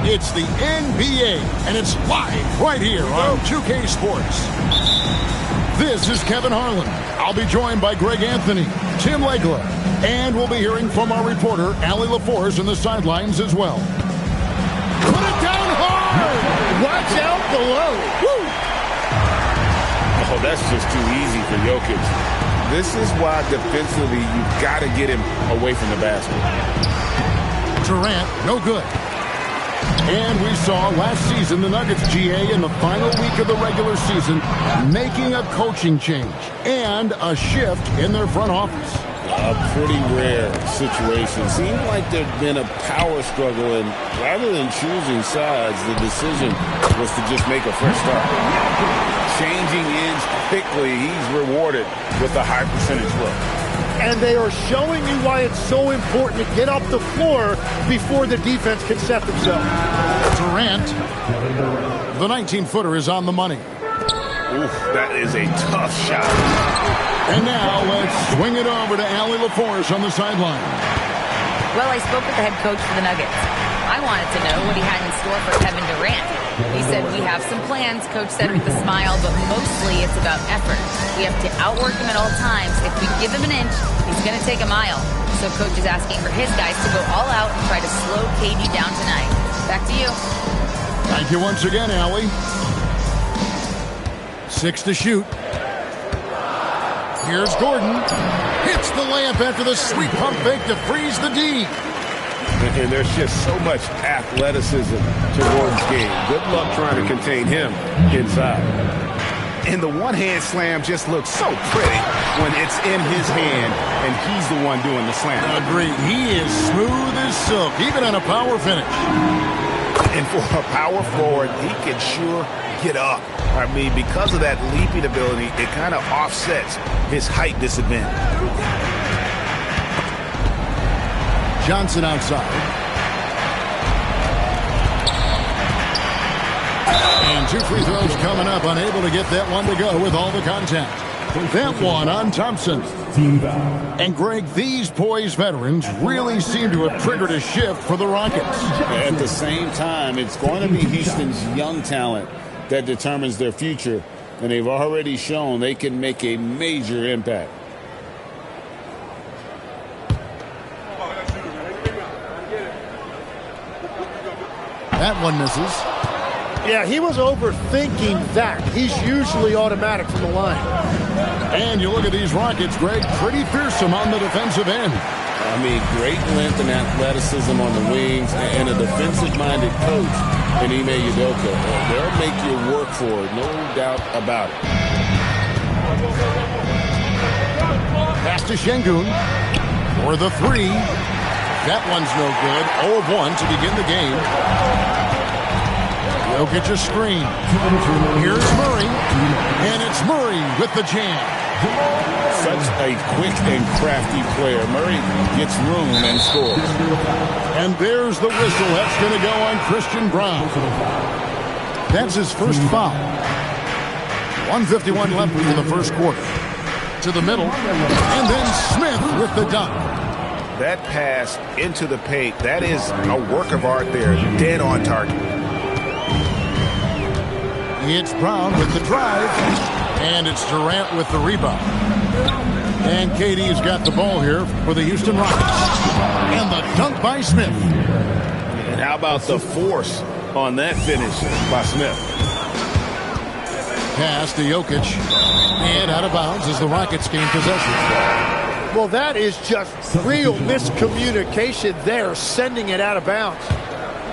It's the NBA, and it's live right here on 2K Sports. This is Kevin Harlan. I'll be joined by Greg Anthony, Tim Legler, and we'll be hearing from our reporter, Allie LaForce, in the sidelines as well. Put it down hard! Watch out below! Woo! Oh, that's just too easy for Jokic. This is why defensively you've got to get him away from the basket. Durant, no good. And we saw last season the Nuggets, GA, in the final week of the regular season, making a coaching change and a shift in their front office. A pretty rare situation. Seemed like there'd been a power struggle, and rather than choosing sides, the decision was to just make a fresh start. Changing ends quickly, he's rewarded with a high percentage look. And they are showing you why it's so important to get off the floor before the defense can set themselves. Durant, the 19-footer is on the money. Oof, that is a tough shot. And now let's swing it over to Allie LaForce on the sideline. Well, I spoke with the head coach for the Nuggets. I wanted to know what he had in store for Kevin Durant. He said, we have some plans, Coach said with a smile, but mostly it's about effort. We have to outwork him at all times. If we give him an inch, he's going to take a mile. So Coach is asking for his guys to go all out and try to slow KD down tonight. Back to you. Thank you once again, Allie. 6 to shoot. Here's Gordon. Hits the layup after the sweet pump fake to freeze the D. And there's just so much athleticism to Gordon's game. Good luck trying to contain him inside. And the one-hand slam just looks so pretty when it's in his hand and he's the one doing the slam. Agreed. He is smooth as silk, even on a power finish. And for a power forward, he can sure get up. I mean, because of that leaping ability, it kind of offsets his height disadvantage. Johnson outside. And 2 free throws coming up, unable to get that one to go with all the contact. That one on Thompson. And Greg, these poised veterans really seem to have triggered a shift for the Rockets. At the same time, it's going to be Houston's young talent that determines their future, and they've already shown they can make a major impact. That one misses. Yeah, he was overthinking that. He's usually automatic from the line. And you look at these Rockets, Greg, pretty fearsome on the defensive end. I mean, great length and athleticism on the wings, and a defensive-minded coach in Ime Udoka. They'll make you work for it, no doubt about it. Pass to Şengün for the 3. That one's no good. 0 of 1 to begin the game. Jokic a screen. Here's Murray. And it's Murray with the jam. Such a quick and crafty player. Murray gets room and scores. And there's the whistle. That's going to go on Christian Braun. That's his first foul. 1:51 left in the first quarter. To the middle. And then Smith with the dunk. That pass into the paint, that is a work of art there. Dead on target. It's Brown with the drive. And it's Durant with the rebound. And KD's got the ball here for the Houston Rockets. And the dunk by Smith. And how about the force on that finish by Smith? Pass to Jokic. And out of bounds as the Rockets gain possession. Well, that is just real miscommunication there, sending it out of bounds.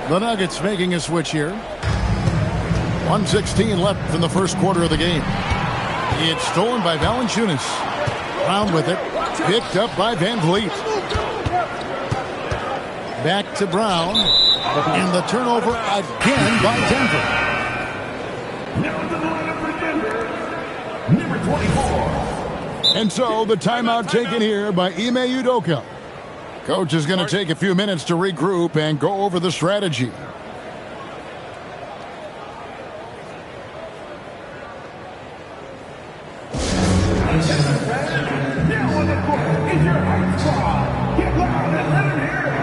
The Nuggets making a switch here. 1:16 left in the first quarter of the game. It's stolen by Valanciunas. Brown with it. Picked up by Van Vliet. Back to Brown. And the turnover again by Denver. Number 24. And so the timeout taken here by Ime Udoka. Coach is going to take a few minutes to regroup and go over the strategy. Now on the court is your hype squad. Get loud and let them hear it.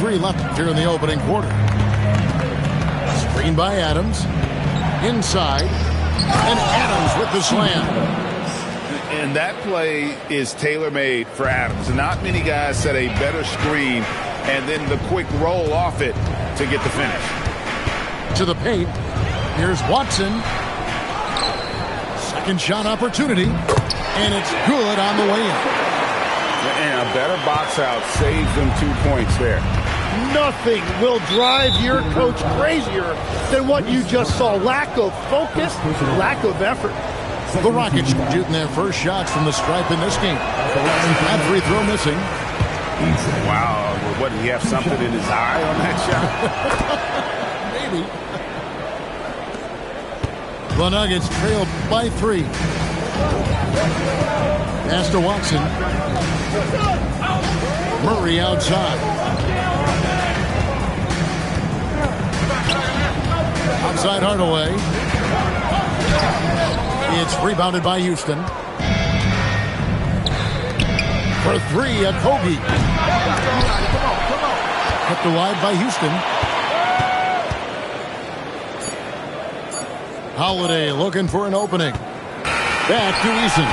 2:03 left here in the opening quarter. Screen by Adams. Inside. And Adams with the slam. And that play is tailor-made for Adams. Not many guys set a better screen and then the quick roll off it to get the finish. To the paint. Here's Watson. Second shot opportunity. And it's good on the way in. And a better box out saves them 2 points there. Nothing will drive your coach crazier than what you just saw. Lack of focus, lack of effort. The Rockets shooting their first shots from the stripe in this game. That free throw missing. Wow. What, did he have something in his eye on that shot? Maybe. The Nuggets trail by 3. Pass to Watson. Murray outside. Outside Hardaway. It's rebounded by Houston. For 3, Kobe. Kept wide by Houston. Holiday looking for an opening. Back to Eason.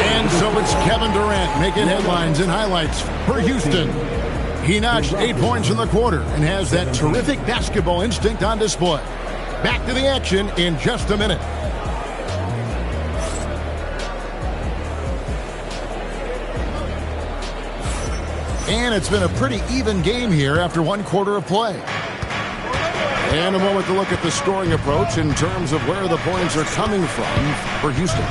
And so it's Kevin Durant making headlines and highlights for Houston. He notched 8 points in the quarter and has that terrific basketball instinct on display. Back to the action in just a minute. And it's been a pretty even game here after 1 quarter of play. And a moment to look at the scoring approach in terms of where the points are coming from for Houston.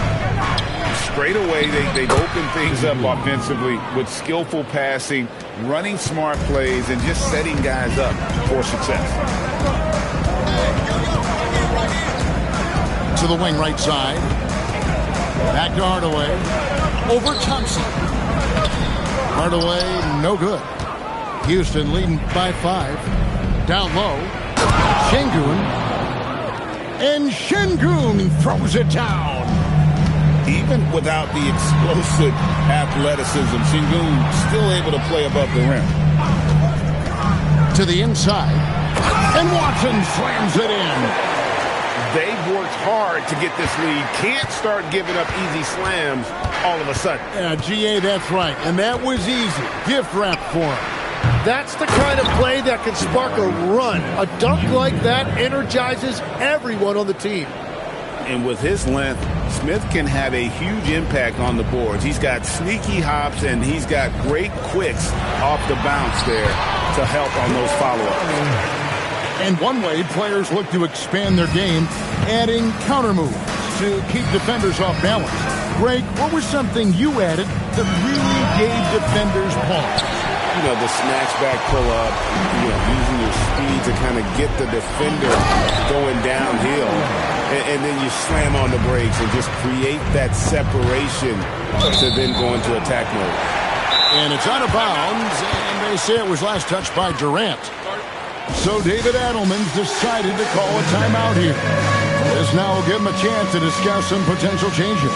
Straight away, they've opened things up offensively with skillful passing, running smart plays, and just setting guys up for success. To the wing right side. Back to Hardaway. Over Thompson. Hardaway, no good. Houston leading by 5. Down low. Şengün. And Şengün throws it down. Even without the explosive athleticism, Şengün still able to play above the rim. To the inside. And Watson slams it in. They've worked hard to get this lead. Can't start giving up easy slams all of a sudden. Yeah, GA, that's right. And that was easy. Gift wrap for him. That's the kind of play that can spark a run. A dunk like that energizes everyone on the team. And with his length, Smith can have a huge impact on the boards. He's got sneaky hops, and he's got great quicks off the bounce there to help on those follow-ups. And one way players look to expand their game, adding counter moves to keep defenders off balance. Greg, what was something you added that really gave defenders pause? You know, the snatch back pull-up, using your speed to kind of get the defender going downhill. And then you slam on the brakes and just create that separation to then go into attack mode. And it's out of bounds, and they say it was last touched by Durant. So David Adelman's decided to call a timeout here. This now will give him a chance to discuss some potential changes.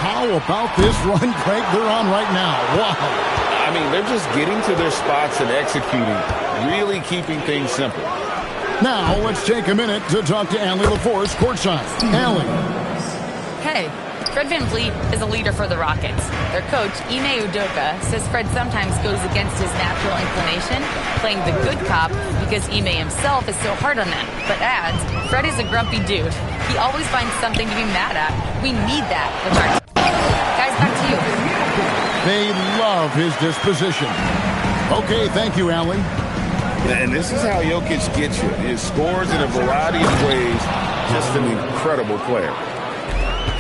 How about this run, Craig, they're on right now? Wow. I mean, they're just getting to their spots and executing, really keeping things simple. Now, let's take a minute to talk to Allie LaForce courtside. Allie. Hey, Fred VanVleet is a leader for the Rockets. Their coach, Ime Udoka, says Fred sometimes goes against his natural inclination, playing the good cop because Ime himself is so hard on them, but adds, Fred is a grumpy dude. He always finds something to be mad at. We need that with our team. Guys, back to you. They love his disposition. Okay, thank you, Allen. And this is how Jokic gets you. He scores in a variety of ways. Just an incredible player.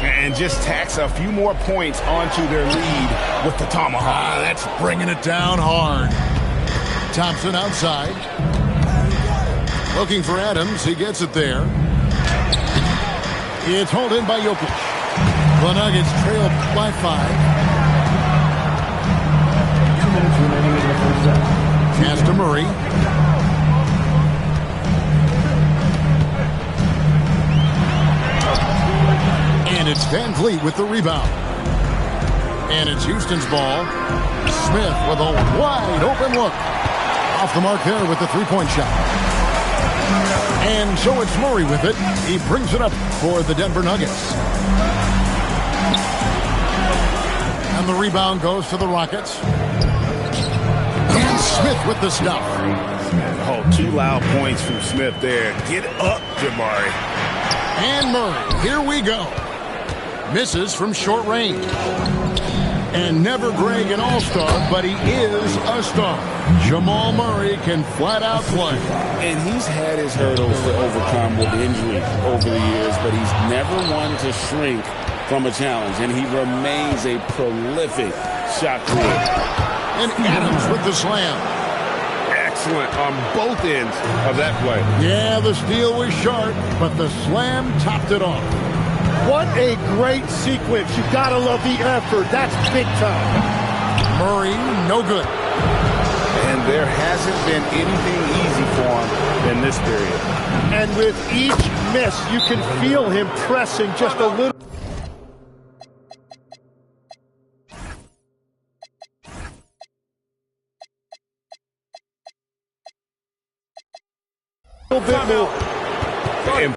And just tacks a few more points onto their lead with the tomahawk. That's bringing it down hard. Thompson outside. Looking for Adams. He gets it there. It's hauled in by Jokic. The Nuggets trail by 5. 2 minutes remaining in the first set. Pass to Murray. And it's VanVleet with the rebound. And it's Houston's ball. Smith with a wide open look. Off the mark there with the three-point shot. And so it's Murray with it. He brings it up for the Denver Nuggets. And the rebound goes to the Rockets. And Smith with the stuff. Oh, 2 loud points from Smith there. Get up, Jabari. And Murray, here we go. Misses from short range. And never Greg an all-star, but he is a star. Jamal Murray can flat out play. And he's had his hurdles to overcome with injury over the years, but he's never one to shrink from a challenge. And he remains a prolific shot creator. And Adams with the slam. Excellent on both ends of that play. Yeah, the steal was sharp, but the slam topped it off. What a great sequence. You gotta love the effort. That's big time. Murray, no good. And there hasn't been anything easy for him in this period. And with each miss, you can feel him pressing just a little bit more. And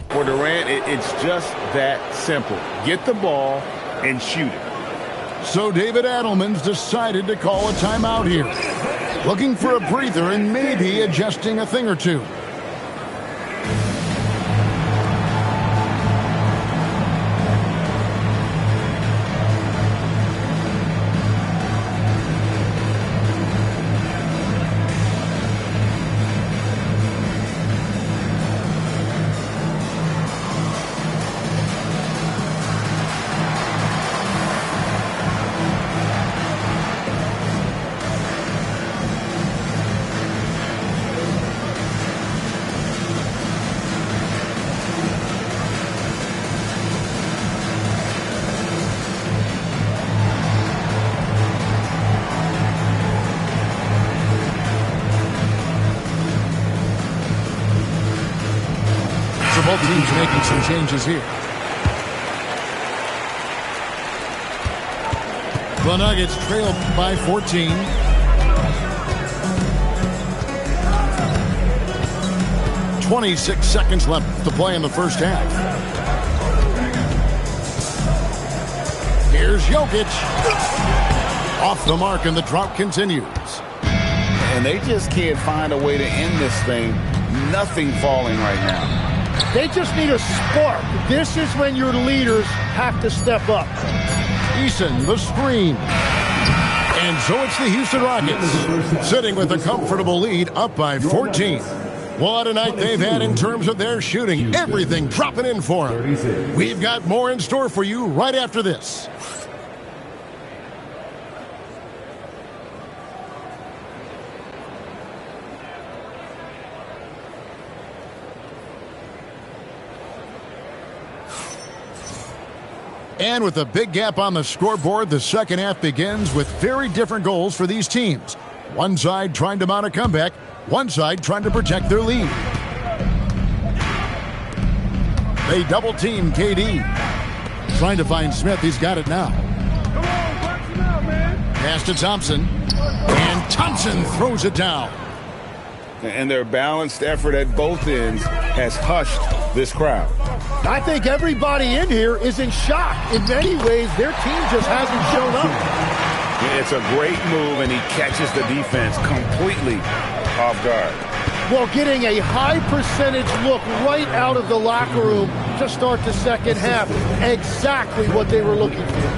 for Durant, it's just that simple. Get the ball and shoot it. So David Adelman's decided to call a timeout here. Looking for a breather and maybe adjusting a thing or two. Both teams making some changes here. The Nuggets trail by 14. .26 seconds left to play in the first half. Here's Jokic. Off the mark, and the drought continues. And they just can't find a way to end this thing. Nothing falling right now. They just need a spark. This is when your leaders have to step up. Eason, the screen. And so it's the Houston Rockets, sitting with a comfortable lead, up by 14. What a night they've had in terms of their shooting. Everything dropping in for them. We've got more in store for you right after this. And with a big gap on the scoreboard, the second half begins with very different goals for these teams. One side trying to mount a comeback, one side trying to protect their lead. They double team KD. Trying to find Smith, he's got it now. Pass to Thompson. And Thompson throws it down. And their balanced effort at both ends has hushed this crowd. I think everybody in here is in shock. In many ways, their team just hasn't shown up. It's a great move, and he catches the defense completely off guard. Well, getting a high percentage look right out of the locker room to start the second half. Exactly what they were looking for.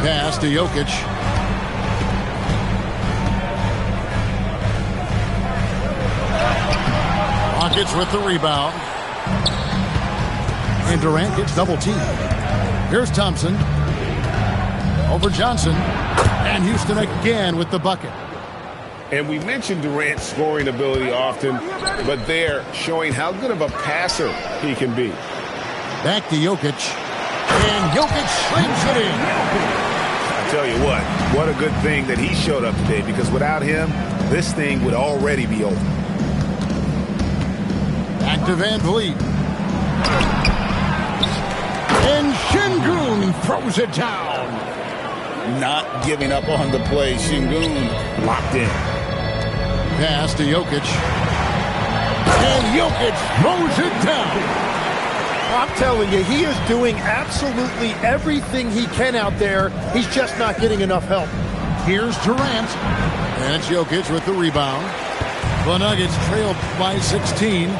Pass to Jokic. Rockets with the rebound. And Durant gets double teamed. Here's Thompson. Over Johnson. And Houston again with the bucket. And we mentioned Durant's scoring ability often, but they're showing how good of a passer he can be. Back to Jokic. And Jokic slings it in. I tell you what a good thing that he showed up today, because without him, this thing would already be over. Back to Van Vliet. And Şengün throws it down. Not giving up on the play. Şengün locked in. Pass to Jokic. And Jokic throws it down. I'm telling you, he is doing absolutely everything he can out there. He's just not getting enough help. Here's Durant. And it's Jokic with the rebound. The Nuggets trailed by 16.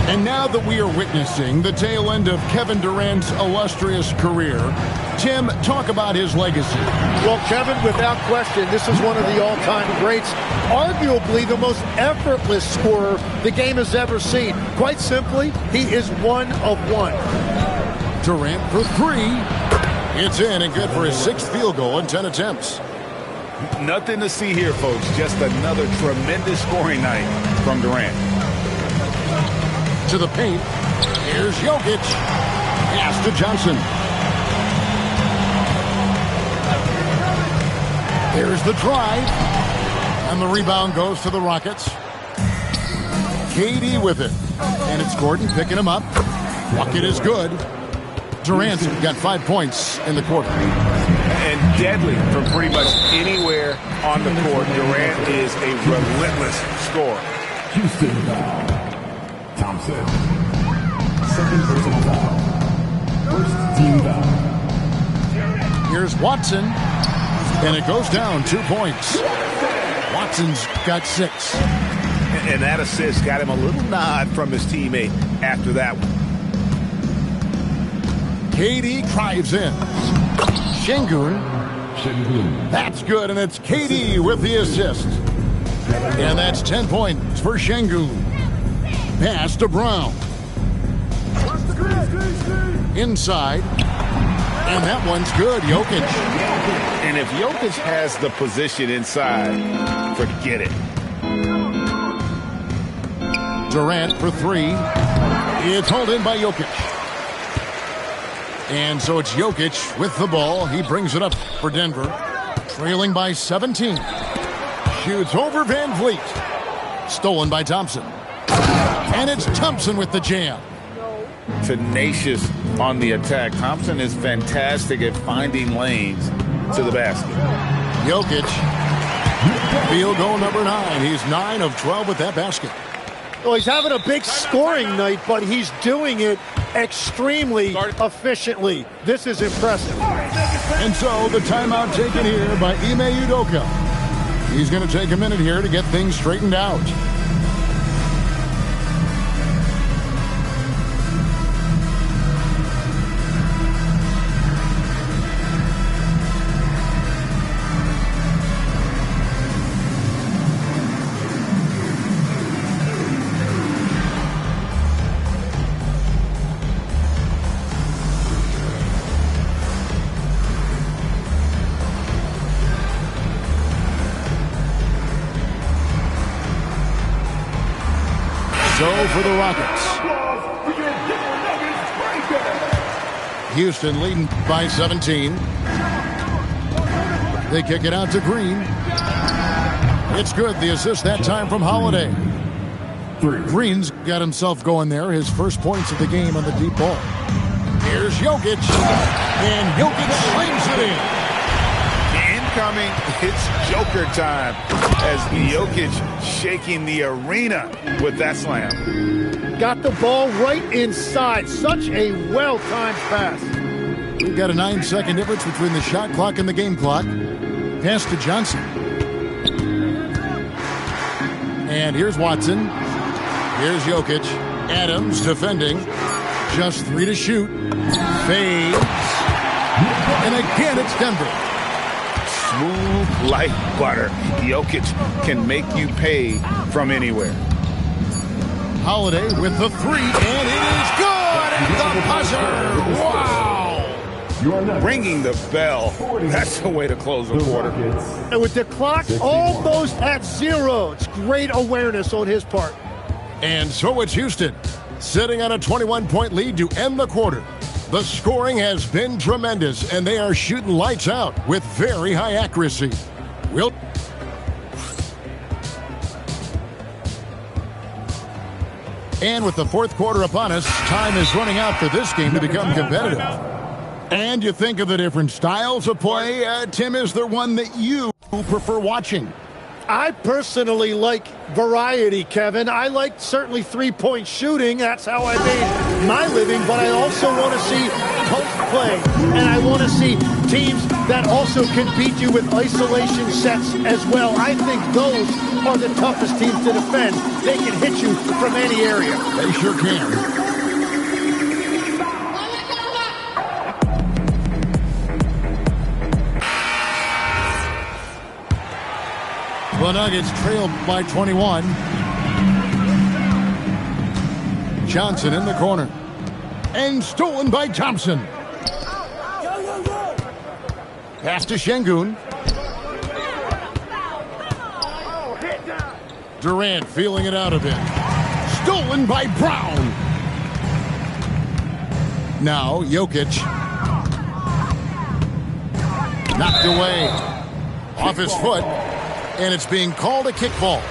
And now that we are witnessing the tail end of Kevin Durant's illustrious career, Tim, talk about his legacy. Well, Kevin, without question, this is one of the all-time greats. Arguably the most effortless scorer the game has ever seen. Quite simply, he is one of one. Durant for three. It's in and good for his 6th field goal in 10 attempts. Nothing to see here, folks. Just another tremendous scoring night from Durant. To the paint. Here's Jokic. Pass to Johnson. Here's the drive. And the rebound goes to the Rockets. KD with it. And it's Gordon picking him up. Bucket is good. Durant got 5 points in the quarter. And deadly from pretty much anywhere on the court. Durant is a relentless scorer. Houston foul. Thompson. Second personal foul. First team foul. Here's Watson. And it goes down 2 points. Watson's got 6. And that assist got him a little nod from his teammate after that one. KD drives in. Şengün. That's good, and it's KD with the assist. And that's 10 points for Şengün. Pass to Brown. Inside. And that one's good. Jokic. And if Jokic has the position inside, forget it. Durant for three. It's hauled in by Jokic. And so it's Jokic with the ball. He brings it up for Denver. Trailing by 17. Shoots over Van Vliet. Stolen by Thompson. And it's Thompson with the jam. Tenacious on the attack. Thompson is fantastic at finding lanes to the basket. Jokic. Field goal number 9. He's 9 of 12 with that basket. Well, he's having a big scoring night, but he's doing it extremely efficiently. This is impressive. And so the timeout taken here by Ime Udoka. He's going to take a minute here to get things straightened out. So for the Rockets. Houston leading by 17. They kick it out to Green. It's good. The assist that time from Holiday. Green's got himself going there. His first points of the game on the deep ball. Here's Jokic. And Jokic slings it in. incoming. It's Joker time as Jokic shaking the arena with that slam. Got the ball right inside. Such a well-timed pass. We've got a 9-second difference between the shot clock and the game clock. Pass to Johnson. And here's Watson. Here's Jokic. Adams defending. Just 3 to shoot. Fades. And again, it's Denver. Smooth like butter. Jokic can make you pay from anywhere. Holiday with the 3, and it is good at the buzzer. Wow! Ringing the bell. That's the way to close a quarter. And with the clock almost at 0, it's great awareness on his part. And so it's Houston, sitting on a 21-point lead to end the quarter. The scoring has been tremendous, and they are shooting lights out with very high accuracy. And with the fourth quarter upon us, time is running out for this game to become competitive. And you think of the different styles of play, Tim, is there one that you prefer watching? I personally like variety, Kevin. I like certainly three-point shooting. That's how I made my living. But I also want to see post play. And I want to see teams that also can beat you with isolation sets as well. I think those are the toughest teams to defend. They can hit you from any area. They sure can. The Nuggets trailed by 21. Johnson in the corner. And stolen by Thompson. Pass to Şengün. Durant feeling it out a bit. Stolen by Brown. Now Jokic. Knocked away. Off his foot. And it's being called a kickball.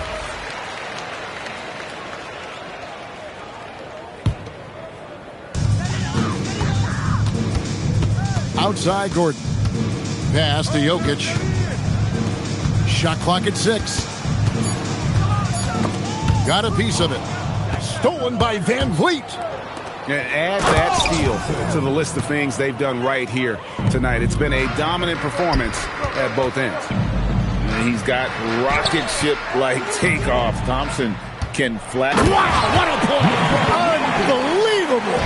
Outside Gordon. Pass to Jokic. Shot clock at 6. Got a piece of it. Stolen by Van Vliet. And add that steal to the list of things they've done right here tonight. It's been a dominant performance at both ends. He's got rocket ship-like takeoffs. Thompson can flat. Wow, what a play! Unbelievable!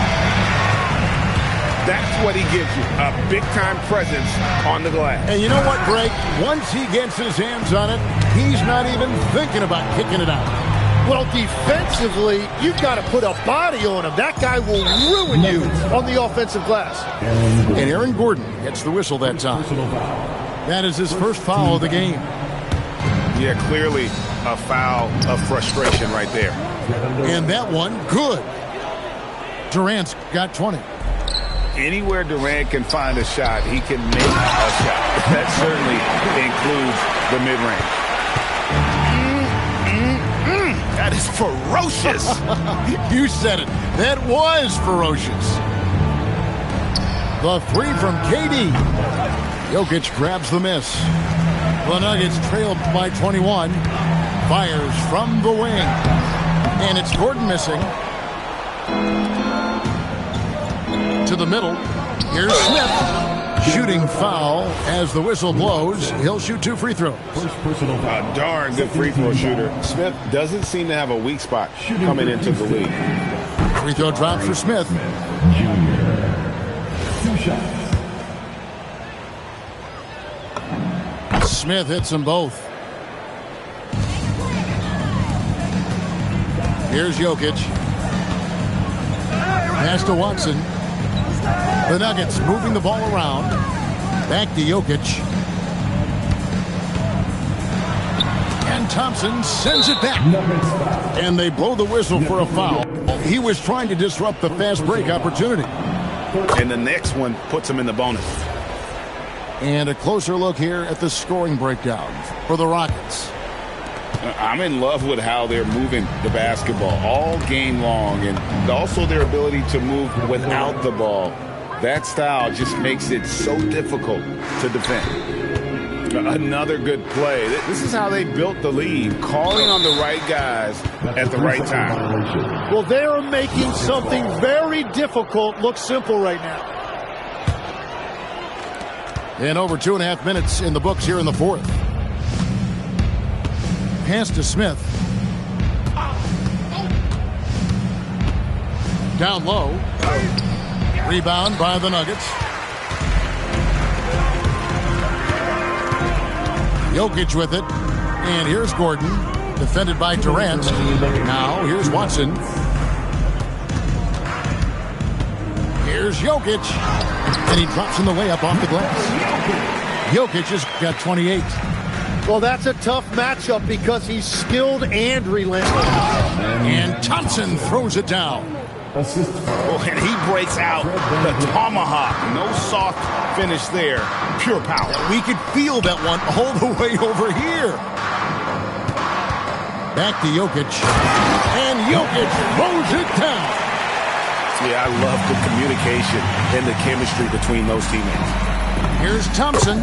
That's what he gives you, a big-time presence on the glass. And you know what, Greg? Once he gets his hands on it, he's not even thinking about kicking it out. Well, defensively, you've got to put a body on him. That guy will ruin you on the offensive glass. And Aaron Gordon gets the whistle that time. That is his first foul of the game. Yeah, clearly a foul of frustration right there. And that one, good. Durant's got 20. Anywhere Durant can find a shot, he can make a shot. That certainly includes the mid-range. That is ferocious. You said it. That was ferocious. The 3 from KD. Jokic grabs the miss. The Nuggets trailed by 21. Fires from the wing. And it's Gordon missing. To the middle. Here's Smith. Shooting foul as the whistle blows. He'll shoot 2 free throws. A darn good free throw shooter. Smith doesn't seem to have a weak spot coming into the league. Free throw drop for Smith. 2 shots. Smith hits them both. Here's Jokic. Pass to Watson. The Nuggets moving the ball around. Back to Jokic. And Thompson sends it back. And they blow the whistle for a foul. He was trying to disrupt the fast break opportunity. And the next one puts him in the bonus. And a closer look here at the scoring breakdown for the Rockets. I'm in love with how they're moving the basketball all game long, and also their ability to move without the ball. That style just makes it so difficult to defend. Another good play. This is how they built the lead, calling on the right guys at the right time. Well, they are making something very difficult look simple right now. And over 2.5 minutes in the books here in the fourth. Pass to Smith. Down low. Rebound by the Nuggets. Jokic with it. And here's Gordon. Defended by Durant. Now here's Watson. Here's Jokic. And he drops in the layup off the glass. Jokic has got 28. Well, that's a tough matchup because he's skilled and relentless. And Thompson throws it down. Oh, and he breaks out the tomahawk. No soft finish there. Pure power. We could feel that one all the way over here. Back to Jokic. And Jokic throws it down. Yeah, I love the communication and the chemistry between those teammates. Here's Thompson.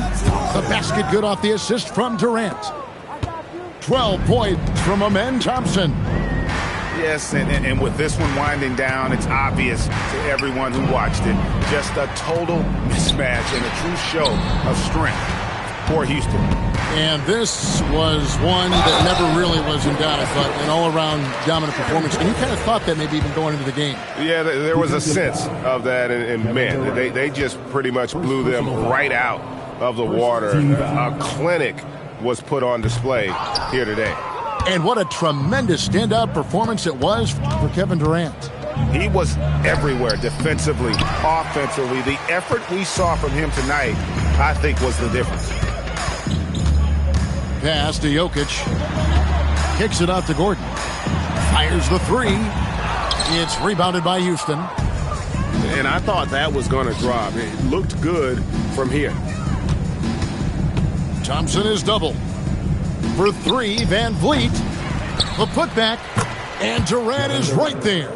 The basket good off the assist from Durant. 12 points from Amen Thompson. Yes, and with this one winding down, it's obvious to everyone who watched it. Just a total mismatch and a true show of strength for Houston. And this was one that never really was in doubt, but an all-around dominant performance. And you kind of thought that maybe even going into the game. Yeah, there was a sense of that, and man, they just pretty much blew them right out of the water. A clinic was put on display here today. And what a tremendous standout performance it was for Kevin Durant. He was everywhere, defensively, offensively. The effort we saw from him tonight, I think, was the difference. Pass to Jokic. Kicks it out to Gordon. Fires the three. It's rebounded by Houston. And I thought that was going to drop. It looked good from here. Thompson is double. For three, Van Vliet. The putback. And Durant is right there.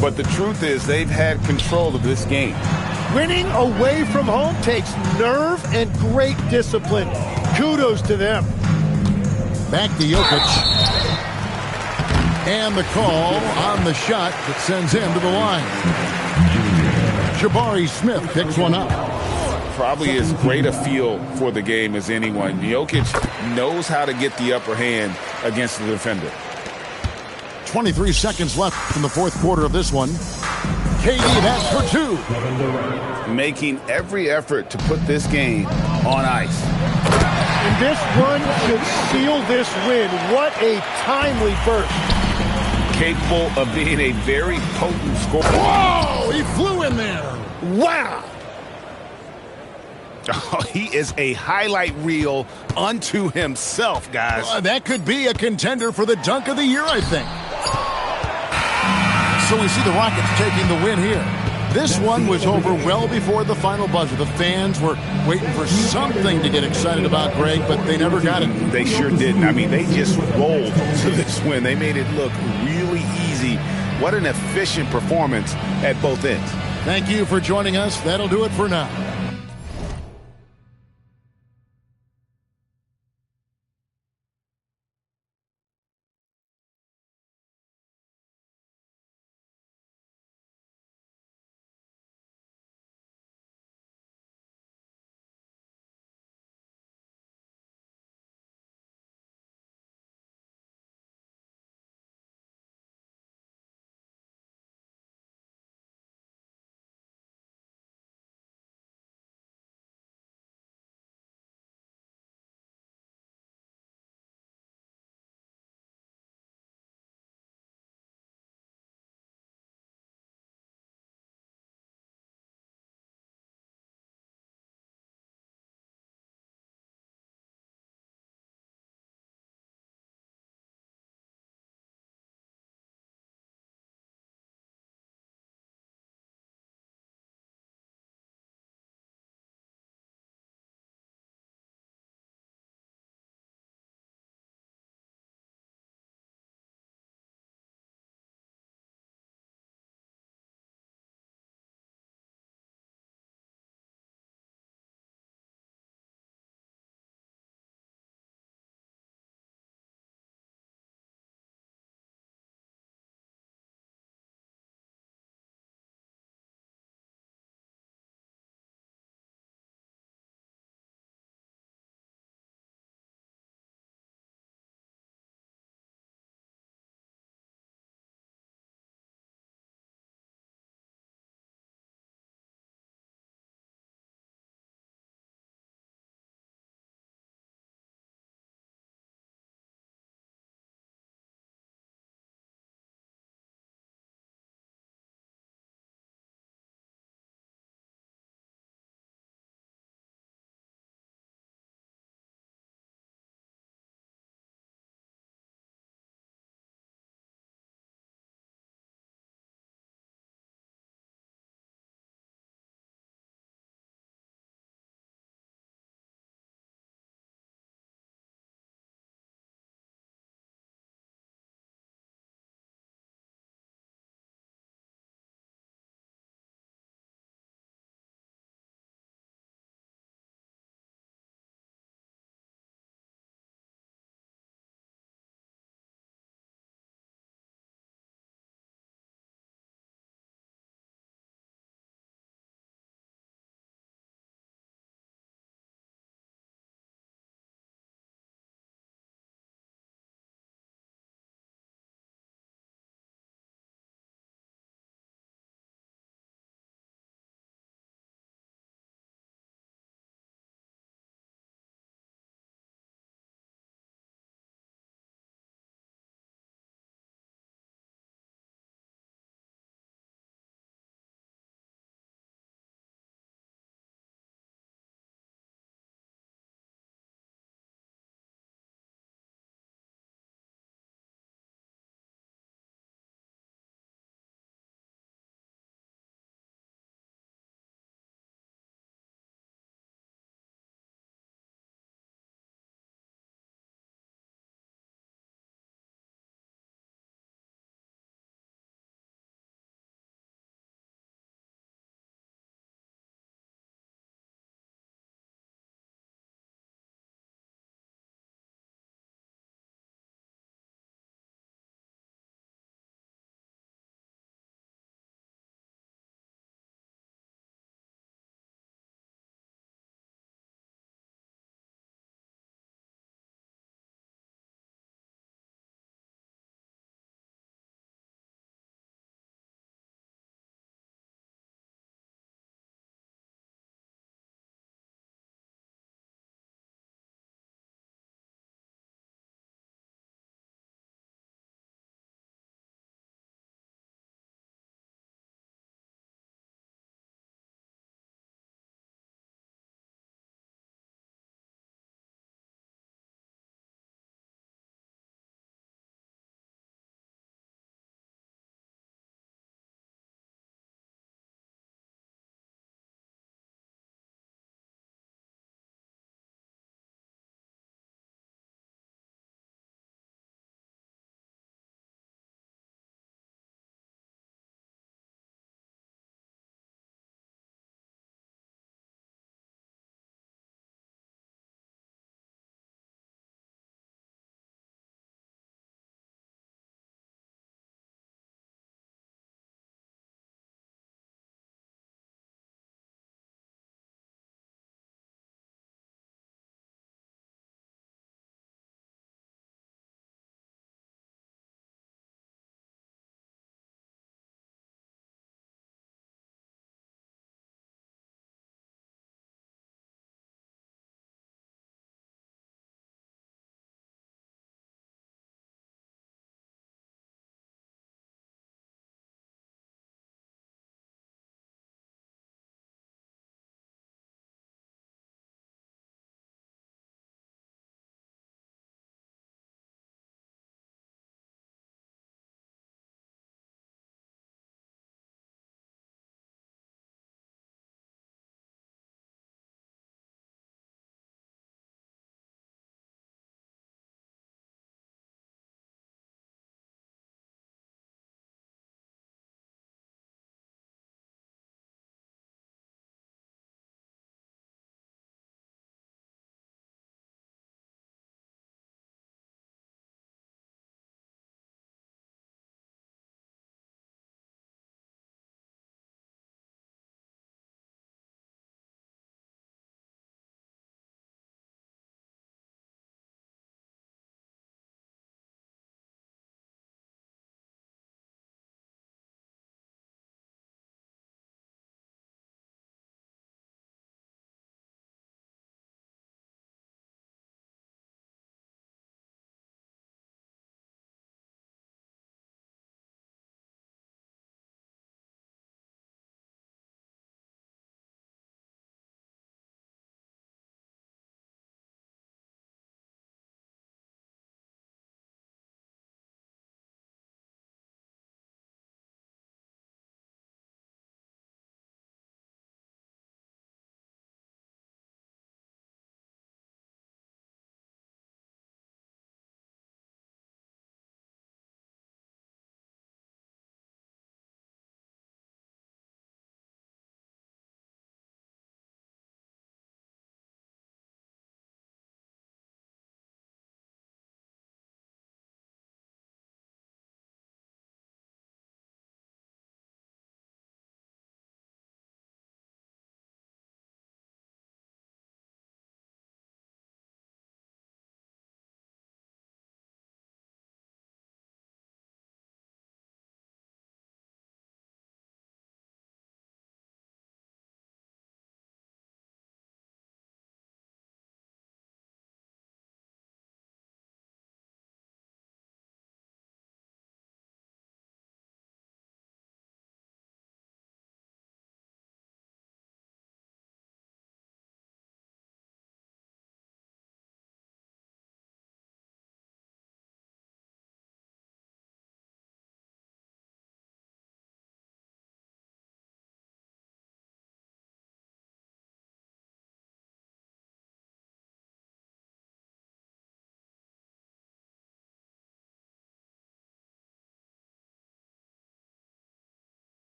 But the truth is they've had control of this game. Winning away from home takes nerve and great discipline. Kudos to them. Back to Jokic. And the call on the shot that sends him to the line. Jabari Smith picks one up. Probably as great a feel for the game as anyone. Jokic knows how to get the upper hand against the defender. 23 seconds left in the fourth quarter of this one. KD, that's for two. Making every effort to put this game on ice. And this run should seal this win. What a timely burst. Capable of being a very potent scorer. Whoa, he flew in there. Wow. Oh, he is a highlight reel unto himself, guys. That could be a contender for the dunk of the year, I think. So we see the Rockets taking the win here. This one was over well before the final buzzer. The fans were waiting for something to get excited about, Greg, but they never got it. They sure didn't. I mean, they just rolled to this win. They made it look really easy. What an efficient performance at both ends. Thank you for joining us. That'll do it for now.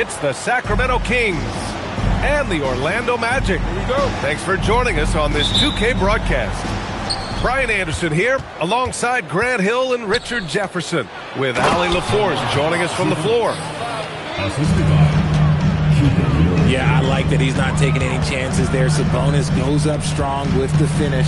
It's the Sacramento Kings and the Orlando Magic. Here we go. Thanks for joining us on this 2K broadcast. Brian Anderson here, alongside Grant Hill and Richard Jefferson, with Allie LaForce joining us from the floor. Yeah, I like that he's not taking any chances there. Sabonis goes up strong with the finish.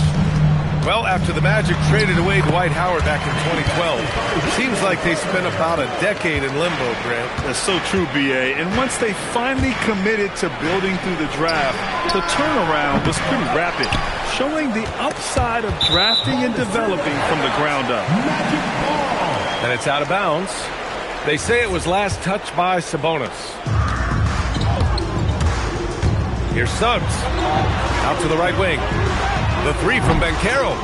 Well, after the Magic traded away Dwight Howard back in 2012, it seems like they spent about a decade in limbo, Grant. That's so true, B.A. And once they finally committed to building through the draft, the turnaround was pretty rapid, showing the upside of drafting and developing from the ground up. And it's out of bounds. They say it was last touched by Sabonis. Here's Suggs. Out to the right wing. The three from Banchero.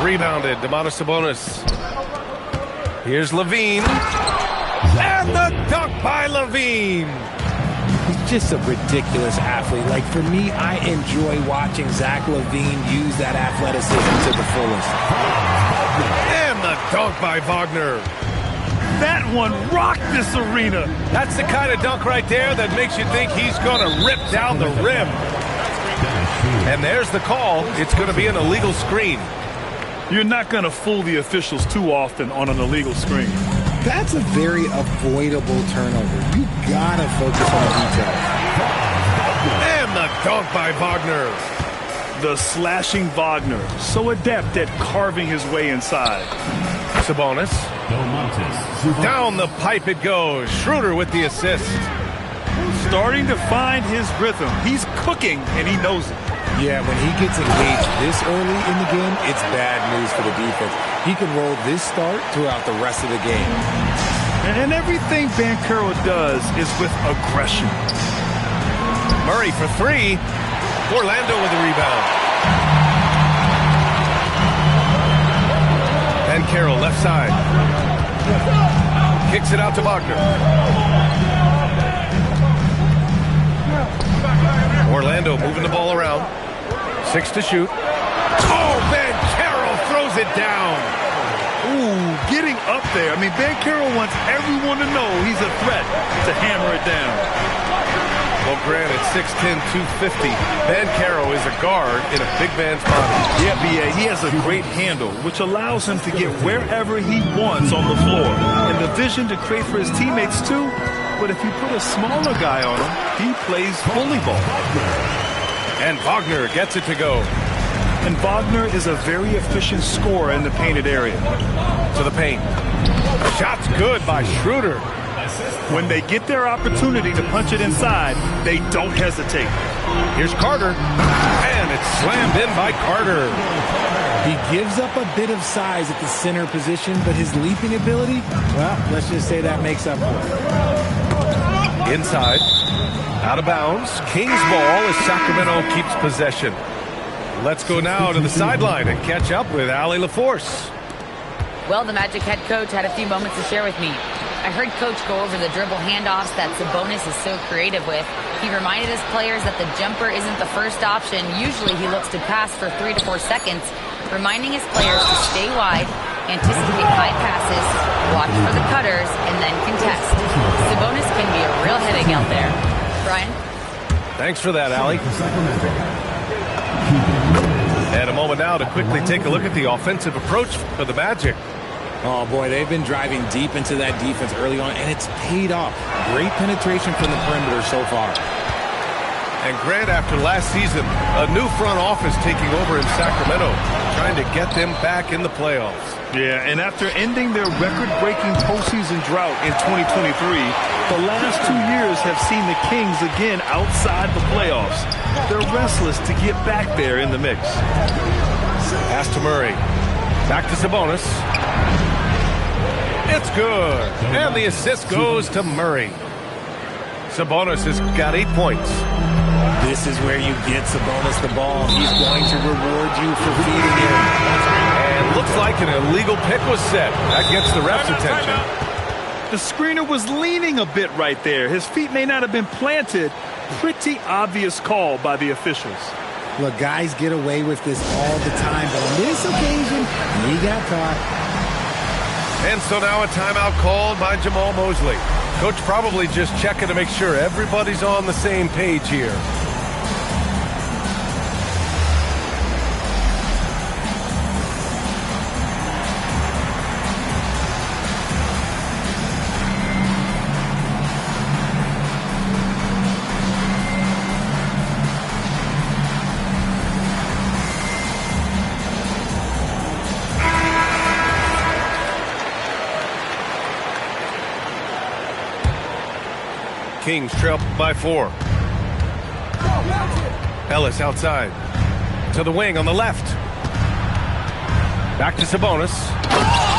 Rebounded. Domantas Sabonis. Here's Levine. And the dunk by Levine. He's just a ridiculous athlete. Like, for me, I enjoy watching Zach LaVine use that athleticism to the fullest. And the dunk by Wagner. That one rocked this arena. That's the kind of dunk right there that makes you think he's going to rip down the rim. And there's the call. It's going to be an illegal screen. You're not going to fool the officials too often on an illegal screen. That's a very avoidable turnover. You got to focus on the details. And the dunk by Wagner. The slashing Wagner, so adept at carving his way inside. Sabonis. Down the pipe it goes. Schroeder with the assist. Starting to find his rhythm. He's cooking, and he knows it. Yeah, when he gets engaged this early in the game, it's bad news for the defense. He can roll this start throughout the rest of the game. And everything Banchero does is with aggression. Murray for three. Orlando with the rebound. Banchero left side. Kicks it out to Wagner. Orlando moving the ball around. 6 to shoot. Oh, Banchero throws it down. Ooh, getting up there. I mean, Banchero wants everyone to know he's a threat to hammer it down. Well, granted, 6'10", 250. Banchero is a guard in a big man's body. Yeah, B.A., he has a great handle, which allows him to get wherever he wants on the floor. And the vision to create for his teammates, too. But if you put a smaller guy on him, he plays bully ball. And Wagner gets it to go. And Wagner is a very efficient scorer in the painted area. To the paint. Shot's good by Schroeder. When they get their opportunity to punch it inside, they don't hesitate. Here's Carter. And it's slammed in by Carter. He gives up a bit of size at the center position, but his leaping ability, well, let's just say that makes up for it. Inside. Out of bounds. Kings ball as Sacramento keeps possession. Let's go now to the sideline and catch up with Allie LaForce. Well, the Magic head coach had a few moments to share with me. I heard Coach go over the dribble handoffs that Sabonis is so creative with. He reminded his players that the jumper isn't the first option. Usually he looks to pass for 3 to 4 seconds, reminding his players to stay wide, anticipate high passes, watch for the cutters, and then contest. Sabonis can be a real headache out there. Brian? Thanks for that, Allie. And a moment now to quickly take a look at the offensive approach for the Magic. Oh, boy, they've been driving deep into that defense early on, and it's paid off. Great penetration from the perimeter so far. And Grant, after last season, a new front office taking over in Sacramento, trying to get them back in the playoffs. Yeah, and after ending their record-breaking postseason drought in 2023, the last 2 years have seen the Kings again outside the playoffs. They're restless to get back there in the mix. Pass to Murray. Back to Sabonis. It's good. And the assist goes to Murray. Sabonis has got 8 points. This is where you get Sabonis the ball. He's going to reward you for feeding him. And looks like an illegal pick was set. That gets the ref's attention. The screener was leaning a bit right there. His feet may not have been planted. Pretty obvious call by the officials. Look, guys get away with this all the time, but on this occasion, he got caught. And so now a timeout called by Jamal Mosley. Coach probably just checking to make sure everybody's on the same page here. Kings trail by 4. Ellis outside. To the wing on the left. Back to Sabonis.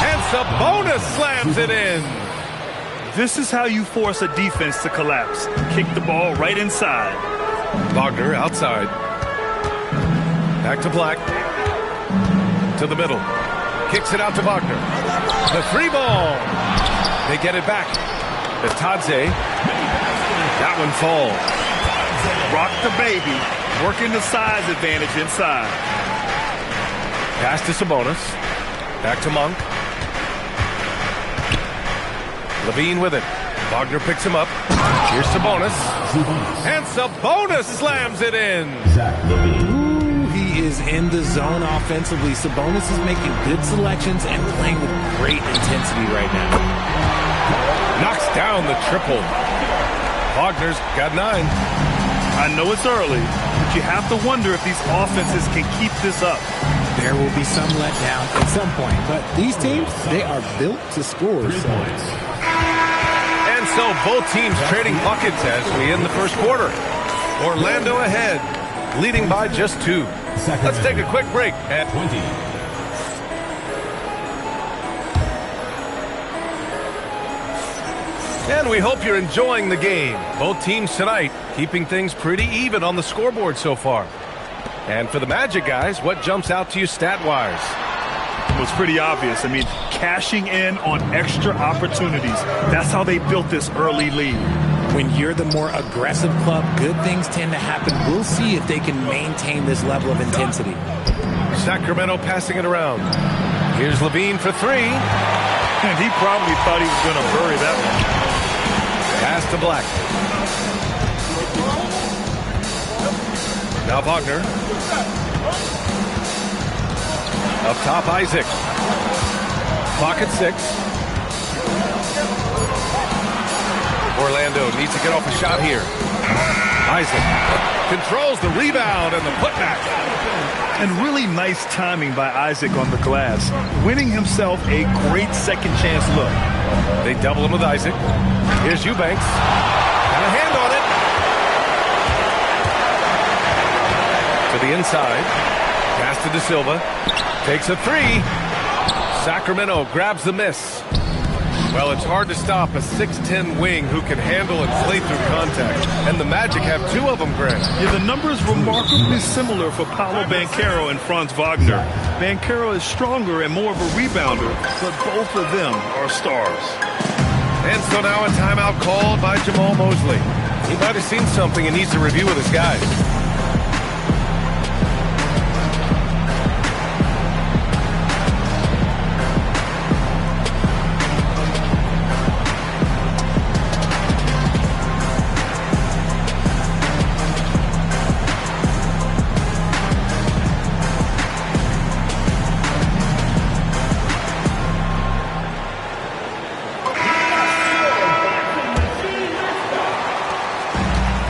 And Sabonis slams it in. This is how you force a defense to collapse. Kick the ball right inside. Wagner outside. Back to Black. To the middle. Kicks it out to Wagner. The 3 ball. They get it back. The Tadze. That one falls. Rock the baby. Working the size advantage inside. Pass to Sabonis. Back to Monk. Levine with it. Wagner picks him up. Here's Sabonis. And Sabonis slams it in. Ooh, he is in the zone offensively. Sabonis is making good selections and playing with great intensity right now. Knocks down the triple. Wagner's got 9. I know it's early, but you have to wonder if these offenses can keep this up. There will be some letdown at some point, but these teams, they are built to score. And so both teams trading buckets as we end the first quarter. Orlando ahead, leading by just 2. Let's take a quick break at 20. And we hope you're enjoying the game. Both teams tonight keeping things pretty even on the scoreboard so far. And for the Magic guys, what jumps out to you stat-wise? It was pretty obvious. I mean, cashing in on extra opportunities. That's how they built this early lead. When you're the more aggressive club, good things tend to happen. We'll see if they can maintain this level of intensity. Sacramento passing it around. Here's Levine for 3. And he probably thought he was going to bury that one. Pass to Black. Now Wagner. Up top, Isaac. Clock at 6. Orlando needs to get off a shot here. Isaac controls the rebound and the putback. And really nice timing by Isaac on the glass, winning himself a great second chance look. They double him with Isaac. Here's Eubanks. And a hand on it. To the inside. Pass to De Silva. Takes a 3. Sacramento grabs the miss. Well, it's hard to stop a 6'10 wing who can handle and play through contact. And the Magic have 2 of them, Grant. Yeah, the numbers remarkably similar for Paolo Banchero and Franz Wagner. Banchero is stronger and more of a rebounder, but both of them are stars. And so now a timeout called by Jamal Mosley. He might have seen something and needs to review with his guys.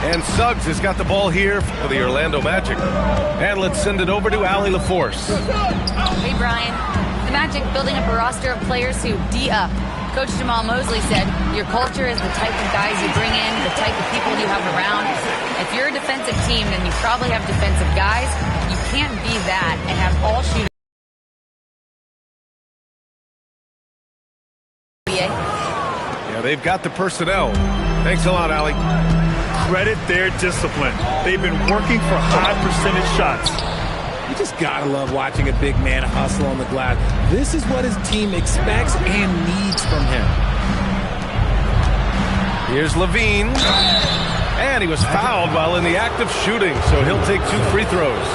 And Suggs has got the ball here for the Orlando Magic. And let's send it over to Allie LaForce. Hey, Brian. The Magic building up a roster of players who D-up. Coach Jamal Mosley said, your culture is the type of guys you bring in, the type of people you have around. If you're a defensive team, then you probably have defensive guys. You can't be that and have all shooters. Yeah, they've got the personnel. Thanks a lot, Allie. Credit their discipline. They've been working for high percentage shots. You just gotta love watching a big man hustle on the glass. This is what his team expects and needs from him. Here's Levine. And he was fouled while in the act of shooting, so he'll take 2 free throws.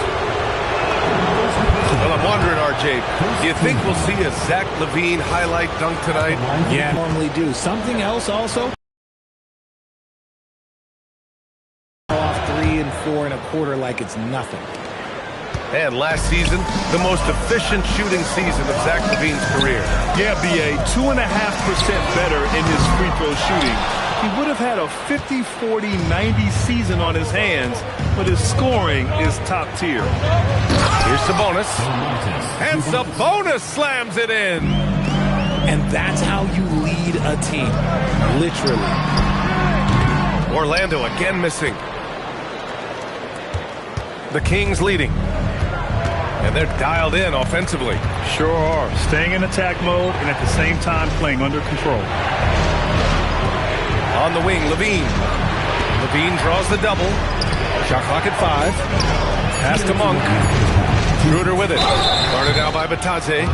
Well, I'm wondering, RJ, do you think we'll see a Zach LaVine highlight dunk tonight? Yeah, normally do. Something else also? score in a quarter like it's nothing. And last season, the most efficient shooting season of Zach LaVine's career. Yeah, B.A., 2.5% better in his free throw shooting. He would have had a 50-40-90 season on his hands, but his scoring is top tier. Here's Sabonis. And Sabonis slams it in. And that's how you lead a team. Literally. Orlando again missing. The Kings leading. And they're dialed in offensively. Sure are. Staying in attack mode and at the same time playing under control. On the wing, LaVine. LaVine draws the double. Shot clock at 5. Pass to Monk. Schroeder with it. Guarded out by Batadze.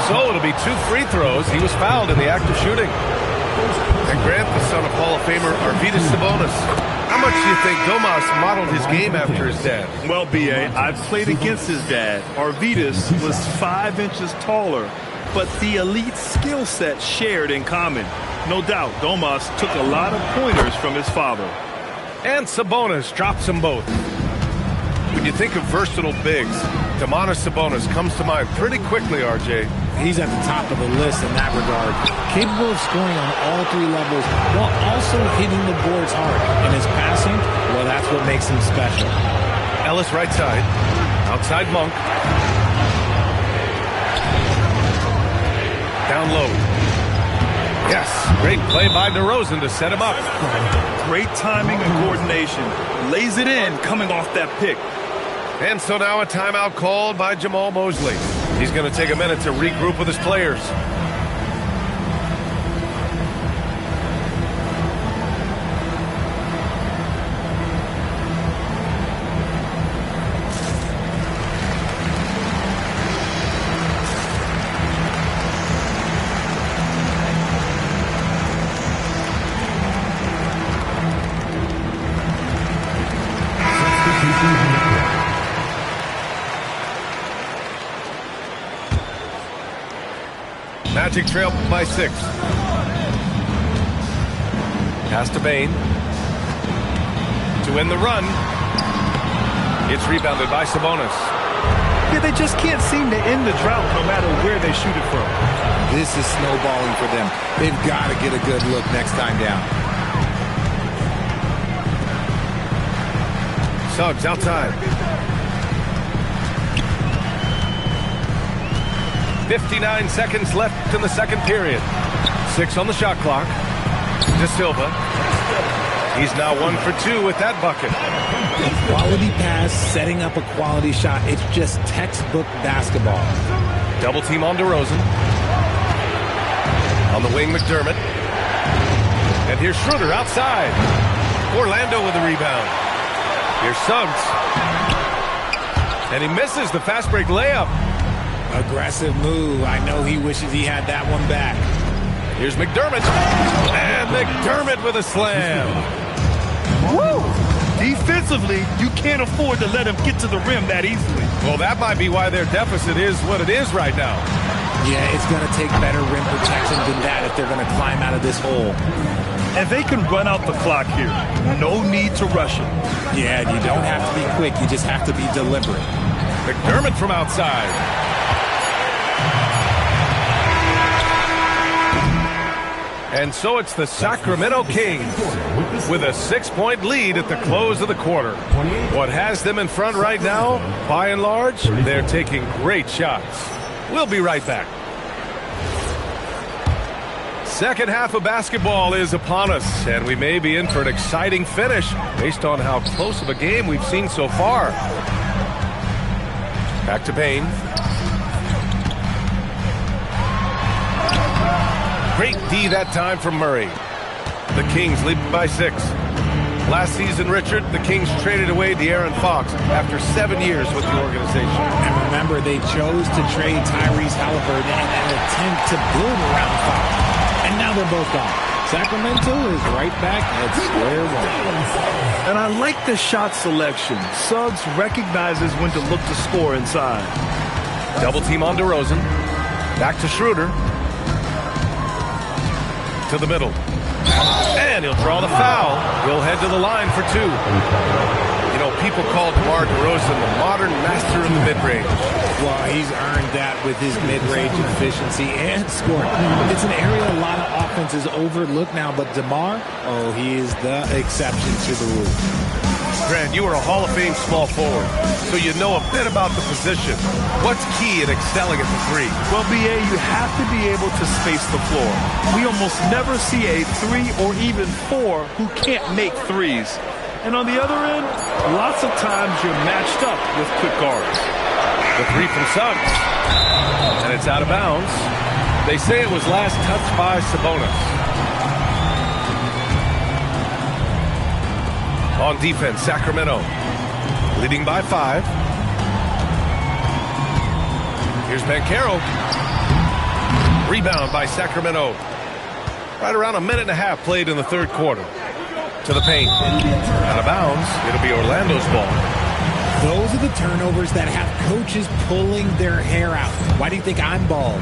So it'll be 2 free throws. He was fouled in the act of shooting. And Grant, the son of Hall of Famer Arvydas Sabonis. How much do you think Domas modeled his game after his dad? Well, B.A., I've played against his dad. Arvydas was 5 inches taller, but the elite skill set shared in common. No doubt, Domas took a lot of pointers from his father. And Sabonis drops them both. When you think of versatile bigs, Domantas Sabonis comes to mind pretty quickly, RJ. He's at the top of the list in that regard. Capable of scoring on all 3 levels while also hitting the boards hard. And his passing, well, that's what makes him special. Ellis right side. Outside Monk. Down low. Yes, great play by DeRozan to set him up. Great timing and coordination. Lays it in coming off that pick. And so now a timeout called by Jamal Mosley. He's going to take a minute to regroup with his players. Magic trail by 6. Pass to Bane. To win the run. It's rebounded by Sabonis. Yeah, they just can't seem to end the drought no matter where they shoot it from. This is snowballing for them. They've got to get a good look next time down. Suggs outside. 59 seconds left in the second period. 6 on the shot clock. De Silva. He's now 1 for 2 with that bucket. A quality pass, setting up a quality shot. It's just textbook basketball. Double team on DeRozan. On the wing, McDermott. And here's Schroeder outside. Orlando with the rebound. Here's Suggs. And he misses the fast break layup. Aggressive move. I know he wishes he had that one back. Here's McDermott. And McDermott with a slam. Woo! Defensively, you can't afford to let him get to the rim that easily. Well, that might be why their deficit is what it is right now. Yeah, it's going to take better rim protection than that if they're going to climb out of this hole. And they can run out the clock here. No need to rush it. Yeah, you don't have to be quick. You just have to be deliberate. McDermott from outside. And so it's the Sacramento Kings with a 6-point lead at the close of the quarter. What has them in front right now, by and large, they're taking great shots. We'll be right back. Second half of basketball is upon us, and we may be in for an exciting finish based on how close of a game we've seen so far. Back to Payne. Great D that time from Murray. The Kings lead by 6. Last season, Richard, the Kings traded away De'Aaron Fox after 7 years with the organization. And remember, they chose to trade Tyrese Halliburton in an attempt to build around Fox. And now they're both gone. Sacramento is right back at square one. And I like the shot selection. Suggs recognizes when to look to score inside. Double team on DeRozan. Back to Schroeder. To the middle. And he'll draw the foul. He'll head to the line for 2. You know, people call DeMar DeRozan the modern master of the mid-range. Well, he's earned that with his mid-range efficiency and scoring. It's an area a lot of offenses overlook now, but DeMar, oh, he is the exception to the rule. Grant, you are a Hall of Fame small forward, so you know a bit about the position. What's key in excelling at the three? Well, BA, you have to be able to space the floor. We almost never see a 3 or even 4 who can't make threes. And on the other end, lots of times you're matched up with quick guards. The three from Suggs. And it's out of bounds. They say it was last touched by Sabonis. On defense, Sacramento leading by 5. Here's Banchero. Rebound by Sacramento. Right around a minute and a half played in the third quarter. To the paint. Out of bounds. It'll be Orlando's ball. Those are the turnovers that have coaches pulling their hair out. Why do you think I'm bald?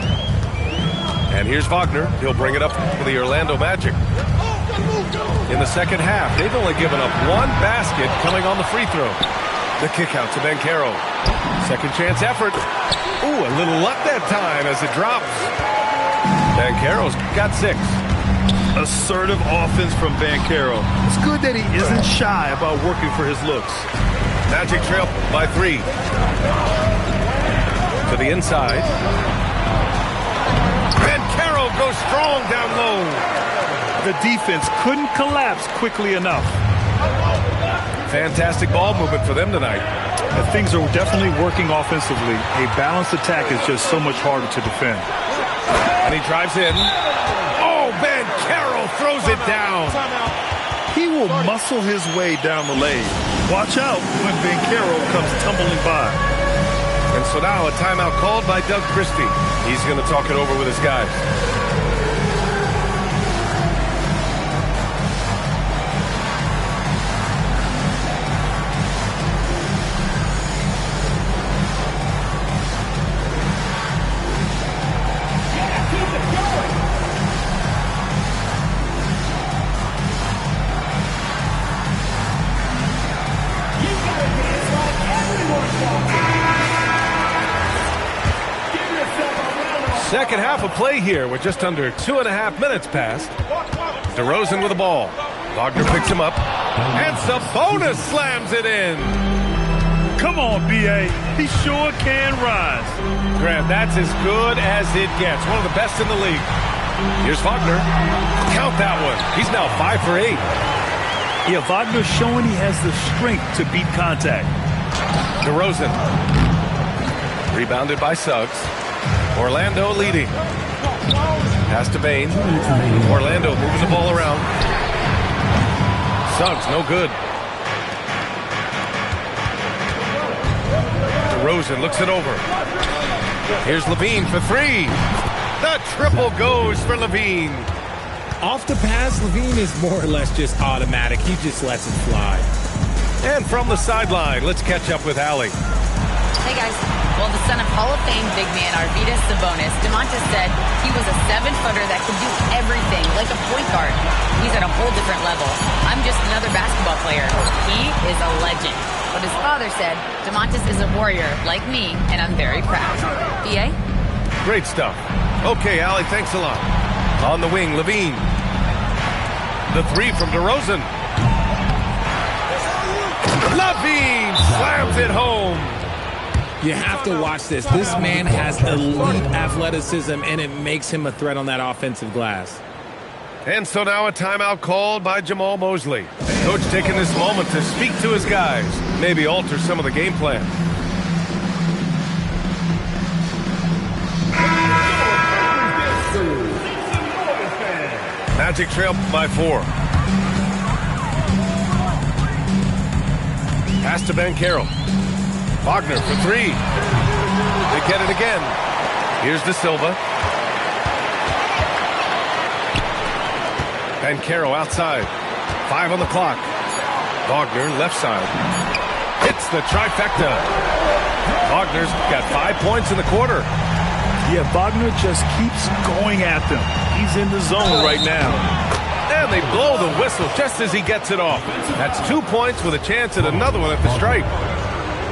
And here's Wagner. He'll bring it up for the Orlando Magic. In the second half, they've only given up one basket coming on the free throw. The kick out to Banchero. Second chance effort. Ooh, a little luck that time as it drops. Banchero's got 6. Assertive offense from Banchero. It's good that he isn't shy about working for his looks. Magic trail by 3. To the inside. Banchero goes strong down low. The defense couldn't collapse quickly enough. Fantastic ball movement for them tonight. And things are definitely working offensively. A balanced attack is just so much harder to defend. And he drives in. Oh, Banchero throws it down. He will muscle his way down the lane. Watch out when Banchero comes tumbling by. And so now a timeout called by Doug Christie. He's going to talk it over with his guys. Second half of play here with just under 2.5 minutes passed. DeRozan with the ball. Wagner picks him up. And Sabonis slams it in. Come on, B.A. He sure can rise. Grant, that's as good as it gets. One of the best in the league. Here's Wagner. Count that one. He's now 5 for 8. Yeah, Wagner's showing he has the strength to beat contact. DeRozan. Rebounded by Suggs. Orlando leading. Pass to Bane. Orlando moving the ball around. Suggs, no good. DeRozan looks it over. Here's Levine for 3. The triple goes for Levine. Off the pass, Levine is more or less just automatic. He just lets it fly. And from the sideline, let's catch up with Allie. Hey, guys. Well, the son of Hall of Fame big man Arvydas Sabonis, DeMontis said he was a 7-footer that could do everything, like a point guard. He's at a whole different level. I'm just another basketball player. He is a legend. But his father said, DeMontis is a warrior, like me, and I'm very proud. B.A.? Great stuff. Okay, Allie, thanks a lot. On the wing, Levine. The 3 from DeRozan. Levine slams it home. You have to watch this. This man has elite athleticism, and it makes him a threat on that offensive glass. And so now a timeout called by Jamal Mosley. Coach taking this moment to speak to his guys, maybe alter some of the game plan. Magic trail by 4. Pass to Banchero. Wagner for 3. They get it again. Here's De Silva. Banchero outside. 5 on the clock. Wagner left side. Hits the trifecta. Wagner's got 5 points in the quarter. Yeah, Wagner just keeps going at them. He's in the zone right now. And And they blow the whistle just as he gets it off. That's 2 points with a chance at another one at the stripe.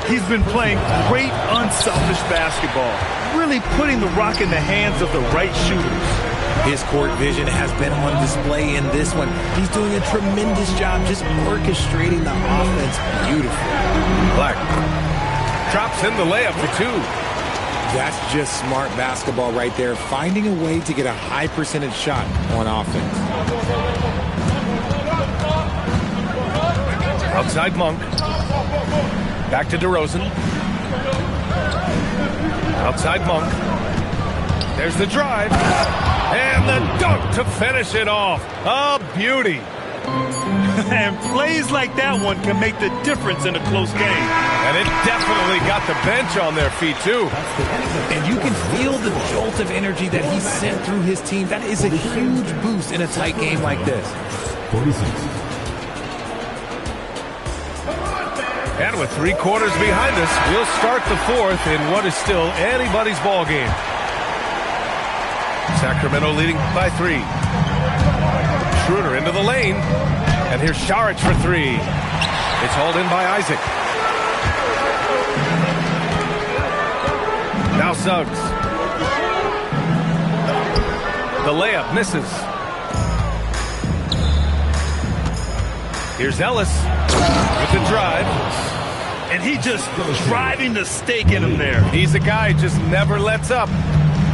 He's been playing great, unselfish basketball, really putting the rock in the hands of the right shooters. His court vision has been on display in this one. He's doing a tremendous job just orchestrating the offense beautifully. Black drops in the layup for 2. That's just smart basketball right there, finding a way to get a high percentage shot on offense. Outside Monk. Back to DeRozan. Outside Monk. There's the drive. And the dunk to finish it off. A beauty. And plays like that one can make the difference in a close game. And it definitely got the bench on their feet, too. And you can feel the jolt of energy that he sent through his team. That is a huge boost in a tight game like this. 46. And with 3 quarters behind us, we'll start the 4th in what is still anybody's ball game. Sacramento leading by 3. Schroeder into the lane. And here's Šarić for 3. It's hauled in by Isaac. Now Suggs. The layup misses. Here's Ellis with the drive. And he just driving the stake in him there. He's a guy who just never lets up.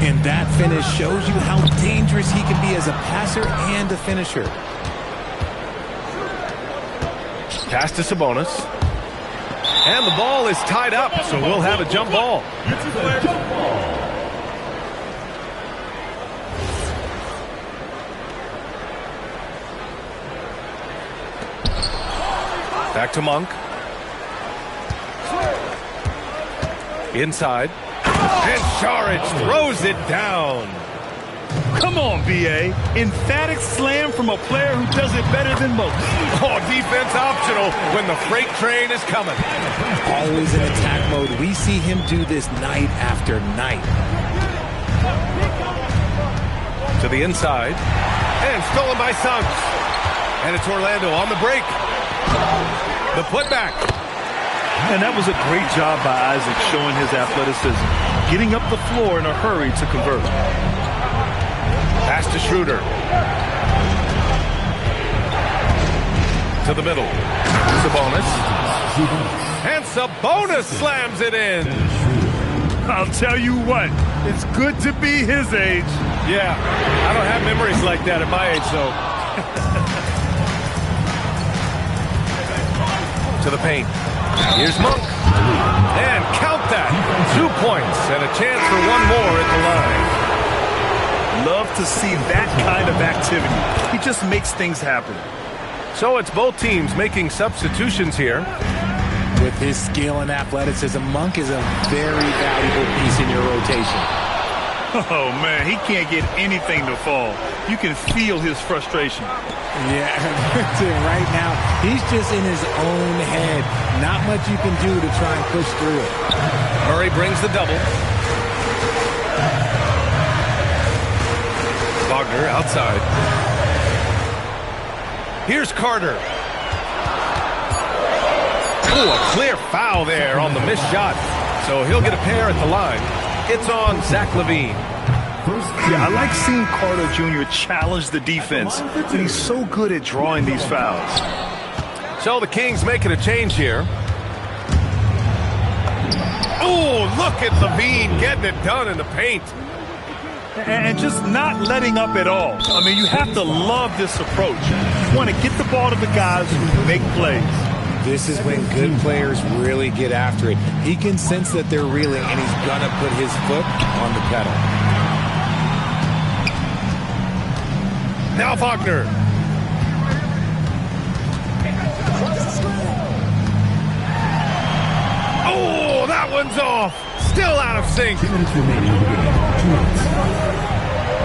And that finish shows you how dangerous he can be as a passer and a finisher. Pass to Sabonis. And the ball is tied up, so we'll have a jump ball. Back to Monk. Inside. And Šarić throws it down. Come on, B.A. Emphatic slam from a player who does it better than most. Oh, defense optional when the freight train is coming. Always in attack mode. We see him do this night after night. To the inside. And stolen by Suggs. And it's Orlando on the break. The putback. And that was a great job by Isaac showing his athleticism. Getting up the floor in a hurry to convert. Pass to Schroeder. To the middle. Sabonis. And Sabonis slams it in. I'll tell you what, it's good to be his age. Yeah, I don't have memories like that at my age, though. To the paint. Here's Monk. And count that. 2 points and a chance for one more at the line. Love to see that kind of activity. He just makes things happen. So it's both teams making substitutions here. With his skill and athleticism, Monk is a very valuable piece in your rotation. Oh, man, he can't get anything to fall. You can feel his frustration. Yeah, right now, he's just in his own head. Not much you can do to try and push through it. Murray brings the double. Wagner outside. Here's Carter. Oh, a clear foul there on the missed shot. So he'll get a pair at the line. It's on Zach LaVine. Yeah, I like seeing Carter Jr. challenge the defense, but he's so good at drawing these fouls. So the Kings making a change here. Oh, look at LaVine getting it done in the paint. And just not letting up at all. I mean, you have to love this approach. You want to get the ball to the guys who make plays. This is when good players really get after it. He can sense that they're reeling, and he's going to put his foot on the pedal. Now Wagner. Oh, that one's off. Still out of sync.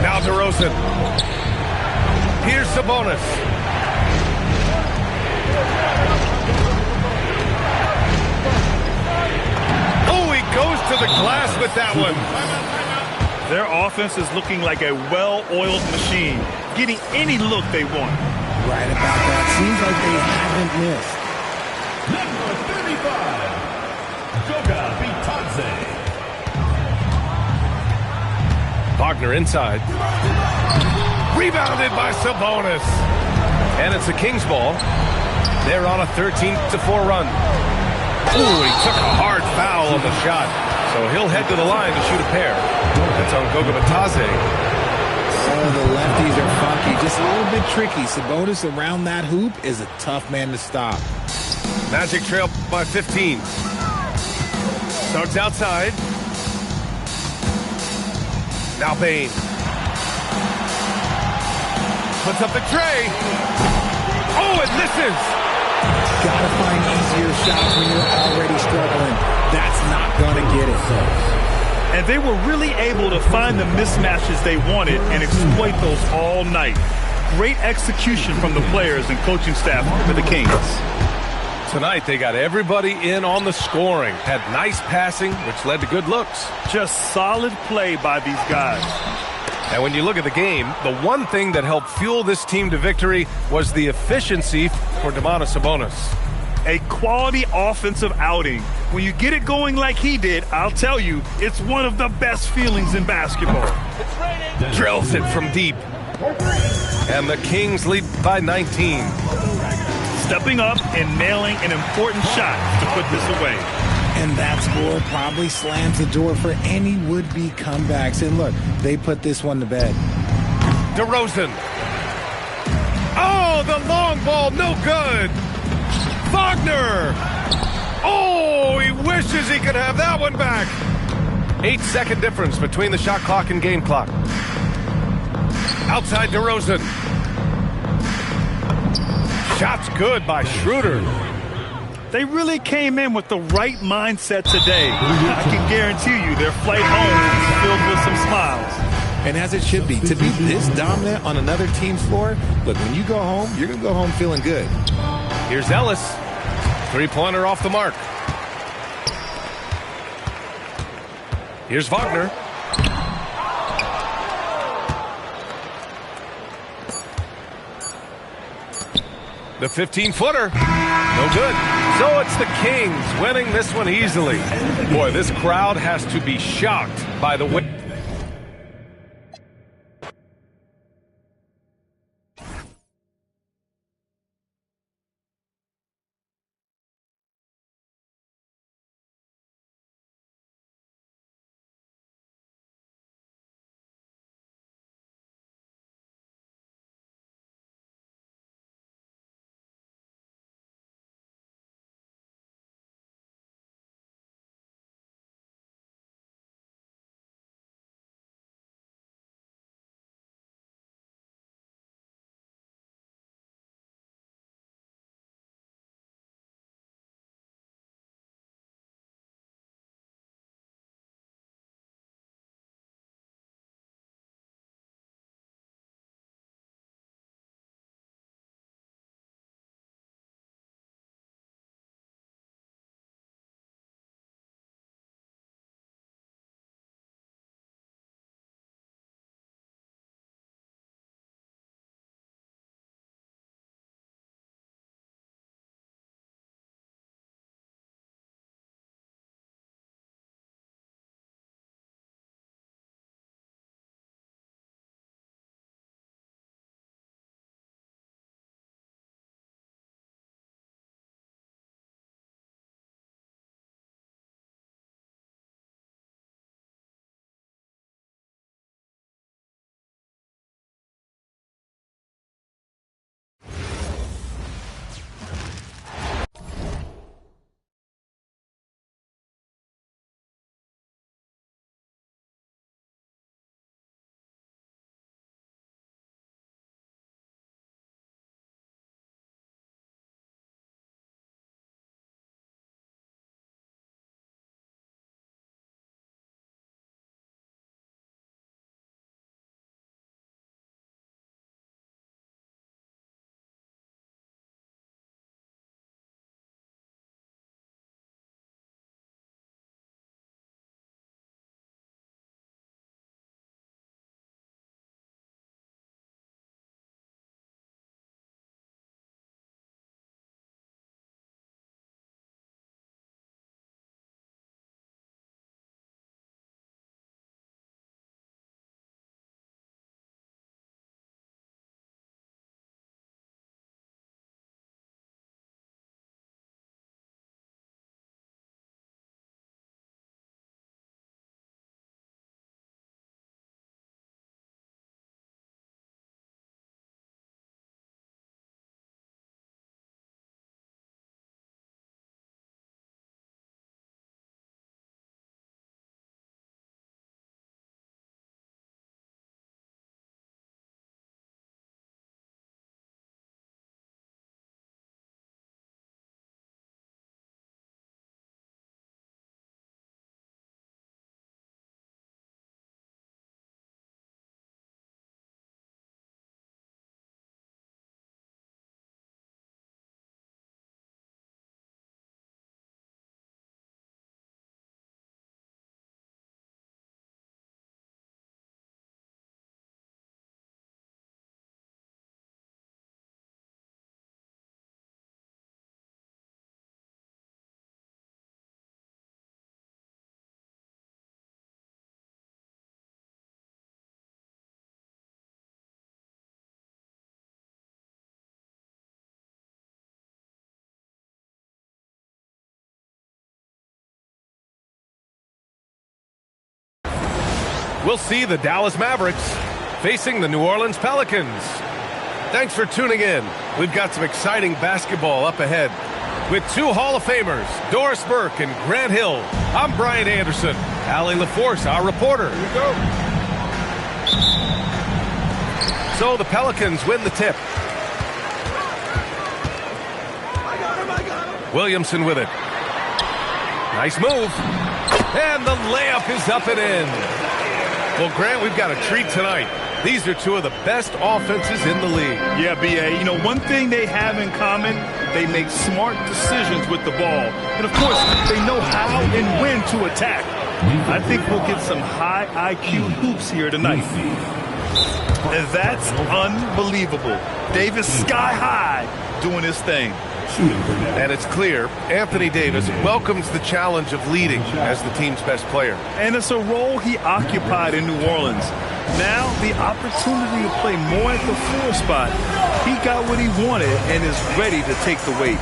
Now DeRozan. Here's Sabonis. Oh, he goes to the glass with that one. Their offense is looking like a well-oiled machine, getting any look they want. Right about that. Seems like they haven't missed. Number 35, Goga Bitadze. Wagner inside. Rebounded by Sabonis. And it's a Kings ball. They're on a 13-4 run. Ooh, he took a hard foul on the shot. So he'll head to the line to shoot a pair. That's on Goga Bitadze. Oh, the lefties are funky. Just a little bit tricky. Sabonis around that hoop is a tough man to stop. Magic trail by 15. Suggs outside. Now Bane. Puts up the tray. Oh, it misses. Gotta find easier shots when you're already struggling. That's not gonna get it. And they were really able to find the mismatches they wanted and exploit those all night. Great execution from the players and coaching staff for the Kings. Tonight, they got everybody in on the scoring. Had nice passing, which led to good looks. Just solid play by these guys. And when you look at the game, the one thing that helped fuel this team to victory was the efficiency for Domantas Sabonis. A quality offensive outing. When you get it going like he did, I'll tell you, it's one of the best feelings in basketball. Drills it from deep. And the Kings lead by 19. Stepping up and nailing an important shot to put this away. And that score probably slams the door for any would-be comebacks. And look, they put this one to bed. DeRozan. Oh, the long ball, no good. Wagner. Oh, he wishes he could have that one back. 8-second difference between the shot clock and game clock. Outside DeRozan. Shot's good by Schroeder. They really came in with the right mindset today. I can guarantee you their flight home is filled with some smiles. And as it should be, to be this dominant on another team's floor, look, when you go home, you're going to go home feeling good. Here's Ellis. Three-pointer off the mark. Here's Wagner. The 15-footer. No good. So it's the Kings winning this one easily. Boy, this crowd has to be shocked by the win. we'll see the Dallas Mavericks facing the New Orleans Pelicans. Thanks for tuning in. We've got some exciting basketball up ahead. With two Hall of Famers, Doris Burke and Grant Hill, I'm Brian Anderson. Allie LaForce, our reporter. Here we go. So the Pelicans win the tip. Williamson with it. Nice move. And the layup is up and in. Well, Grant, we've got a treat tonight. These are two of the best offenses in the league. Yeah, B.A., you know, one thing they have in common, they make smart decisions with the ball. And, of course, they know how and when to attack. I think we'll get some high IQ hoops here tonight. And that's unbelievable. Davis sky high doing his thing. And it's clear Anthony Davis welcomes the challenge of leading as the team's best player. And it's a role he occupied in New Orleans. Now the opportunity to play more at the 4 spot. He got what he wanted and is ready to take the weight.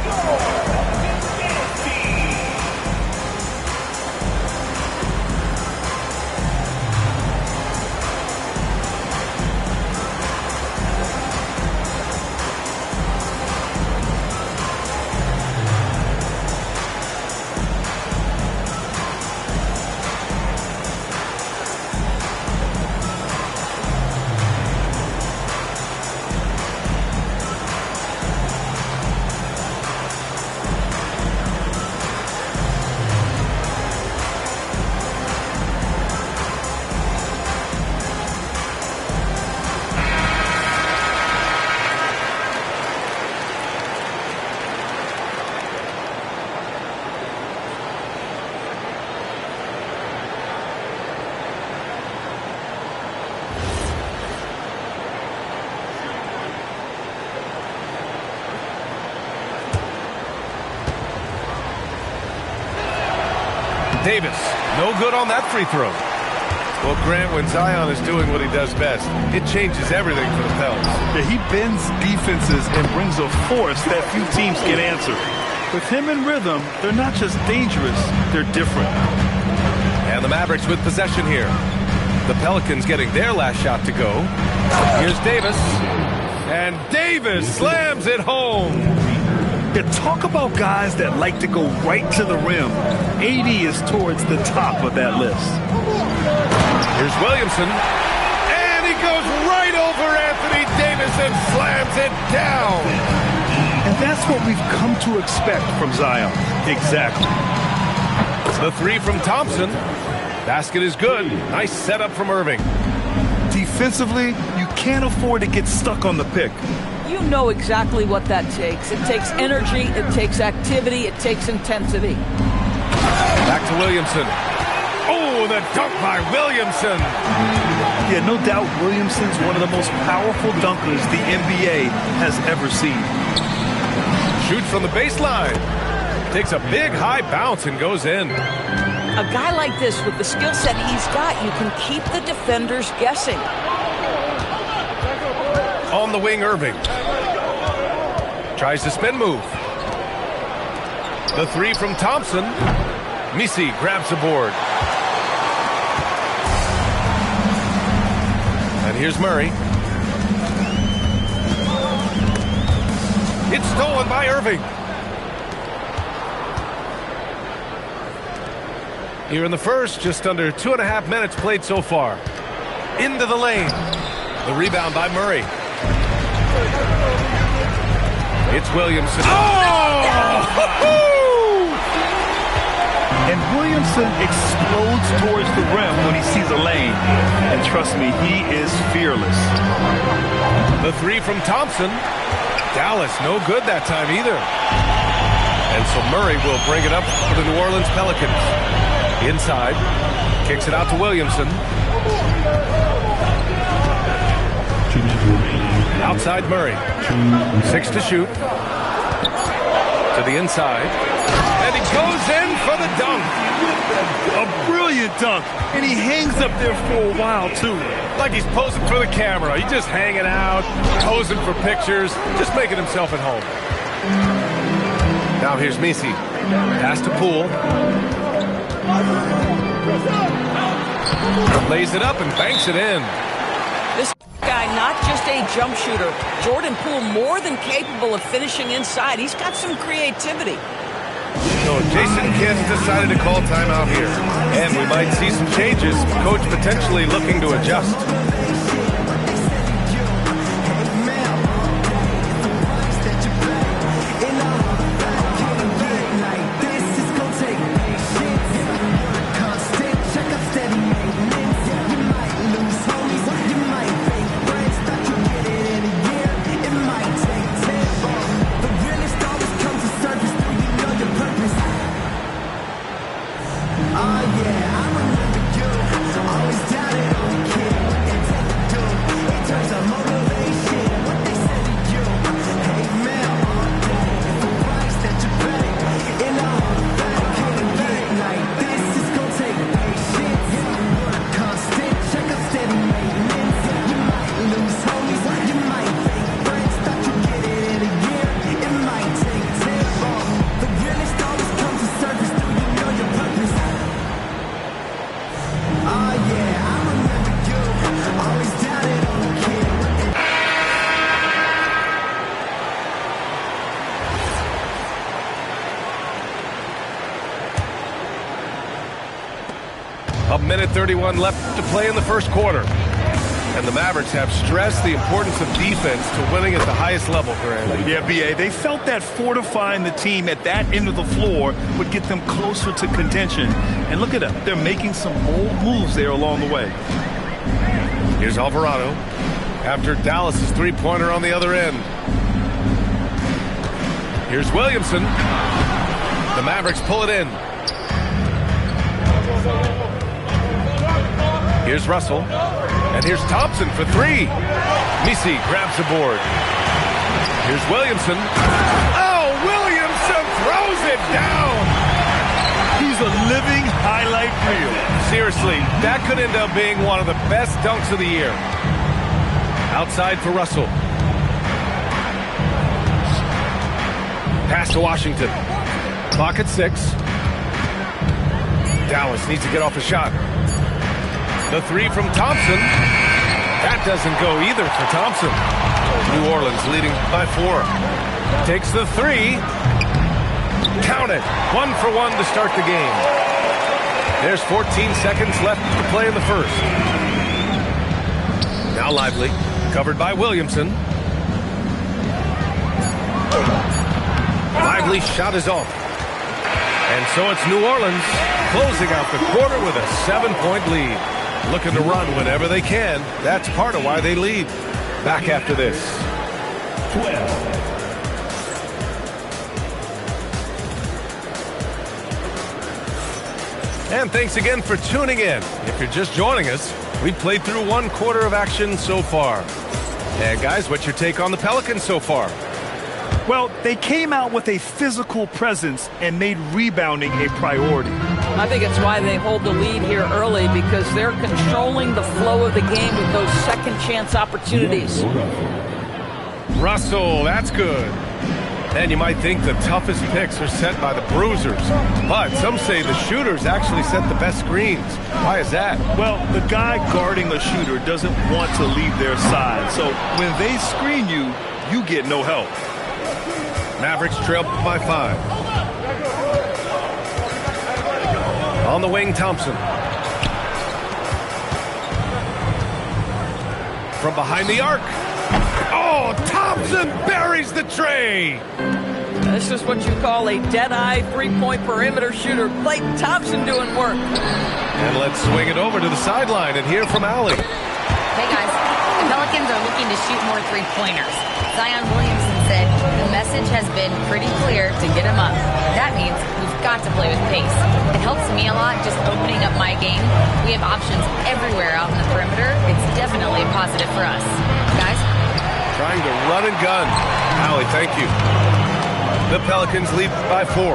Davis, no good on that free throw. Well, Grant, when Zion is doing what he does best, it changes everything for the Pels. Yeah, he bends defenses and brings a force that few teams can answer. With him in rhythm, they're not just dangerous, they're different. And the Mavericks with possession here. The Pelicans getting their last shot to go. Here's Davis. And Davis slams it home. Yeah, talk about guys that like to go right to the rim. AD is towards the top of that list. Here's Williamson. And he goes right over Anthony Davis and slams it down. And that's what we've come to expect from Zion. Exactly. The three from Thompson. Basket is good. Nice setup from Irving. Defensively, you can't afford to get stuck on the pick. You know exactly what that takes. It takes energy, it takes activity, it takes intensity. Back to Williamson. Oh, the dunk by Williamson. Yeah, no doubt Williamson's one of the most powerful dunkers the NBA has ever seen. Shoots from the baseline. Takes a big high bounce and goes in. A guy like this, with the skill set he's got, you can keep the defenders guessing. On the wing, Irving. Tries to spin move. The three from Thompson. Misi grabs the board. And here's Murray. It's stolen by Irving. Here in the first, just under 2.5 minutes played so far. Into the lane. The rebound by Murray. It's Williamson. Oh! And Williamson explodes towards the rim when he sees a lane. And trust me, he is fearless. The three from Thompson. Dallas, no good that time either. And so Murray will bring it up for the New Orleans Pelicans. Inside, kicks it out to Williamson. Outside Murray. 6 to shoot. To the inside. And he goes in for the dunk. A brilliant dunk. And he hangs up there for a while, too. Like he's posing for the camera. He's just hanging out, posing for pictures, just making himself at home. Now here's Misi. Pass to Poole. lays it up and banks it in. This guy, not just a jump shooter. Jordan Poole more than capable of finishing inside. He's got some creativity. So Jason Kidd decided to call timeout here. And we might see some changes. Coach potentially looking to adjust. A minute 31 left to play in the first quarter. And the Mavericks have stressed the importance of defense to winning at the highest level, Grant. Yeah, B.A., they felt that fortifying the team at that end of the floor would get them closer to contention. And look at them. They're making some bold moves there along the way. Here's Alvarado after Dallas's three-pointer on the other end. Here's Williamson. The Mavericks pull it in. Here's Russell. And here's Thompson for three. Misi grabs the board. Here's Williamson. Oh, Williamson throws it down. He's a living highlight reel. Seriously, that could end up being one of the best dunks of the year. Outside for Russell. Pass to Washington. Clock at 6. Dallas needs to get off a shot. The three from Thompson. That doesn't go either for Thompson. New Orleans leading by 4. Takes the three. Count it. 1 for 1 to start the game. There's 14 seconds left to play in the first. Now Lively. Covered by Williamson. Lively's shot is off. And so it's New Orleans closing out the quarter with a 7-point lead. Looking to run whenever they can. That's part of why they lead. Back after this. 12. And thanks again for tuning in. If you're just joining us, we've played through 1 quarter of action so far. And guys, what's your take on the Pelicans so far? Well, they came out with a physical presence and made rebounding a priority. I think it's why they hold the lead here early, because they're controlling the flow of the game with those second chance opportunities. Russell, that's good. And you might think the toughest picks are set by the bruisers, but some say the shooters actually set the best screens. Why is that? Well, the guy guarding a shooter doesn't want to leave their side, so when they screen you, you get no help. Mavericks trail by 5. On the wing, Thompson. From behind the arc. Oh, Thompson buries the tray. This is what you call a dead-eye three-point perimeter shooter. Clayton Thompson doing work. And let's swing it over to the sideline and hear from Allie. Hey, guys. The Pelicans are looking to shoot more three-pointers. Zion Williamson said the message has been pretty clear to get him up. That means we've got to play with pace. It helps me a lot just opening up my game. We have options everywhere out in the perimeter. It's definitely a positive for us. Guys? Trying to run and gun. Allie, thank you. The Pelicans lead by 4.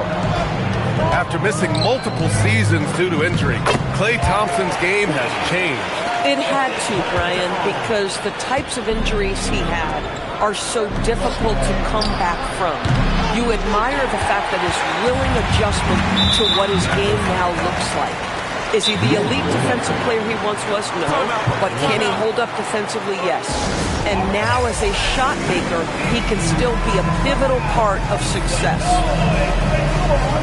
After missing multiple seasons due to injury, Klay Thompson's game has changed. It had to, Brian, because the types of injuries he had are so difficult to come back from. You admire the fact that his willing adjustment to what his game now looks like. Is he the elite defensive player he once was? No. But can he hold up defensively? Yes. And now as a shot maker, he can still be a pivotal part of success.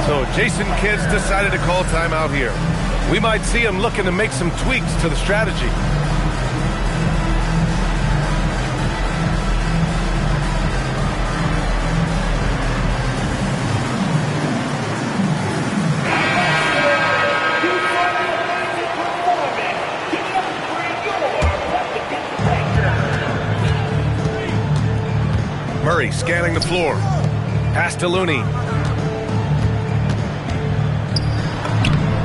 So Jason Kidd's decided to call timeout here. We might see him looking to make some tweaks to the strategy. Murray scanning the floor. Pass to Looney.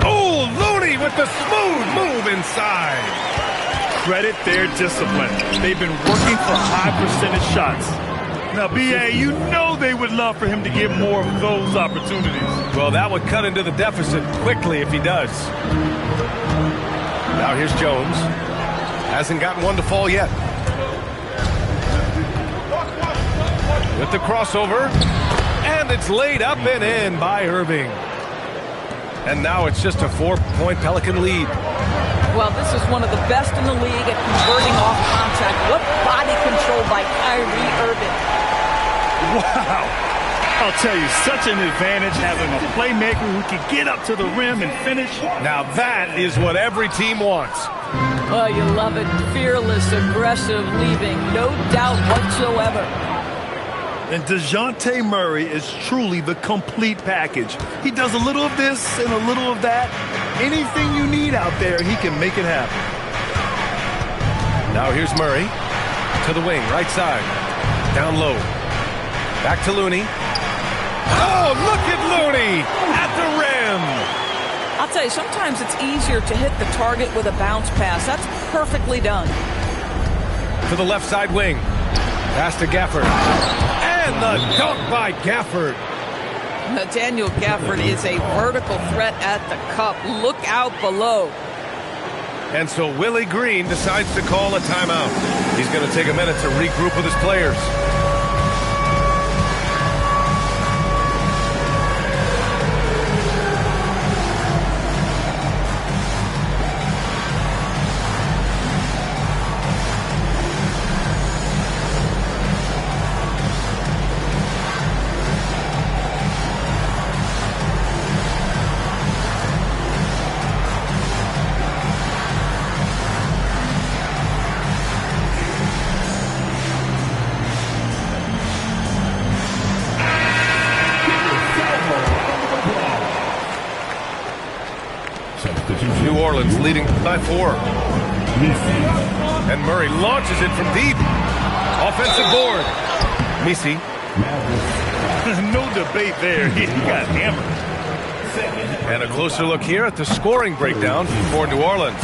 Oh, Looney with the smooth move inside. Credit their discipline. They've been working for high percentage shots. Now, B.A., you know they would love for him to get more of those opportunities. Well, that would cut into the deficit quickly if he does. Now here's Jones. Hasn't gotten one to fall yet. With the crossover, and it's laid up and in by Irving. And now it's just a 4-point Pelican lead. Well, this is one of the best in the league at converting off contact. What body control by Kyrie Irving. Wow. I'll tell you, such an advantage having a playmaker who can get up to the rim and finish. Now that is what every team wants. Oh, you love it. Fearless, aggressive, leaving. No doubt whatsoever. And DeJounte Murray is truly the complete package. He does a little of this and a little of that. Anything you need out there, he can make it happen. Now here's Murray to the wing, right side. Down low. Back to Looney. Oh, look at Looney at the rim. I'll tell you, sometimes it's easier to hit the target with a bounce pass. That's perfectly done. To the left side wing. Pass to Gafford. And the dunk by Gafford. Nathaniel Gafford is a vertical threat at the cup. Look out below. And so Willie Green decides to call a timeout. He's going to take a minute to regroup with his players. New Orleans leading by 4. And Murray launches it from deep. Offensive board. Misi. No debate there. He got hammered. And a closer look here at the scoring breakdown for New Orleans.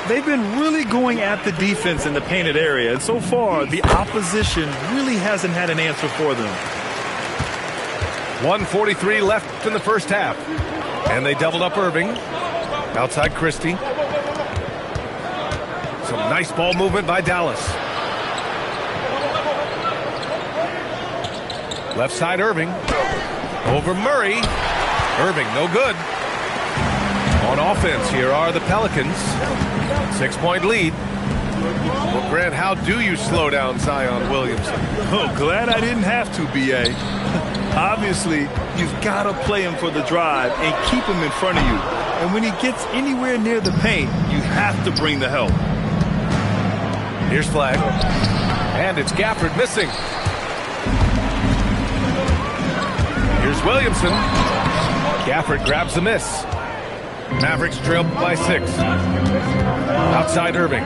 They've been really going at the defense in the painted area, and so far the opposition really hasn't had an answer for them. 1:43 left in the first half. And they doubled up Irving. Outside Christie. Some nice ball movement by Dallas. Left side Irving. Over Murray. Irving, no good. On offense, here are the Pelicans. 6-point lead. Well, Grant, how do you slow down Zion Williamson? Oh, glad I didn't have to, B.A. Obviously, you've got to play him for the drive and keep him in front of you. And when he gets anywhere near the paint, you have to bring the help. Here's Flag. And it's Gafford missing. Here's Williamson. Gafford grabs the miss. Mavericks trail by 6. Outside Irving.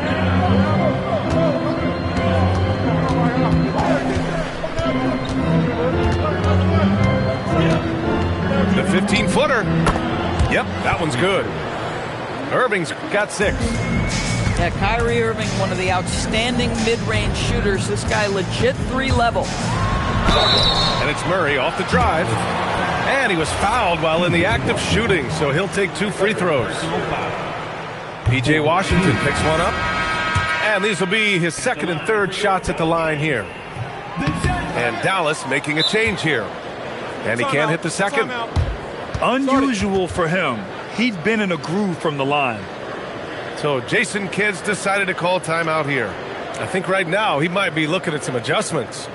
The 15-footer. Yep, that one's good. Irving's got 6. Yeah, Kyrie Irving, one of the outstanding mid-range shooters. This guy legit 3-level. And it's Murray off the drive. And he was fouled while in the act of shooting, so he'll take 2 free throws. P.J. Washington picks one up. And these will be his second and third shots at the line here. And Dallas making a change here. And he can't hit the second. Unusual for him. He'd been in a groove from the line. So Jason Kidd's decided to call timeout here. I think right now he might be looking at some adjustments.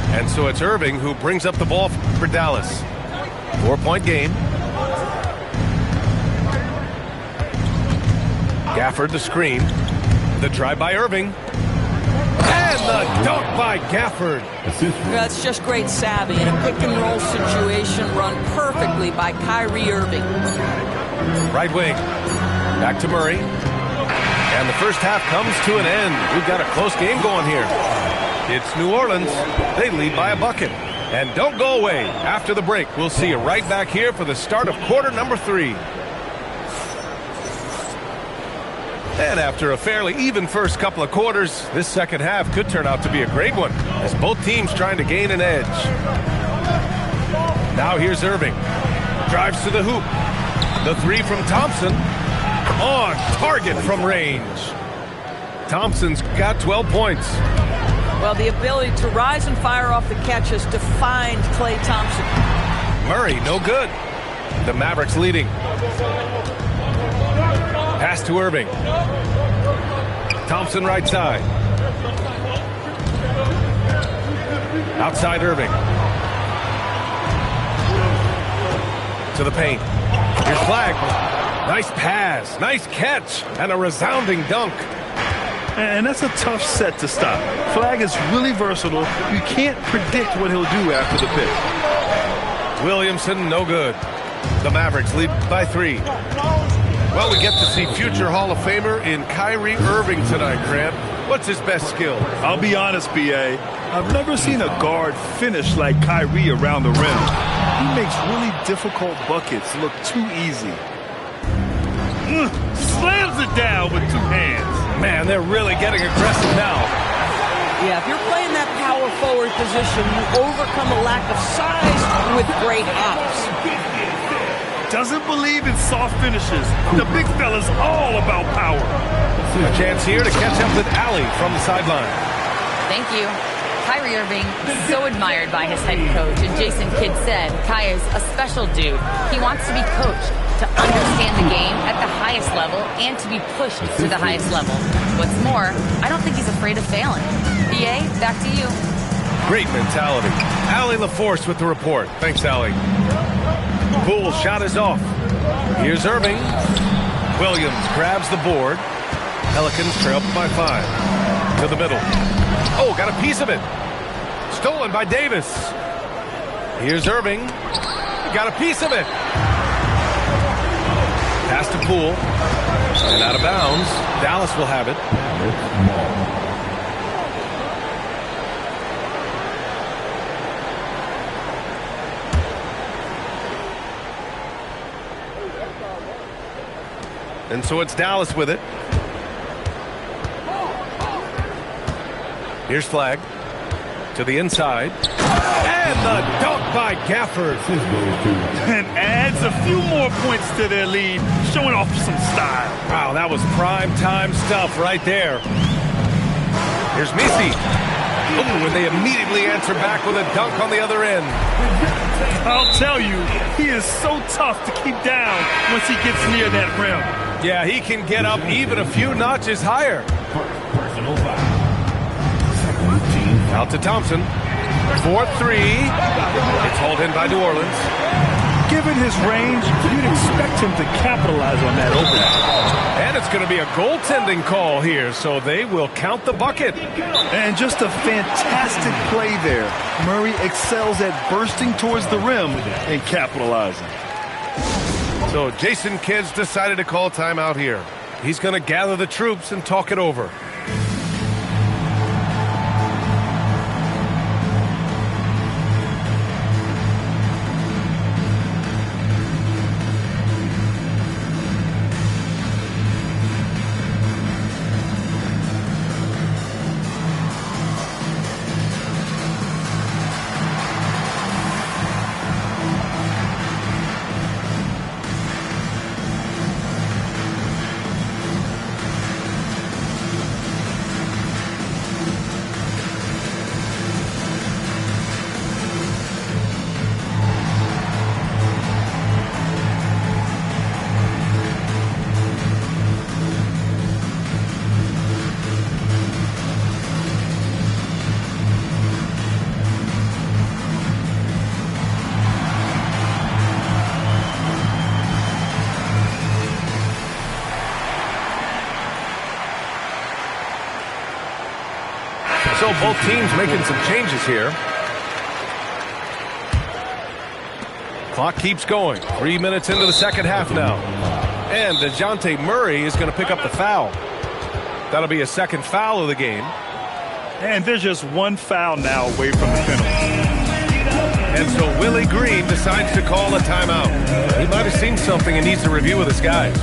And so it's Irving who brings up the ball for Dallas. 4-point game. Gafford the screen. The drive by Irving. And the dunk by Gafford. That's just great savvy in a pick and roll situation run perfectly by Kyrie Irving. Right wing. Back to Murray. And the first half comes to an end. We've got a close game going here. It's New Orleans. They lead by a bucket. And don't go away. After the break, we'll see you right back here for the start of quarter number 3. And after a fairly even first couple of quarters, this second half could turn out to be a great one, as both teams trying to gain an edge. Now here's Irving. Drives to the hoop. The three from Thompson. On target from range. Thompson's got 12 points. Well, the ability to rise and fire off the catch has defined Klay Thompson. Murray, no good. The Mavericks leading. Pass to Irving. Thompson right side. Outside Irving. To the paint. Here's Flag. Nice pass. Nice catch. And a resounding dunk. And that's a tough set to stop. Flag is really versatile. You can't predict what he'll do after the pick. Williamson, no good. The Mavericks lead by 3. Well, we get to see future Hall of Famer in Kyrie Irving tonight, Grant. What's his best skill? I'll be honest, B.A. I've never seen a guard finish like Kyrie around the rim. He makes really difficult buckets look too easy. Slams it down with 2 hands. Man, they're really getting aggressive now. Yeah, if you're playing that power forward position, you overcome a lack of size with great hops. Doesn't believe in soft finishes. The big fella's all about power. A chance here to catch up with Allie from the sideline. Thank you. Kyrie Irving, so admired by his head coach. And Jason Kidd said, Kai is a special dude. He wants to be coached, to understand the game at the highest level, and to be pushed to the highest level. What's more, I don't think he's afraid of failing. BA, back to you. Great mentality. Allie LaForce with the report. Thanks, Allie. Poole shot is off. Here's Irving. Williams grabs the board. Pelicans trail by 5. To the middle. Oh, got a piece of it. Stolen by Davis. Here's Irving. Got a piece of it. Pass to Poole. And out of bounds. Dallas will have it. And so it's Dallas with it. Here's Flag. To the inside. And the dunk by Gafford. And adds a few more points to their lead, showing off some style. Wow, that was prime time stuff right there. Here's Misi. Ooh, and they immediately answer back with a dunk on the other end. I'll tell you, he is so tough to keep down once he gets near that rim. Yeah, he can get up even a few notches higher. Personal foul. Out to Thompson. 4-3. It's hauled in by New Orleans. Given his range, you'd expect him to capitalize on that opening. And it's going to be a goaltending call here, so they will count the bucket. And just a fantastic play there. Murray excels at bursting towards the rim and capitalizing. So Jason Kidd's decided to call timeout here. He's going to gather the troops and talk it over. So both teams making some changes here. Clock keeps going. 3 minutes into the second half now. And DeJounte Murray is going to pick up the foul. That'll be a second foul of the game. And there's just one foul now away from the penalty. And so Willie Green decides to call a timeout. He might have seen something and needs to review with his guys.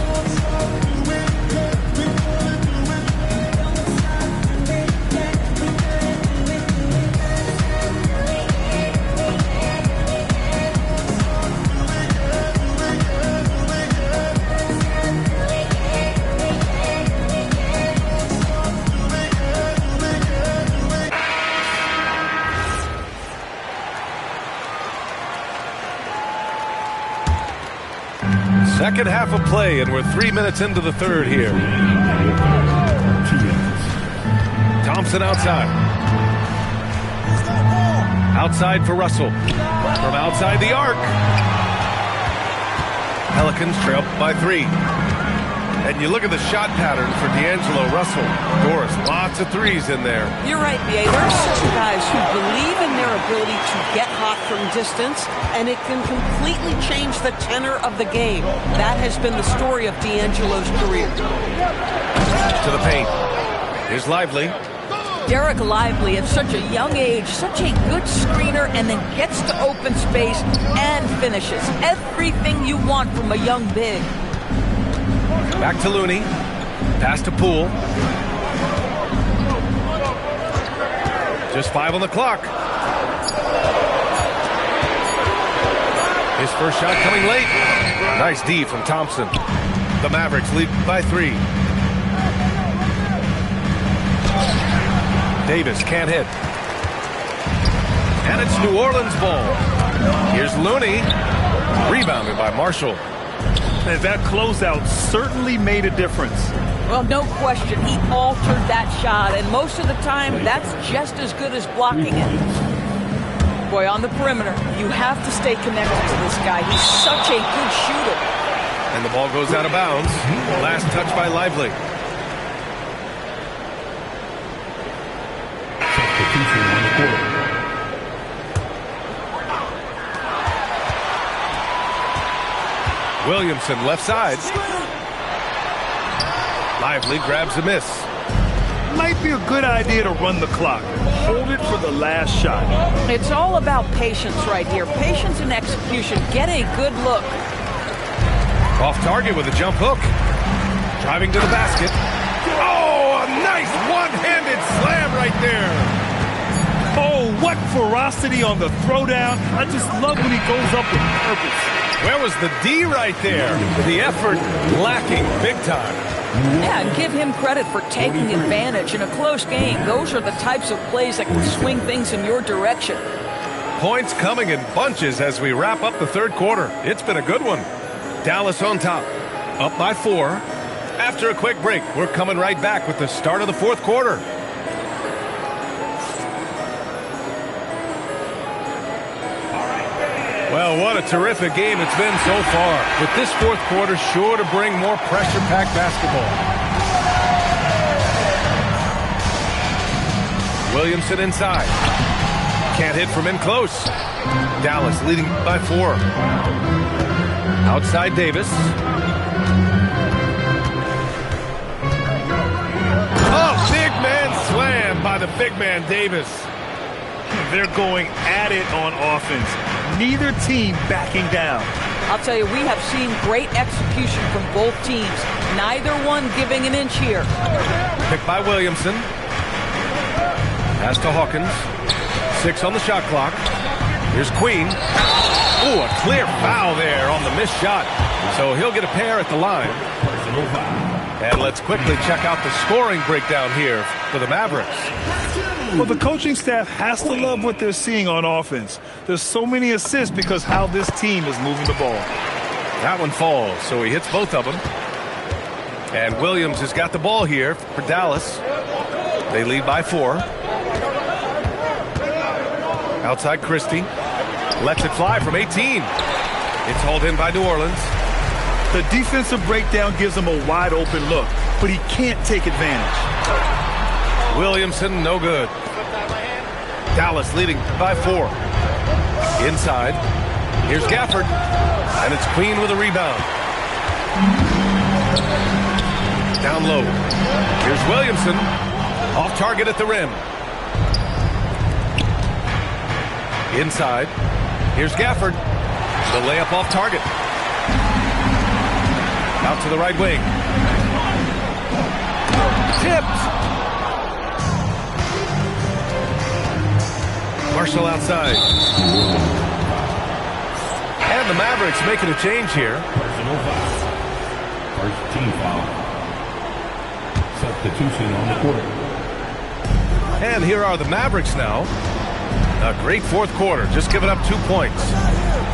Second half of play, and we're 3 minutes into the third here. Thompson outside. Outside for Russell. From outside the arc. Pelicans trail by 3. And you look at the shot pattern for D'Angelo Russell. Doris, lots of threes in there. You're right, BA. There are some guys who believe in their ability to get hot from distance, and it can completely change the tenor of the game. That has been the story of D'Angelo's career. To the paint. Here's Lively. Derek Lively at such a young age, such a good screener, and then gets to open space and finishes. Everything you want from a young big. Back to Looney. Pass to Poole. Just 5 on the clock. His first shot coming late. Nice D from Thompson. The Mavericks lead by 3. Davis can't hit. And it's New Orleans ball. Here's Looney. Rebounded by Marshall. And that closeout certainly made a difference. Well, no question. He altered that shot, and most of the time, that's just as good as blocking it. Boy, on the perimeter, you have to stay connected to this guy. He's such a good shooter. And the ball goes out of bounds. Last touch by Lively. Williamson left side. Lively grabs a miss. Might be a good idea to run the clock. Hold it for the last shot. It's all about patience right here. Patience and execution. Get a good look. Off target with a jump hook. Driving to the basket. Oh, a nice one-handed slam right there. Oh, what ferocity on the throwdown. I just love when he goes up with purpose. Where was the D right there? The effort lacking big time. Yeah, and give him credit for taking advantage in a close game. Those are the types of plays that can swing things in your direction. Points coming in bunches as we wrap up the third quarter. It's been a good one. Dallas on top, up by 4. After a quick break, we're coming right back with the start of the fourth quarter. Well, what a terrific game it's been so far. With this fourth quarter sure to bring more pressure-packed basketball. Williamson inside. Can't hit from in close. Dallas leading by 4. Outside Davis. Oh, big man slam by the big man Davis. They're going at it on offense. Neither team backing down. I'll tell you, we have seen great execution from both teams. Neither one giving an inch here. Picked by Williamson. Pass to Hawkins. 6 on the shot clock. Here's Queen. Ooh, a clear foul there on the missed shot. So he'll get a pair at the line. And let's quickly check out the scoring breakdown here for the Mavericks. Well, the coaching staff has to love what they're seeing on offense. There's so many assists because how this team is moving the ball. That one falls, so he hits both of them. And Williams has got the ball here for Dallas. They lead by 4. Outside Christie. Lets it fly from 18. It's hauled in by New Orleans. The defensive breakdown gives him a wide open look, but he can't take advantage. Williamson, no good. Dallas leading by 4. Inside. Here's Gafford. And it's Queen with a rebound. Down low. Here's Williamson. Off target at the rim. Inside. Here's Gafford. The layup off target. Out to the right wing. Tipped. Marshall outside. And the Mavericks making a change here. Personal foul. First team foul. Substitution on the court. And here are the Mavericks now. A great fourth quarter. Just giving up 2 points.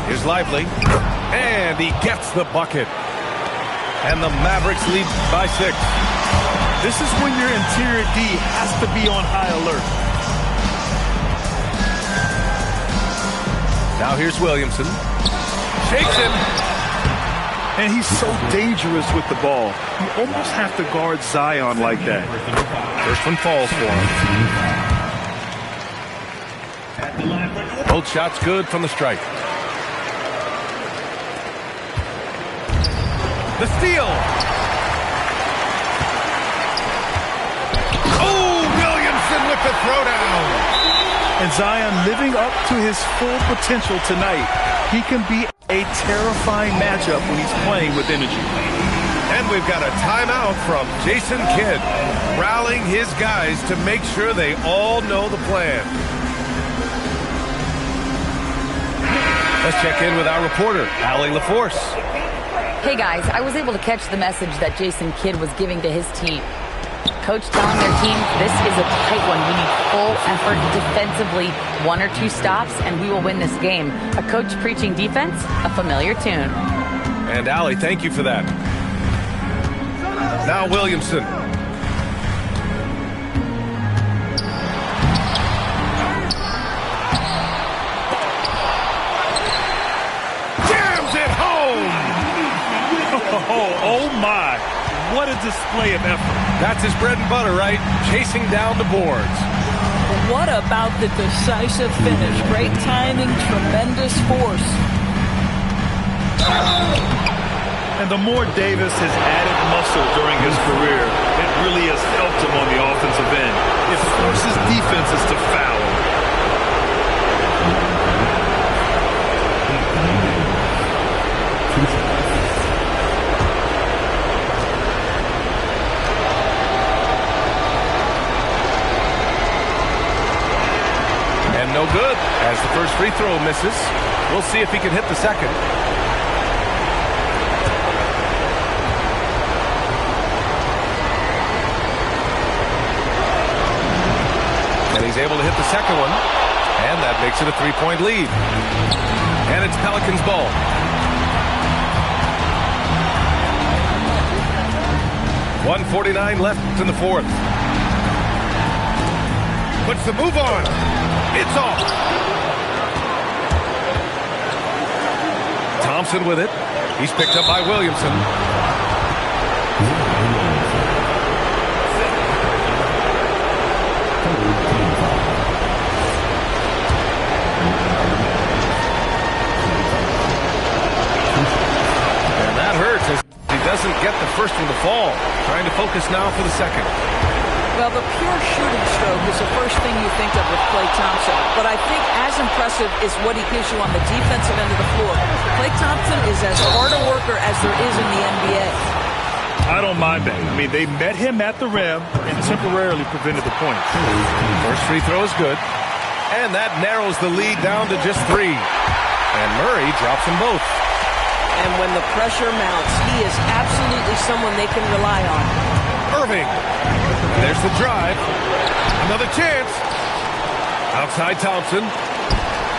Here's Lively. And he gets the bucket. And the Mavericks lead by 6. This is when your interior D has to be on high alert. Now here's Williamson. Shakes him. And he's so dangerous with the ball. You almost have to guard Zion like that. First one falls for him. Both shots good from the strike. The steal. Oh, Williamson with the throwdown. And Zion living up to his full potential tonight. He can be a terrifying matchup when he's playing with energy. And we've got a timeout from Jason Kidd, rallying his guys to make sure they all know the plan. Let's check in with our reporter, Allie LaForce. Hey guys, I was able to catch the message that Jason Kidd was giving to his team. Coach telling their team, this is a tight one. We need full effort defensively, 1 or 2 stops, and we will win this game. A coach preaching defense, a familiar tune. And Allie, thank you for that. Now Williamson. Jams it home! Oh my! What a display of effort. That's his bread and butter, right? Chasing down the boards. What about the decisive finish? Great timing, tremendous force. And the more Davis has added muscle during his career, it really has helped him on the offensive end. It forces defenses to foul. And no good as the first free throw misses. We'll see if he can hit the second. able to hit the second one, and that makes it a 3-point lead. And it's Pelicans ball. .149 left in the fourth. Puts the move on. It's off. Thompson with it. He's picked up by Williamson. And that hurts as he doesn't get the first one to fall. Trying to focus now for the second. Well, the pure shooting stroke is the first thing you think of with Klay Thompson. But I think as impressive is what he gives you on the defensive end of the floor. Klay Thompson is as hard a worker as there is in the NBA. I don't mind that. I mean, they met him at the rim and temporarily prevented the points. First free throw is good. And that narrows the lead down to just 3. And Murray drops them both. And when the pressure mounts, he is absolutely someone they can rely on. Irving. There's the drive. Another chance. Outside Thompson.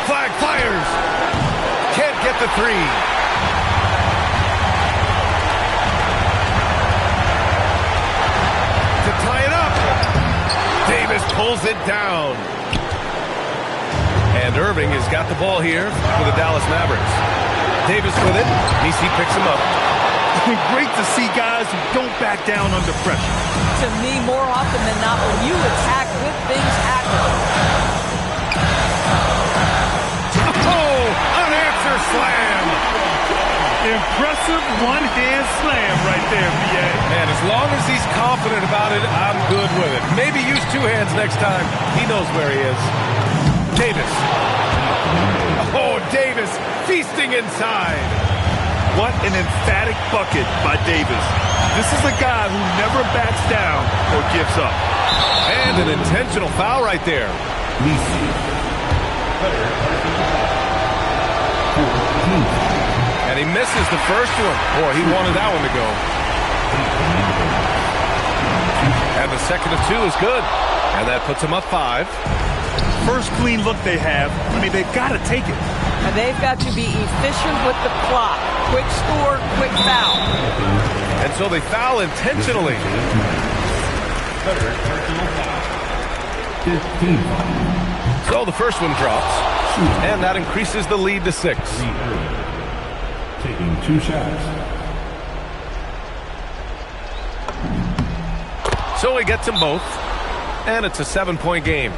Flag fires. Can't get the 3. To tie it up. Davis pulls it down. And Irving has got the ball here for the Dallas Mavericks. Davis with it. DC picks him up. Great to see guys who don't back down under pressure. To me, more often than not, when you attack, good things happen. Oh, unanswered slam. Impressive one-hand slam right there, B.A. Man, as long as he's confident about it, I'm good with it. Maybe use 2 hands next time. He knows where he is. Davis. Oh, Davis feasting inside. What an emphatic bucket by Davis. This is a guy who never backs down or gives up. And an intentional foul right there. And he misses the first one. Boy, he wanted that one to go. And the second of 2 is good. And that puts him up 5. First clean look they have. I mean, they've got to take it. And they've got to be efficient with the clock. Quick score, quick foul. And so they foul intentionally. 15. So the first one drops. And that increases the lead to 6. Taking 2 shots. So he gets them both. And it's a 7-point game.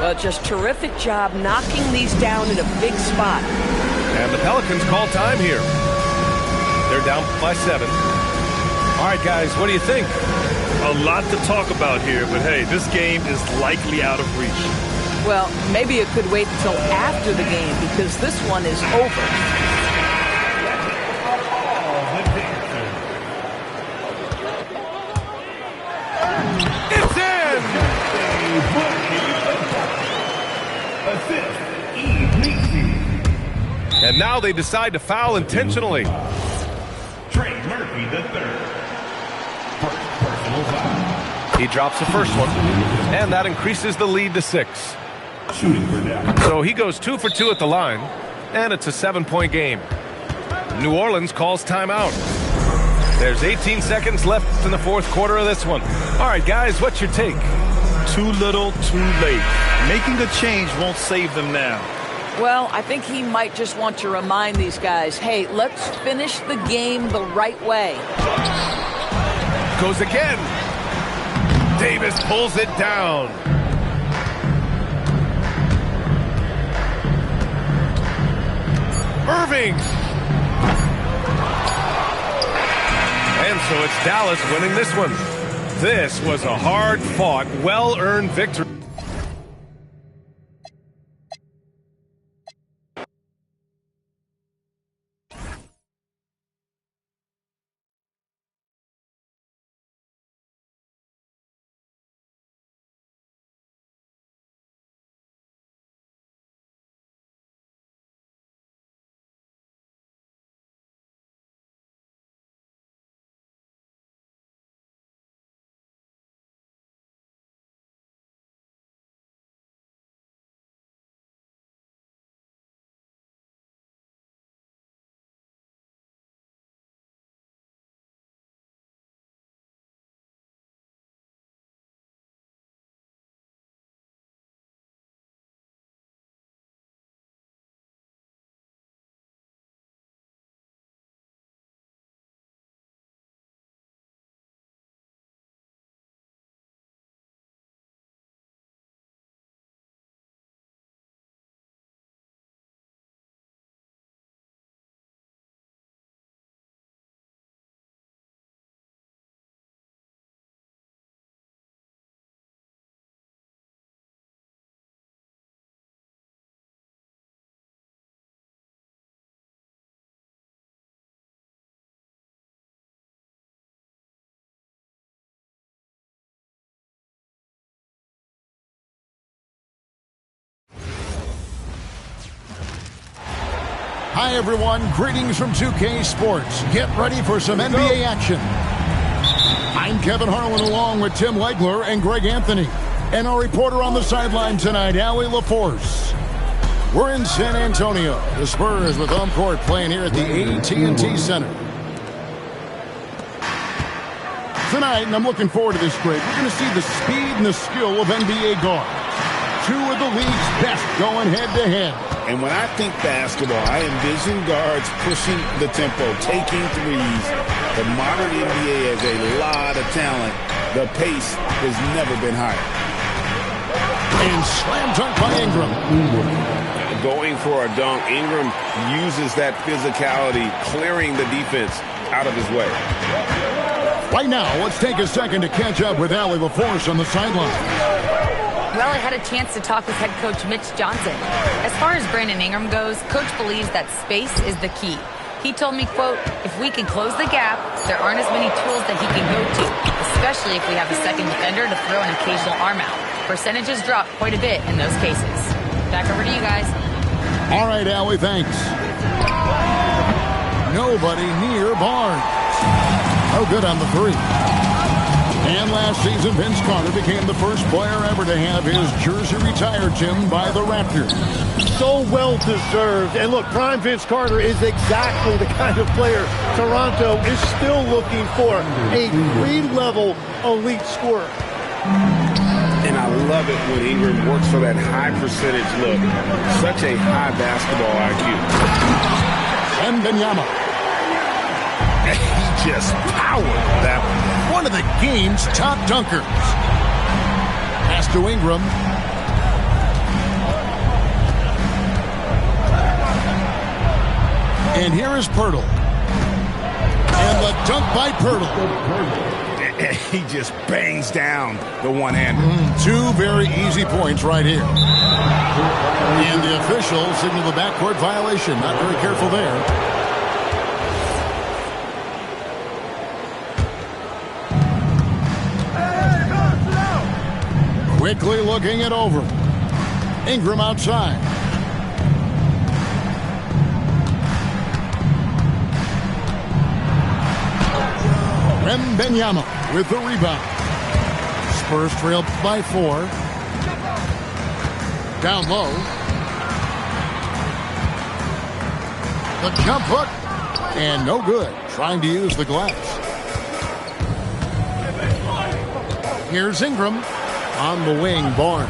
Well, just terrific job knocking these down in a big spot. And the Pelicans call time here. They're down by 7. All right, guys, what do you think? A lot to talk about here, but hey, this game is likely out of reach. Well, maybe it could wait until after the game because this one is over. It's in! And now they decide to foul intentionally. Trey Murphy the third. Personal foul. He drops the first one, and that increases the lead to 6. Shooting for down. So he goes 2 for 2 at the line, and it's a 7-point game. New Orleans calls timeout. There's 18 seconds left in the fourth quarter of this one. All right, guys, what's your take? Too little, too late. Making a change won't save them now. Well, I think he might just want to remind these guys, hey, let's finish the game the right way. Goes again. Davis pulls it down. Irving. And so it's Dallas winning this one. This was a hard-fought, well-earned victory. Hi, everyone. Greetings from 2K Sports. Get ready for some NBA action. I'm Kevin Harlan along with Tim Legler and Greg Anthony. And our reporter on the sideline tonight, Allie LaForce. We're in San Antonio. The Spurs with home court playing here at the AT&T Center. Tonight, and I'm looking forward to this, Greg, we're going to see the speed and the skill of NBA guards. Two of the league's best going head-to-head. And when I think basketball, I envision guards pushing the tempo, taking threes. The modern NBA has a lot of talent. The pace has never been higher. And slam dunk by Ingram. Going for a dunk, Ingram uses that physicality, clearing the defense out of his way. Right now, let's take a second to catch up with Allie LaForce on the sideline. Well, I had a chance to talk with head coach Mitch Johnson. As far as Brandon Ingram goes, coach believes that space is the key. He told me, quote, if we can close the gap, there aren't as many tools that he can go to, especially if we have a second defender to throw an occasional arm out. Percentages drop quite a bit in those cases. Back over to you guys. All right, Allie, thanks. Nobody near Barnes. Oh, good on the three. And last season, Vince Carter became the first player ever to have his jersey retired, Tim, by the Raptors. So well-deserved. And look, prime Vince Carter is exactly the kind of player Toronto is still looking for. A grade-level elite scorer. And I love it when Ingram works for that high percentage look. Such a high basketball IQ. And Benyama. He just powered that one of the game's top dunkers. Pass to Ingram. And here is Pirtle. And the dunk by Pirtle. He just bangs down the one-hander. Two very easy points right here. And the officials signal the backcourt violation. Not very careful there. Quickly looking it over. Ingram outside. Wembanyama with the rebound. Spurs trail by 4. Down low. The jump hook. And no good. Trying to use the glass. Here's Ingram. On the wing, Barnes.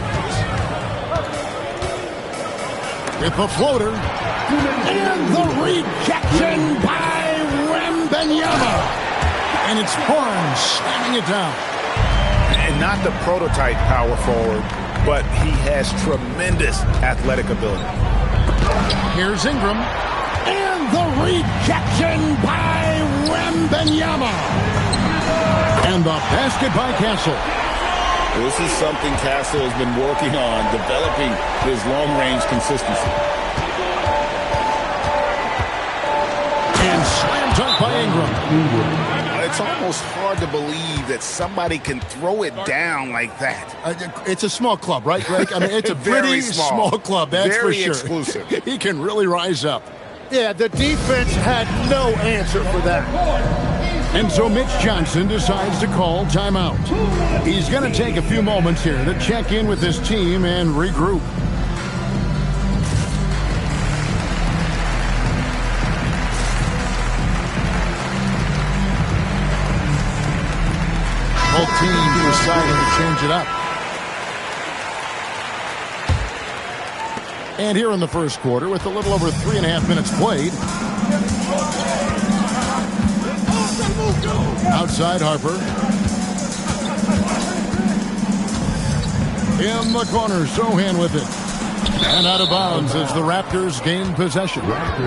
With the floater. And the rejection by Wembanyama. And it's Barnes slamming it down. And not the prototype power forward, but he has tremendous athletic ability. Here's Ingram. And the rejection by Wembanyama. And the basket by Castle. This is something Castle has been working on, developing his long-range consistency. And slam dunk by Ingram. It's almost hard to believe that somebody can throw it down like that. It's a small club, right, Greg? I mean, it's a pretty small club, that's for sure. Very exclusive. He can really rise up. Yeah, the defense had no answer for that. And so Mitch Johnson decides to call timeout. He's going to take a few moments here to check in with his team and regroup. Both teams deciding to change it up. And here in the first quarter, with a little over 3.5 minutes played. Outside Harper. In the corner, Sohan with it. And out of bounds as the Raptors gain possession. Down to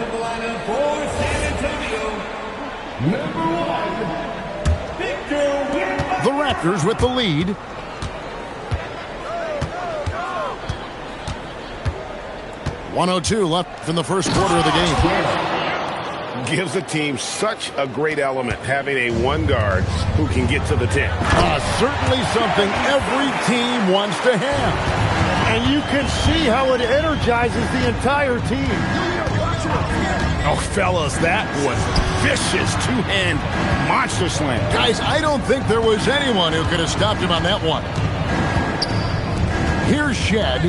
the lineup for San Antonio. Number 1, Victor. The Raptors with the lead. .102 left in the first quarter of the game. Gives the team such a great element, having a one guard who can get to the 10. Certainly something every team wants to have. And you can see how it energizes the entire team. Oh, fellas, that was vicious two-hand monster slam. Guys, I don't think there was anyone who could have stopped him on that one. Here's Shed.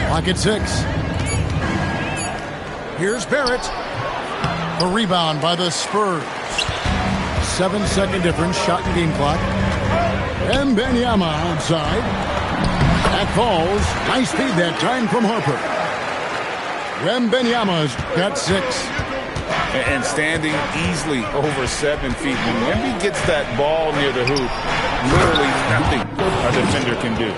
Pocket 6. Here's Barrett. The rebound by the Spurs. 7-second difference, shot and game clock. And Benyama outside. That falls. Nice feed that time from Harper. Wembenyama's got 6. And standing easily over 7 feet. When Wemby gets that ball near the hoop, literally nothing a defender can do.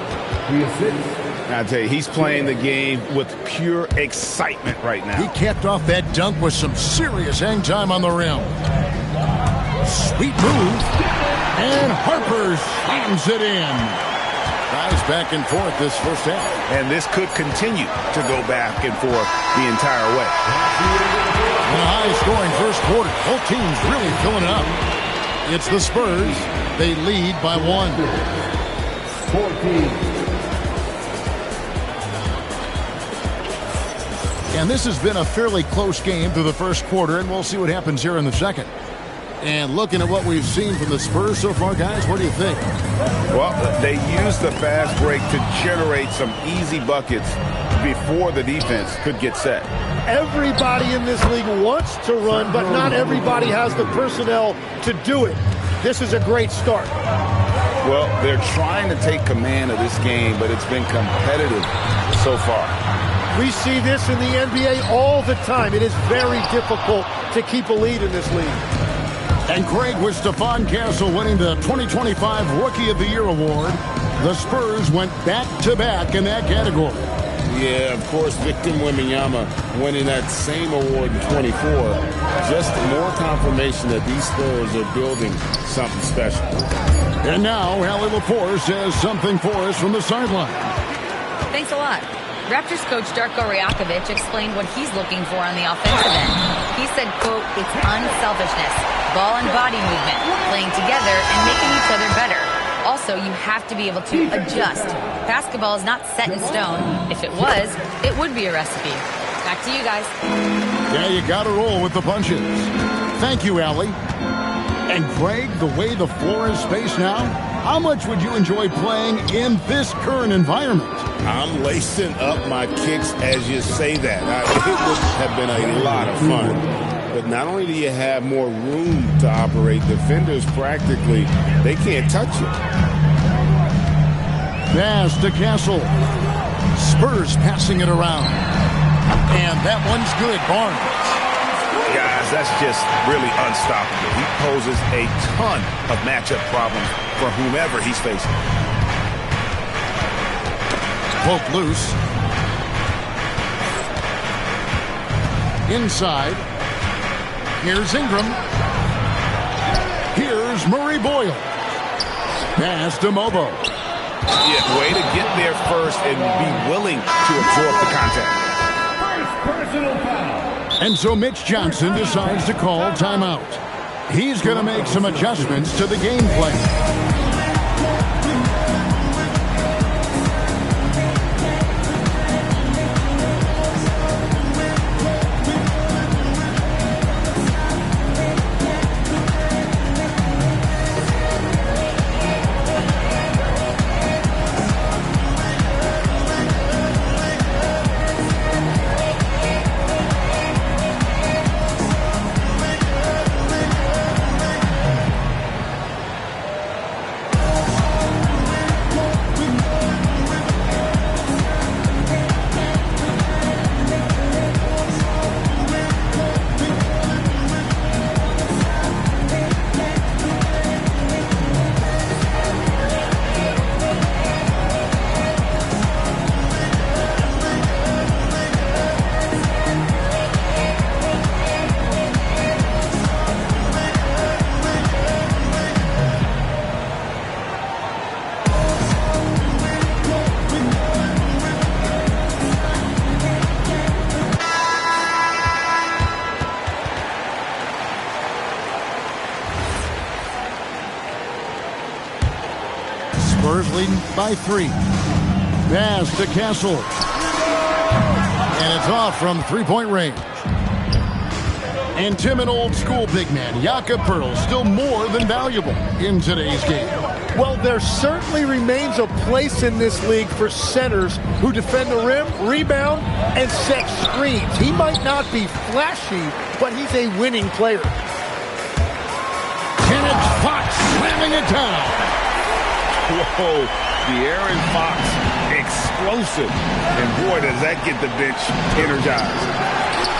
I tell you, he's playing the game with pure excitement right now. He capped off that dunk with some serious hang time on the rim. Sweet move. And Harper slams it in. Guys back and forth this first half. And this could continue to go back and forth the entire way. In a high-scoring first quarter, both teams really filling it up. It's the Spurs. They lead by 1. 14. And this has been a fairly close game through the first quarter, and we'll see what happens here in the second. And looking at what we've seen from the Spurs so far, guys, what do you think? Well, they used the fast break to generate some easy buckets before the defense could get set. Everybody in this league wants to run, but not everybody has the personnel to do it. This is a great start. Well, they're trying to take command of this game, but it's been competitive so far. We see this in the NBA all the time. It is very difficult to keep a lead in this league. And Craig, with Stephon Castle winning the 2025 Rookie of the Year award, the Spurs went back-to-back in that category. Yeah, of course, Victor Wembanyama winning that same award in 24. Just more confirmation that these Spurs are building something special. And now, Allie LaForce has something for us from the sideline. Thanks a lot. Raptors coach Darko Rajakovic explained what he's looking for on the offensive end. He said, quote, it's unselfishness, ball and body movement, playing together and making each other better. Also, you have to be able to adjust. Basketball is not set in stone. If it was, it would be a recipe. Back to you guys. Yeah, you got to roll with the punches. Thank you, Allie. And Greg, the way the floor is spaced now, how much would you enjoy playing in this current environment? I'm lacing up my kicks as you say that. It would have been a lot of fun. But not only do you have more room to operate, defenders practically, they can't touch you. Pass to Castle. Spurs passing it around. And that one's good, Barnes. Guys, that's just really unstoppable. He poses a ton of matchup problems for whomever he's facing. Poke loose. Inside. Here's Ingram. Here's Murray Boyle. Pass to Mobo. Yeah, way to get there first and be willing to absorb the contact. First personal foul. And so Mitch Johnson decides to call timeout. He's going to make some adjustments to the game plan. Spurs leading by 3. Pass to Castle. And it's off from three-point range. And Tim, an old-school big man, Jakob Poeltl, still more than valuable in today's game. Well, there certainly remains a place in this league for centers who defend the rim, rebound, and set screens. He might not be flashy, but he's a winning player. And it's Fox slamming it down. Whoa, De'Aaron Fox, explosive. And boy, does that get the bench energized.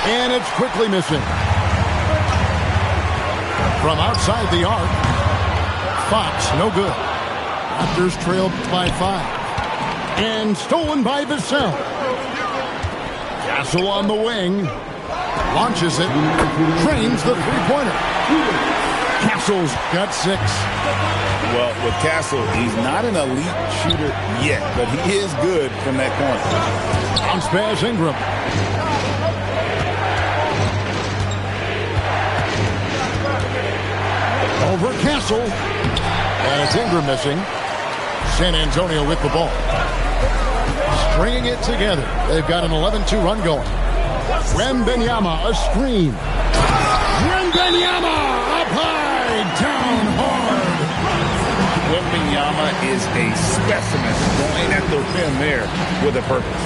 And it's quickly missing. From outside the arc, Fox, no good. Raptors trailed by 5. And stolen by Vassell. Castle on the wing. Launches it. Trains the three-pointer. Castle's got 6. Well, with Castle, he's not an elite shooter yet, but he is good from that corner. Bounce pass Ingram. Over Castle. And it's Ingram missing. San Antonio with the ball. Stringing it together. They've got an 11-2 run going. Wembanyama, a screen. Wembanyama, up high, down hard. Wembanyama is a specimen going at the rim there with a purpose.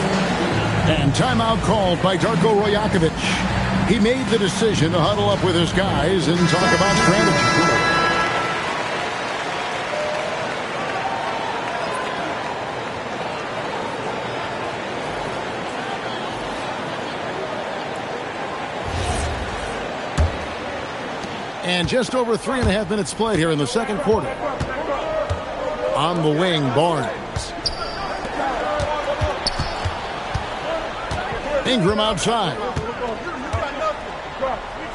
And timeout called by Darko Rajakovic. He made the decision to huddle up with his guys and talk about strategy. And just over 3.5 minutes played here in the second quarter. On the wing, Barnes. Ingram outside.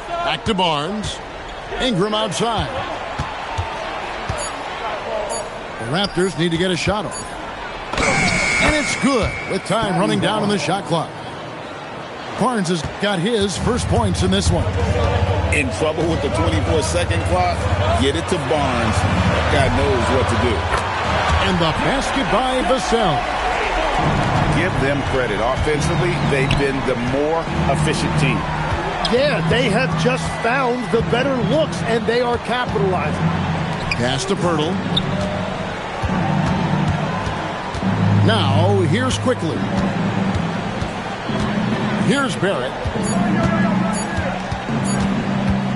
Back to Barnes. Ingram outside. The Raptors need to get a shot off. And it's good with time running down on the shot clock. Barnes has got his first points in this one. In trouble with the 24-second clock, get it to Barnes. God knows what to do. And the basket by Vassell. Give them credit. Offensively, they've been the more efficient team. Yeah, they have just found the better looks, and they are capitalizing. Pass to Poeltl. Now, here's Quickly. Here's Barrett.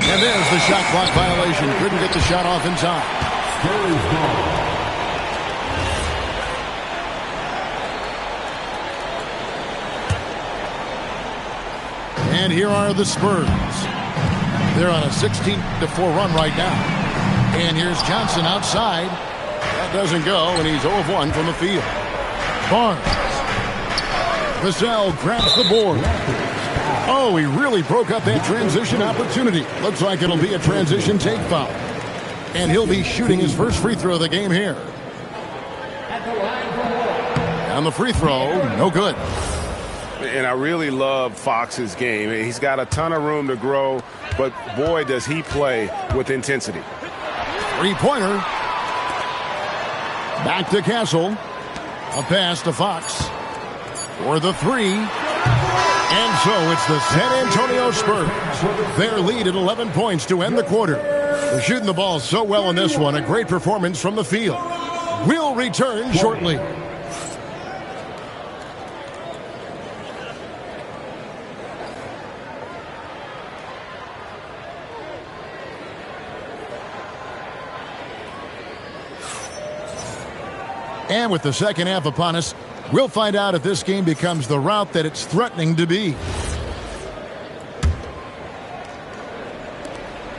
And there's the shot clock violation. Couldn't get the shot off in time. And here are the Spurs. They're on a 16-4 run right now. And here's Johnson outside. That doesn't go, and he's 0 of 1 from the field. Barnes. Vassell grabs the board. Oh, he really broke up that transition opportunity. Looks like it'll be a transition take foul. And he'll be shooting his first free throw of the game here. And the free throw, no good. And I really love Fox's game. He's got a ton of room to grow, but boy, does he play with intensity. Three-pointer. Back to Castle. A pass to Fox. For the three. And so it's the San Antonio Spurs. Their lead at 11 points to end the quarter. They're shooting the ball so well in this one. A great performance from the field. We'll return shortly. And with the second half upon us, we'll find out if this game becomes the route that it's threatening to be.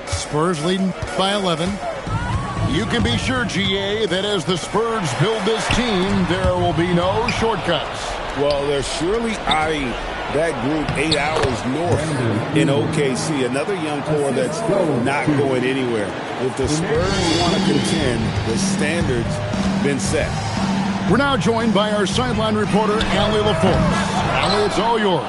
Spurs leading by 11. You can be sure, GA, that as the Spurs build this team, there will be no shortcuts. Well, they're surely eyeing that group 8 hours north in OKC. Another young core that's not going anywhere. If the Spurs want to contend, the standard's been set. We're now joined by our sideline reporter, Allie LaForce. Allie, it's all yours.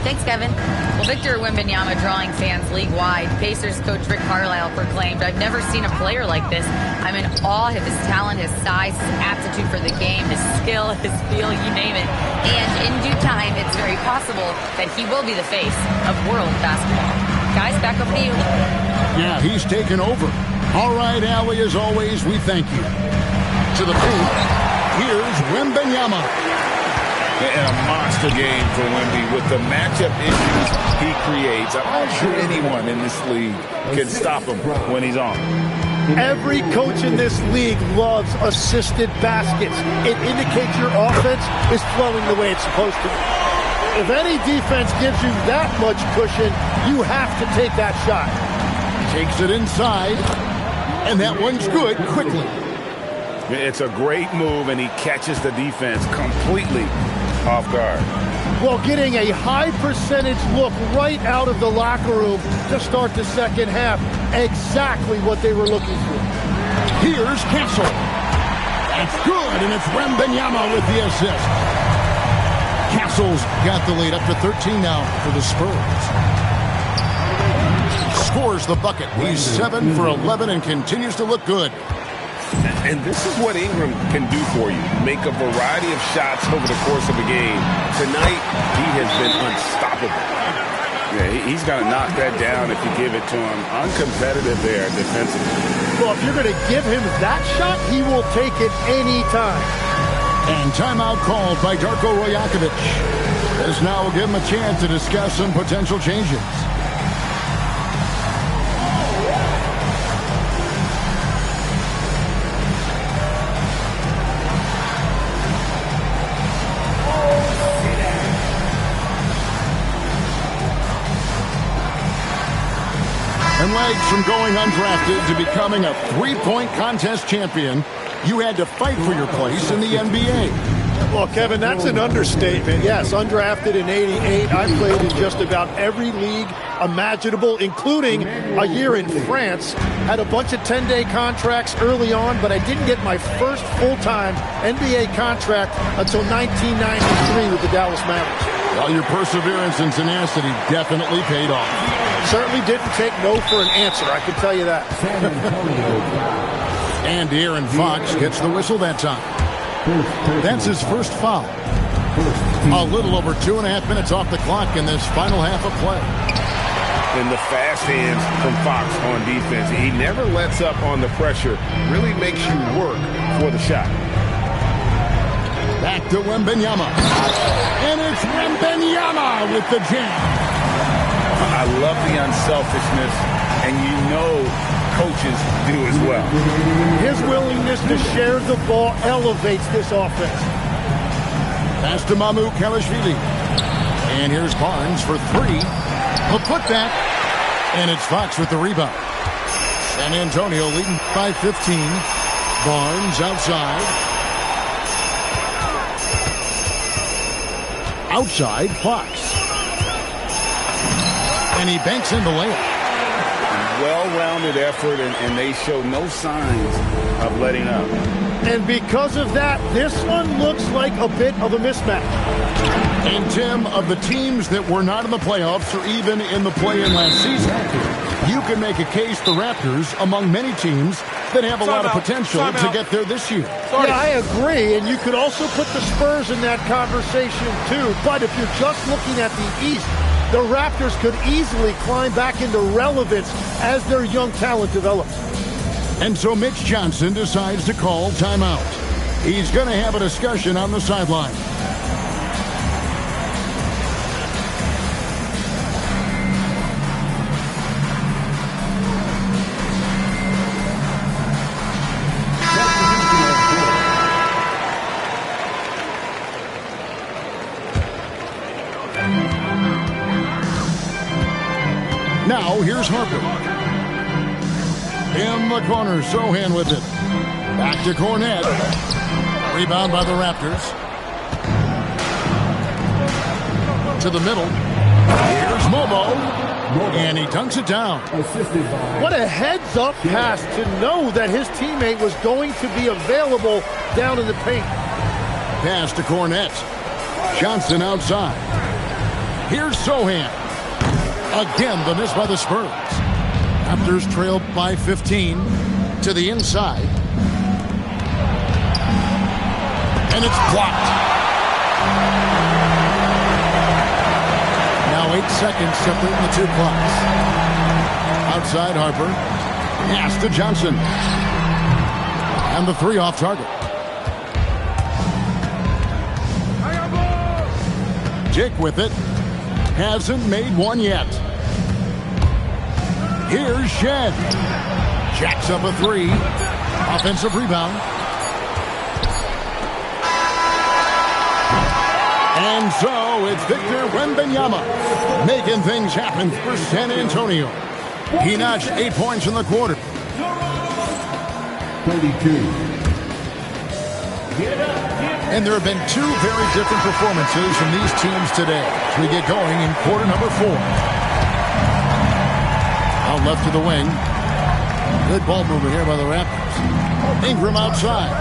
Thanks, Kevin. Well, Victor Wembanyama drawing fans league-wide. Pacers coach Rick Carlisle proclaimed, "I've never seen a player like this. I'm in awe of his talent, his size, his aptitude for the game, his skill, his feel, you name it. And in due time, it's very possible that he will be the face of world basketball." Guys, back over to you. Yeah, he's taken over. All right, Allie, as always, we thank you. To the paint, here's Wembanyama. And a monster game for Wemby with the matchup issues he creates. I'm not sure anyone in this league can stop him when he's on. Every coach in this league loves assisted baskets. It indicates your offense is flowing the way it's supposed to. If any defense gives you that much cushion, you have to take that shot. Takes it inside, and that one's good quickly. It's a great move, and he catches the defense completely off guard. Well, getting a high percentage look right out of the locker room to start the second half. Exactly what they were looking for. Here's Castle. That's good, and it's Wembanyama with the assist. Castle's got the lead up to 13 now for the Spurs. Scores the bucket. He's 7 for 11 and continues to look good. And this is what Ingram can do for you. Make a variety of shots over the course of a game. Tonight, he has been unstoppable. Yeah, he's got to knock that down if you give it to him. Uncompetitive there defensively. Well, if you're going to give him that shot, he will take it any time. And timeout called by Darko Rajakovic. This now will give him a chance to discuss some potential changes. And legs from going undrafted to becoming a three-point contest champion, you had to fight for your place in the NBA. Well, Kevin, that's an understatement. Yes, undrafted in '88. I played in just about every league imaginable, including a year in France. Had a bunch of 10-day contracts early on, but I didn't get my first full-time NBA contract until 1993 with the Dallas Mavericks. Well, your perseverance and tenacity definitely paid off. Certainly didn't take no for an answer, I can tell you that. And Aaron Fox gets the whistle that time. That's his first foul. A little over 2.5 minutes off the clock in this final half of play. And the fast hands from Fox on defense. He never lets up on the pressure. Really makes you work for the shot. Back to Wembanyama. And it's Wembanyama with the jam. I love the unselfishness, and you know coaches do as well. His willingness to share the ball elevates this offense. Pass to Mamu Kalashvili. And here's Barnes for 3. A putback. And it's Fox with the rebound. San Antonio leading by 15. Barnes outside. Outside, Fox. And he banks in the layup. Well-rounded effort, and they show no signs of letting up. And because of that, this one looks like a bit of a mismatch. And, Tim, of the teams that were not in the playoffs or even in the play-in last season, you can make a case the Raptors among many teams that have a lot of potential to get there this year. Yeah, I agree, and you could also put the Spurs in that conversation too. But if you're just looking at the East, the Raptors could easily climb back into relevance as their young talent develops. And so Mitch Johnson decides to call timeout. He's going to have a discussion on the sideline. Now, here's Harper. In the corner, Sohan with it. Back to Cornette. Rebound by the Raptors. To the middle. Here's Momo. And he dunks it down. What a heads-up pass to know that his teammate was going to be available down in the paint. Pass to Cornette. Johnson outside. Here's Sohan. Again, the miss by the Spurs. Raptors trail by 15 to the inside. And it's blocked. Now 8 seconds separating the two clocks. Outside Harper. Pass to Johnson. And the three off target. Dick with it. Hasn't made one yet. Here's Shed. Jacks up a three. Offensive rebound. And so it's Victor Wembanyama making things happen for San Antonio. He notched 8 points in the quarter. 32. And there have been two very different performances from these teams today as we get going in quarter number 4. Out left to the wing. Good ball movement here by the Raptors. Ingram outside.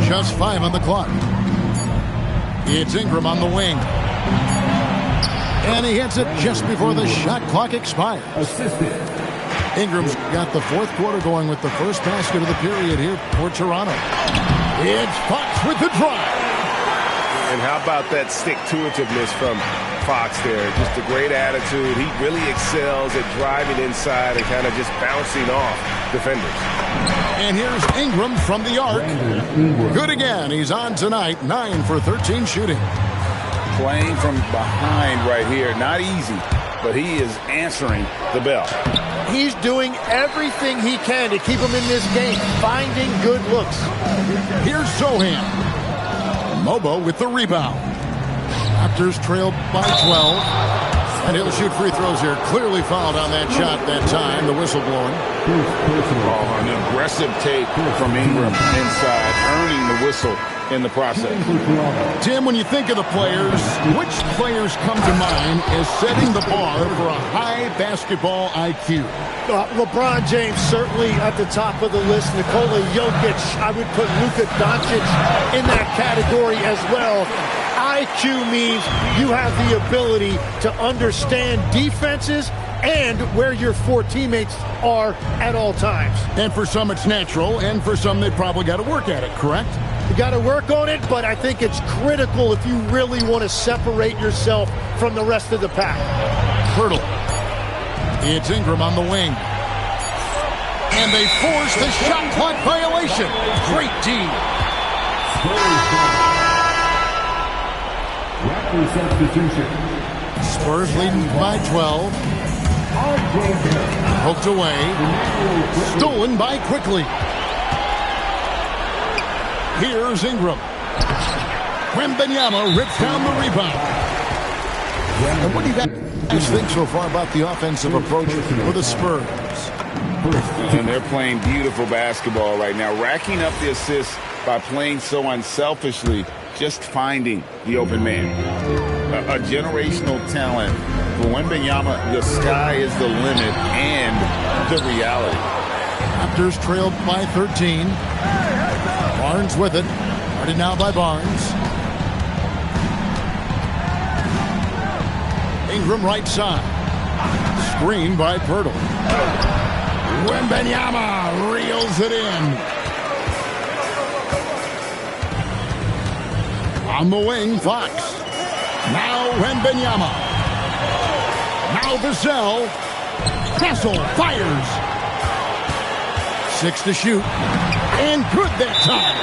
Just 5 on the clock. It's Ingram on the wing. And he hits it just before the shot clock expires. Ingram's got the fourth quarter going with the first basket of the period here for Toronto. It's Fox with the drive. And how about that stick-to-itiveness from Fox there? Just a great attitude. He really excels at driving inside and kind of just bouncing off defenders. And here's Ingram from the arc. Good again. He's on tonight. 9 for 13 shooting. Playing from behind right here. Not easy, but he is answering the bell. He's doing everything he can to keep him in this game, finding good looks. Here's Sohan. Mobo with the rebound. Raptors trail by 12. And he'll shoot free throws here. Clearly fouled on that shot that time. The whistle blowing. Oh, an aggressive take from Ingram inside, earning the whistle in the process. Tim, when you think of the players, which players come to mind as setting the bar for a high basketball IQ? LeBron James certainly at the top of the list. Nikola Jokic, I would put Luka Doncic in that category as well. IQ means you have the ability to understand defenses and where your four teammates are at all times. And for some it's natural, and for some they probably got to work at it, correct? You got to work on it, but I think it's critical if you really want to separate yourself from the rest of the pack. Hurdle. It's Ingram on the wing. And they force the shot clock violation. Great D. Spurs leading by 12. Poked away. Stolen by Quickly. Here's Ingram. Wembanyama rips down the rebound. And what do you guys think so far about the offensive approach for the Spurs? And they're playing beautiful basketball right now, racking up the assists by playing so unselfishly, just finding the open man. A generational talent. For Wembanyama, the sky is the limit and the reality. Raptors trailed by 13. Barnes with it. Started now by Barnes. Ingram right side. Screen by Pirtle. Wembanyama reels it in. On the wing, Fox. Now Wembanyama. Now Vassell. Kessel fires. 6 to shoot. And good that time.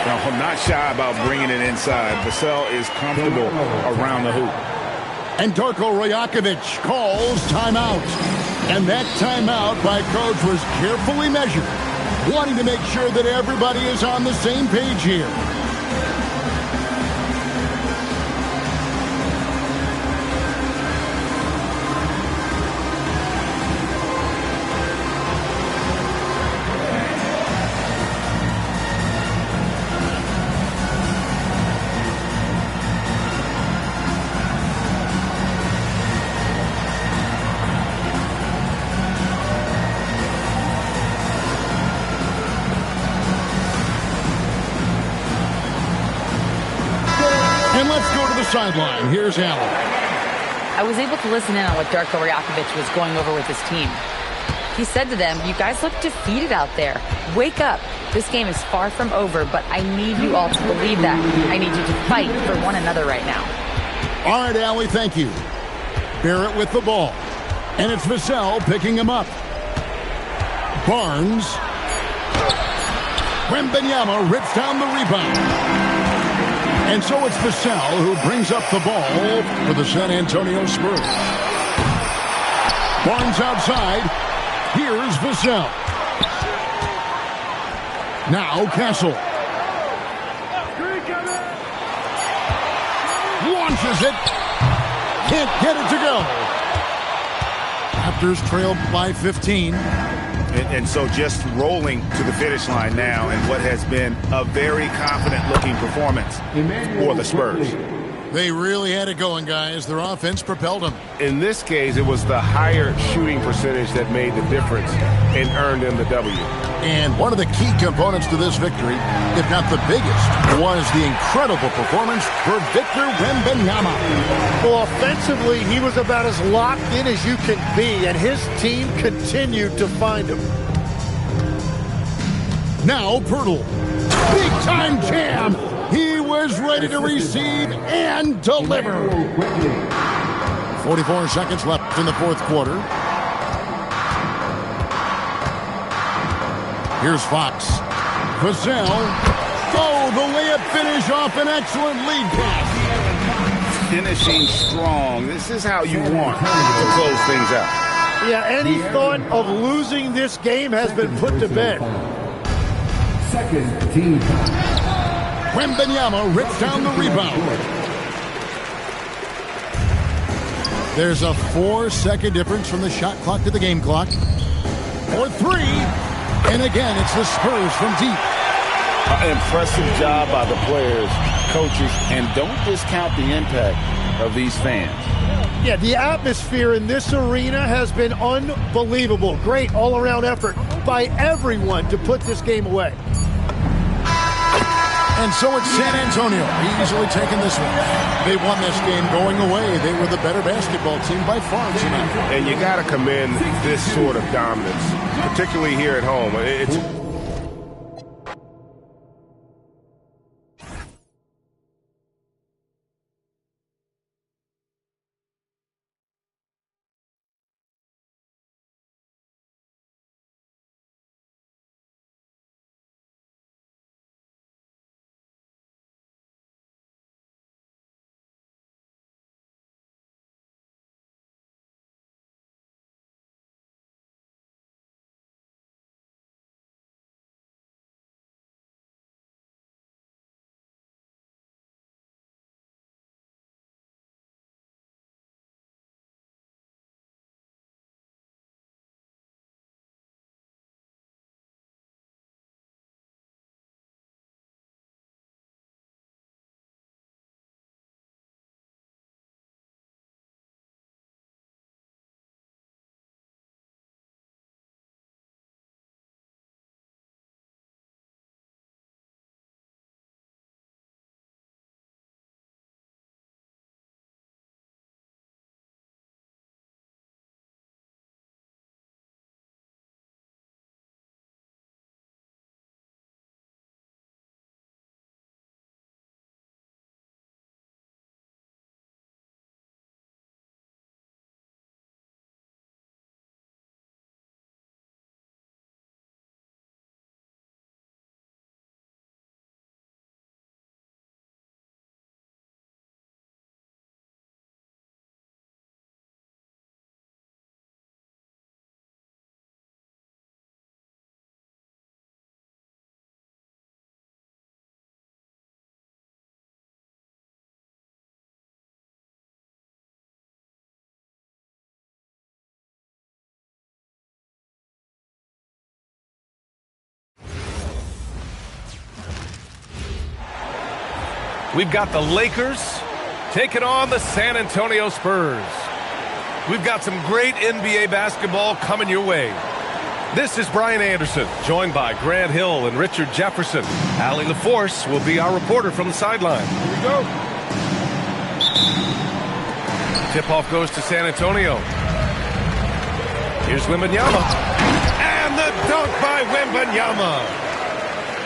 No, I'm not shy about bringing it inside. Vassell is comfortable around the hoop. And Darko Rajakovic calls timeout. And that timeout by coach was carefully measured, wanting to make sure that everybody is on the same page here. sideline, here's Allen. I was able to listen in on what Darko Rajakovic was going over with his team. He said to them, "You guys look defeated out there. Wake up. This game is far from over, but I need you all to believe that. I need you to fight for one another right now." All right, Allie, thank you. Barrett with the ball. And it's Vassell picking him up. Barnes. Wembanyama rips down the rebound. And so it's Vassell who brings up the ball for the San Antonio Spurs. Barnes outside. Here's Vassell. Now Castle. Launches it. Can't get it to go. Raptors trailed by 15. And so just rolling to the finish line now in what has been a very confident-looking performance for the Spurs. They really had it going, guys. Their offense propelled them. In this case, it was the higher shooting percentage that made the difference and earned them the W. And one of the key components to this victory, if not the biggest, was the incredible performance for Victor Wembanyama. Well, offensively, he was about as locked in as you can be, and his team continued to find him. Now Pirtle. Big-time jam. He was ready to receive and deliver. 44 seconds left in the fourth quarter. Here's Fox. Vassell. Oh, the layup finish off an excellent lead pass. Finishing strong. This is how you want to close things out. Yeah, any thought of losing this game has been put to bed. Second team. Wembanyama rips down the rebound. There's a 4-second difference from the shot clock to the game clock. For three. And again, it's the Spurs from deep. Impressive job by the players, coaches, and don't discount the impact of these fans. Yeah, the atmosphere in this arena has been unbelievable. Great all-around effort by everyone to put this game away. And so it's San Antonio easily taking this one. They won this game going away. They were the better basketball team by far tonight. And you got to commend this sort of dominance, particularly here at home. We've got the Lakers taking on the San Antonio Spurs. We've got some great NBA basketball coming your way. This is Brian Anderson, joined by Grant Hill and Richard Jefferson. Allie LaForce will be our reporter from the sideline. Here we go. Tip-off goes to San Antonio. Here's Wembanyama. And the dunk by Wembanyama.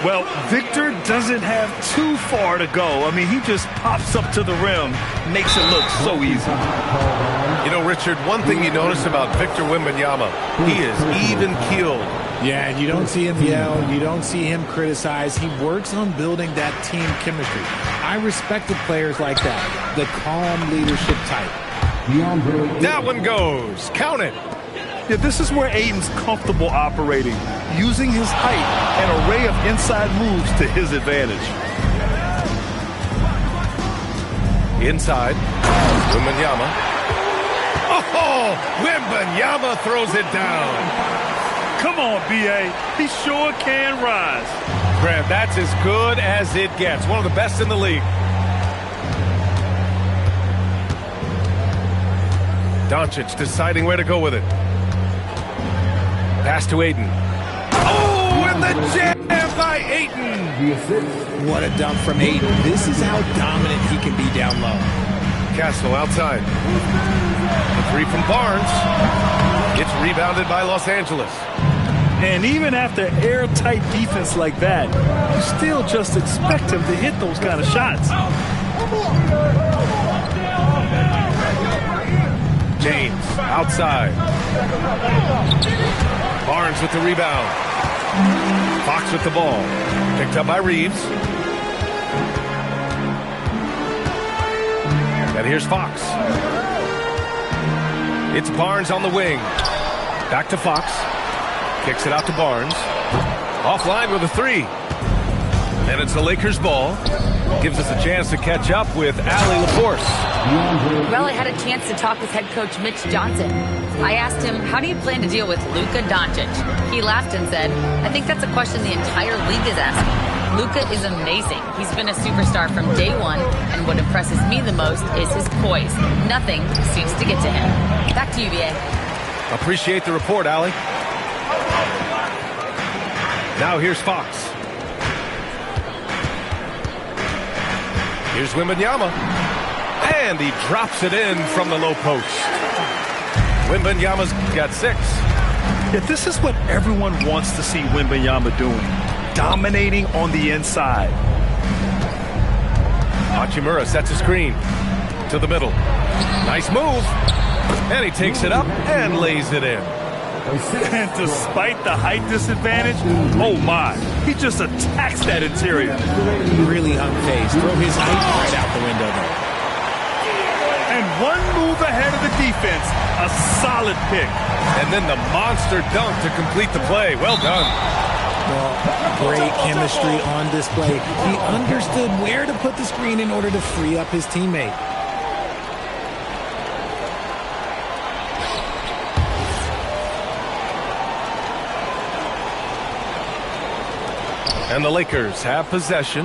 Well, Victor doesn't have too far to go. I mean, he just pops up to the rim, makes it look so easy. You know, Richard, one thing you notice about Victor Wembanyama, he is even-keeled. Yeah, and you don't see him yell. You don't see him criticize. He works on building that team chemistry. I respected players like that, the calm leadership type. That one goes. Count it. Yeah, this is where Ayton's comfortable operating, using his height and array of inside moves to his advantage. Inside, Wembanyama. Oh, Wembanyama throws it down. Come on, B.A. He sure can rise. Grant, that's as good as it gets. One of the best in the league. Doncic deciding where to go with it. Pass to Ayton. Oh, and the jam by Ayton. What a dunk from Ayton. This is how dominant he can be down low. Castle outside. The three from Barnes. It's rebounded by Los Angeles. And even after airtight defense like that, you still just expect him to hit those kind of shots. James outside. Barnes with the rebound. Fox with the ball. Picked up by Reeves. And here's Fox. It's Barnes on the wing. Back to Fox. Kicks it out to Barnes. Offline with a three. And it's the Lakers' ball. Gives us a chance to catch up with Allie LaForce. Well, I had a chance to talk with head coach Mitch Johnson. I asked him, how do you plan to deal with Luka Doncic? He laughed and said, I think that's a question the entire league is asking. Luka is amazing. He's been a superstar from day one, and what impresses me the most is his poise. Nothing seems to get to him. Back to you, BA. Appreciate the report, Allie. Now here's Fox. Here's Wembanyama. And he drops it in from the low post. Wembanyama's got 6. Yeah, this is what everyone wants to see Wembanyama doing. Dominating on the inside. Hachimura sets a screen to the middle. Nice move. And he takes it up and lays it in. And despite the height disadvantage, oh my, he just attacks that interior. Really unfazed. Throw his height right out the window there. And one move ahead of the defense, a solid pick. And then the monster dunk to complete the play. Well done. Well, great chemistry on display. He understood where to put the screen in order to free up his teammate. And the Lakers have possession.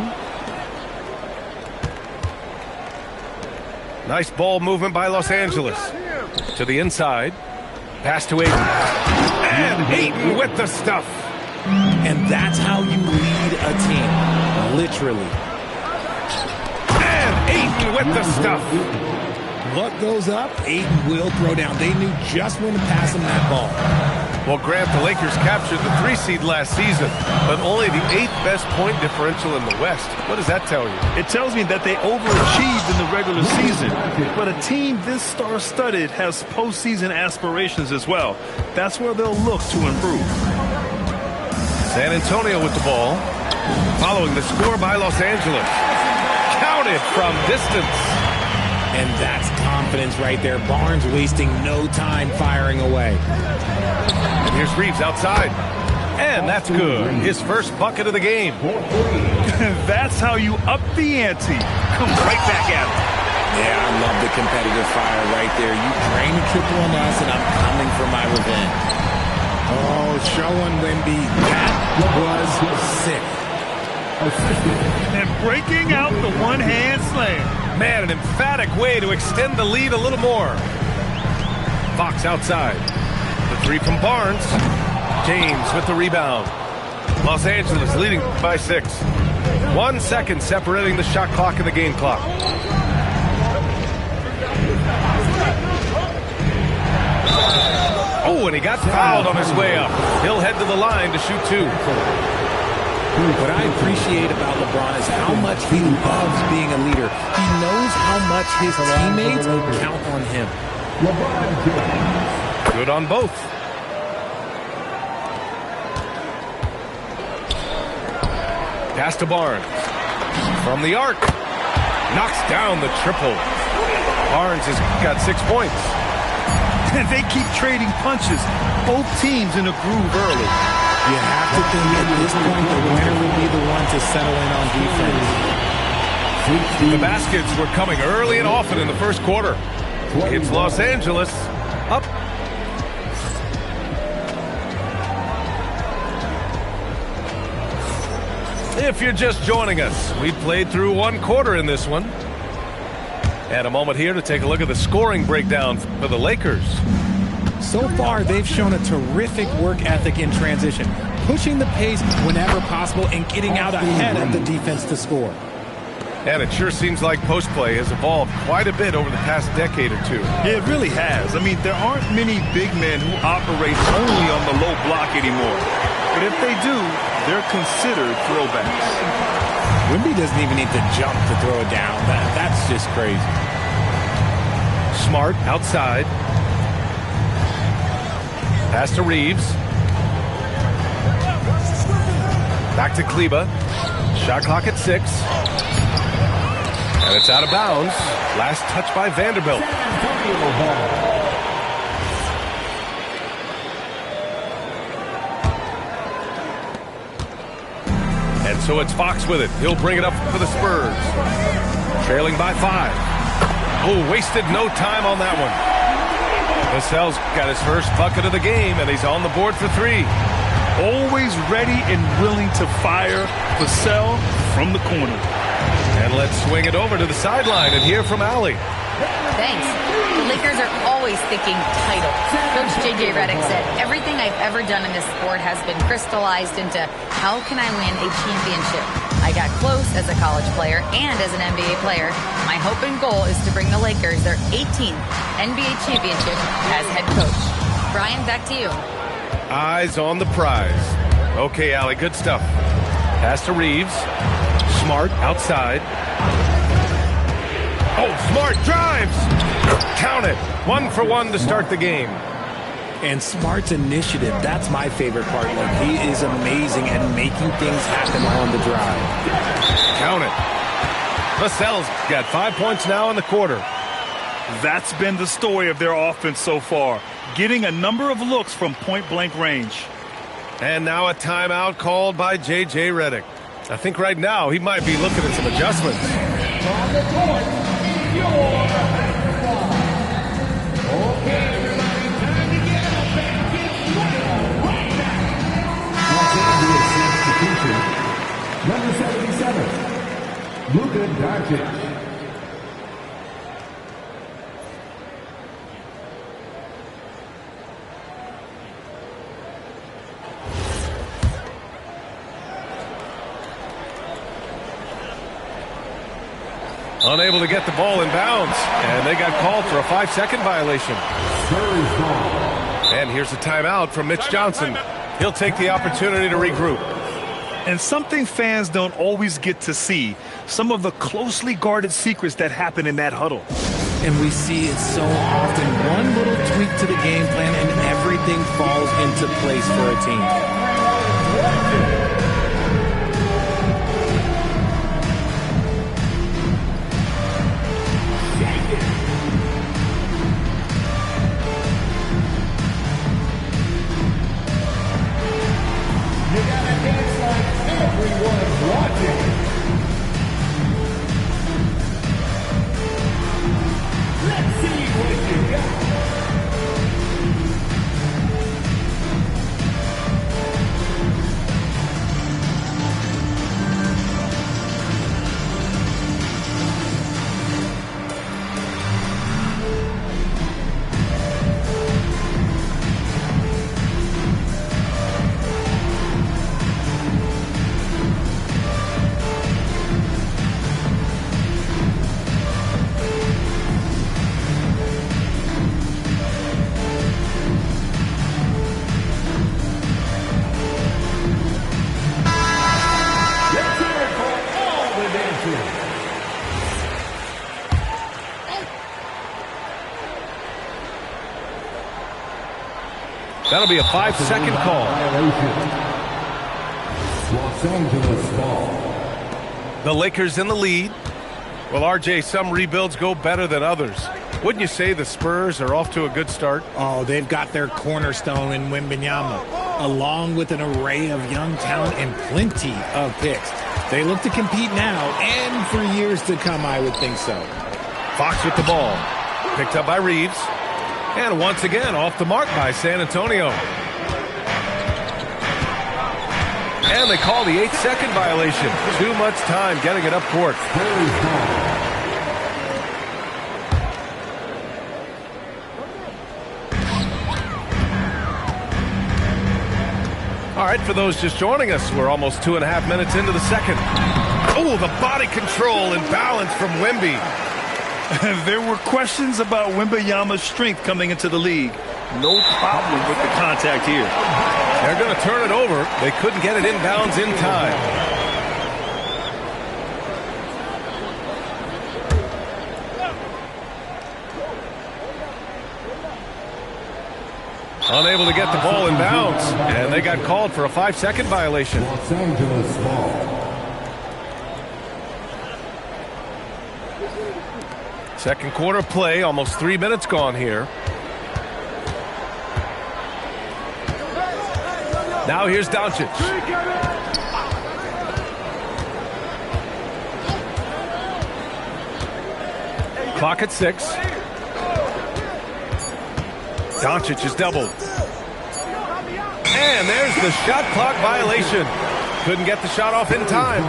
Nice ball movement by Los Angeles. To the inside. Pass to Ayton. And Ayton with the stuff. And that's how you lead a team. Literally. And Ayton with the stuff. What goes up, Ayton will throw down. They knew just when to pass him that ball. Well, Grant, the Lakers captured the 3 seed last season, but only the 8th best point differential in the West. What does that tell you? It tells me that they overachieved in the regular season, but a team this star-studded has postseason aspirations as well. That's where they'll look to improve. San Antonio with the ball, following the score by Los Angeles. Counted from distance. And that's confidence right there. Barnes wasting no time firing away. And here's Reeves outside. And that's good. His first bucket of the game. That's how you up the ante. Come right back at him. Yeah, I love the competitive fire right there. You drain a triple on us, and I'm coming for my revenge. Oh, showing Wemby. That was sick. And breaking out the one-hand slam. Man, an emphatic way to extend the lead a little more. Fox outside. The 3 from Barnes. James with the rebound. Los Angeles leading by 6. 1 second separating the shot clock and the game clock. he got fouled on his way up. He'll head to the line to shoot 2. What I appreciate about LeBron is how much he loves being a leader. He knows how much his teammates count on him. Good on both. Pass to Barnes. From the arc. Knocks down the triple. Barnes has got 6 points. And they keep trading punches. Both teams in a groove early. You have to think at this point the winner will be the one to settle in on defense. The baskets were coming early and often in the first quarter. It's Los Angeles up. If you're just joining us, we played through 1 quarter in this one. And a moment here to take a look at the scoring breakdown for the Lakers. So far, they've shown a terrific work ethic in transition, pushing the pace whenever possible and getting out ahead of the defense to score. And it sure seems like post play has evolved quite a bit over the past decade or 2. Yeah, it really has. I mean, there aren't many big men who operate only on the low block anymore. But if they do, they're considered throwbacks. Wemby doesn't even need to jump to throw it down. That's just crazy. Smart outside. Pass to Reeves. Back to Kleba. Shot clock at 6. And it's out of bounds. Last touch by Vanderbilt. And so it's Fox with it. He'll bring it up for the Spurs. Trailing by 5. Oh, wasted no time on that one. Vassell's got his first bucket of the game, and he's on the board for 3. Always ready and willing to fire. Vassell from the corner. And let's swing it over to the sideline and hear from Allie. Thanks. The Lakers are always thinking title. Coach J.J. Redick said, everything I've ever done in this sport has been crystallized into how can I win a championship? I got close as a college player and as an NBA player. My hope and goal is to bring the Lakers their 18th NBA championship as head coach. Brian, back to you. Eyes on the prize. Okay, Allie, good stuff. Pass to Reeves. Smart outside. Oh, Smart drives. Count it. 1 for 1 to start the game. And Smart's initiative, that's my favorite part. Like, he is amazing at making things happen on the drive. Count it. Vassell's got 5 points now in the quarter. That's been the story of their offense so far, getting a number of looks from point-blank range. And now a timeout called by J.J. Redick. I think right now he might be looking at some adjustments. On the court, your okay, everybody, time to get a basket right now. Substitution, number 77, Luka Doncic. Unable to get the ball in bounds, and they got called for a 5-second violation. And here's a timeout from Mitch Johnson. He'll take the opportunity to regroup. And something fans don't always get to see, some of the closely guarded secrets that happen in that huddle. And we see it so often. One little tweak to the game plan and everything falls into place for a team. You gotta dance like everyone's watching. Let's see what you got. That'll be a 5-second call. Los Angeles ball. The Lakers in the lead. Well, RJ, some rebuilds go better than others. Wouldn't you say the Spurs are off to a good start? Oh, they've got their cornerstone in Wembanyama, along with an array of young talent and plenty of picks. They look to compete now and for years to come, I would think so. Fox with the ball. Picked up by Reeves. And once again, off the mark by San Antonio. And they call the 8-second violation. Too much time getting it up court. All right, for those just joining us, we're almost 2.5 minutes into the second. Oh, the body control and balance from Wemby. There were questions about Wembanyama's strength coming into the league. No problem with the contact here. They're going to turn it over. They couldn't get it inbounds in time. Unable to get the ball in bounds, and they got called for a 5-second violation. Los Angeles ball. Second quarter play, almost 3 minutes gone here. Now here's Doncic. Clock at 6. Doncic is doubled. And there's the shot clock violation. Couldn't get the shot off in time.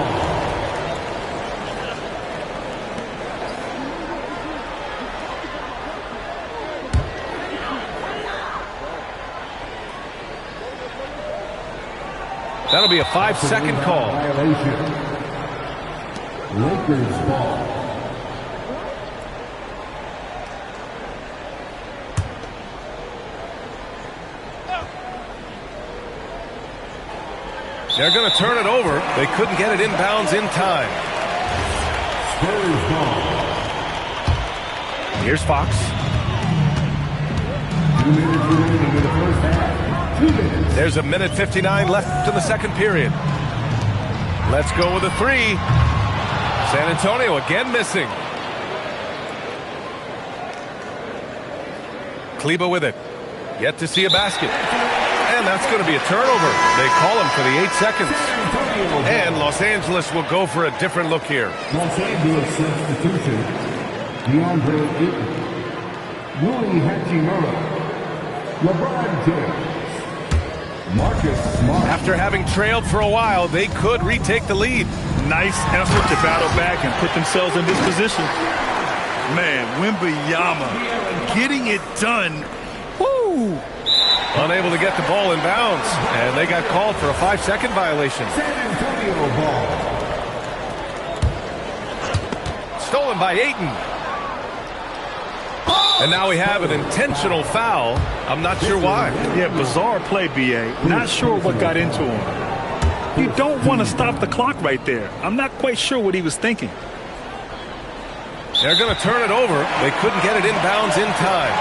That'll be a 5-second call. Lakers ball. They're going to turn it over. They couldn't get it inbounds in time. Spurs ball. Here's Fox. 2 minutes remaining in the first half. 2 minutes. There's a minute 59 left in the second period. Let's go with a 3. San Antonio again missing. Kleba with it. Yet to see a basket. And that's going to be a turnover. They call him for the 8 seconds. And Los Angeles will go for a different look here. Los Angeles substitution. DeAndre Ayton. Willie Hachimura. LeBron James. Marcus Smart. After having trailed for a while, they could retake the lead. Nice effort to battle back and put themselves in this position. Man, Wembanyama getting it done. Woo! Unable to get the ball in bounds, and they got called for a 5-second violation. San Antonio ball. Stolen by Ayton. And now we have an intentional foul. I'm not sure why. Yeah, bizarre play, B.A. Not sure what got into him. You don't want to stop the clock right there. I'm not quite sure what he was thinking. They're going to turn it over. They couldn't get it inbounds in time.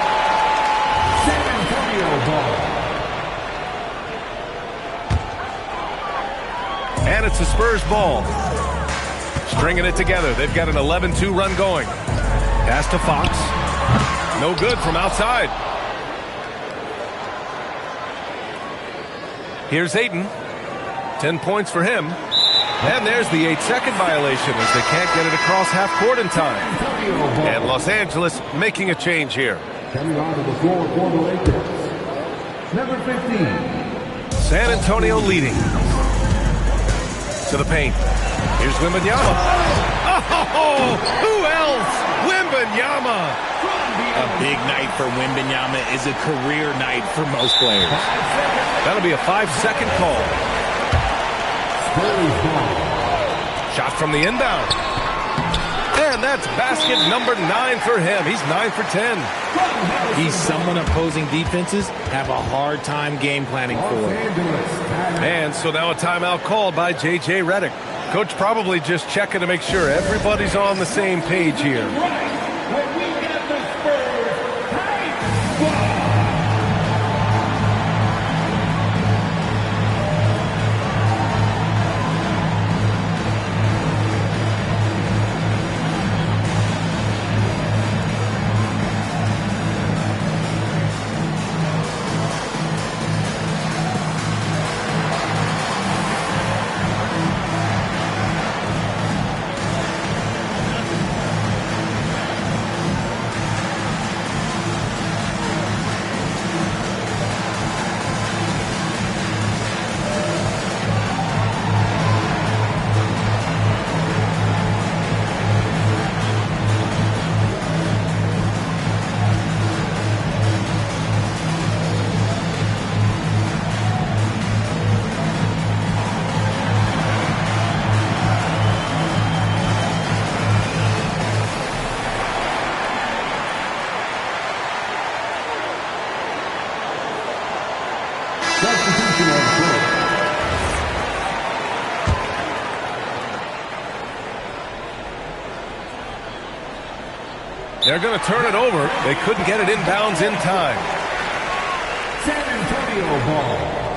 San Antonio ball. And it's the Spurs ball. Stringing it together. They've got an 11-2 run going. Pass to Fox. No good from outside. Here's Ayton. 10 points for him. And there's the 8-second violation as they can't get it across half court in time. And Los Angeles making a change here. Coming onto the floor for the Lakers. Number 15. San Antonio leading. To the paint. Here's Wembanyama. Oh, who else? Wembanyama. A big night for Wembanyama is a career night for most players. That'll be a 5-second call. Shot from the inbound. And that's basket number 9 for him. He's 9 for 10. He's someone opposing defenses have a hard time game planning for. And so now a timeout called by J.J. Redick. Coach probably just checking to make sure everybody's on the same page here. Substitution on court. They're going to turn it over. They couldn't get it inbounds in time. San Antonio ball.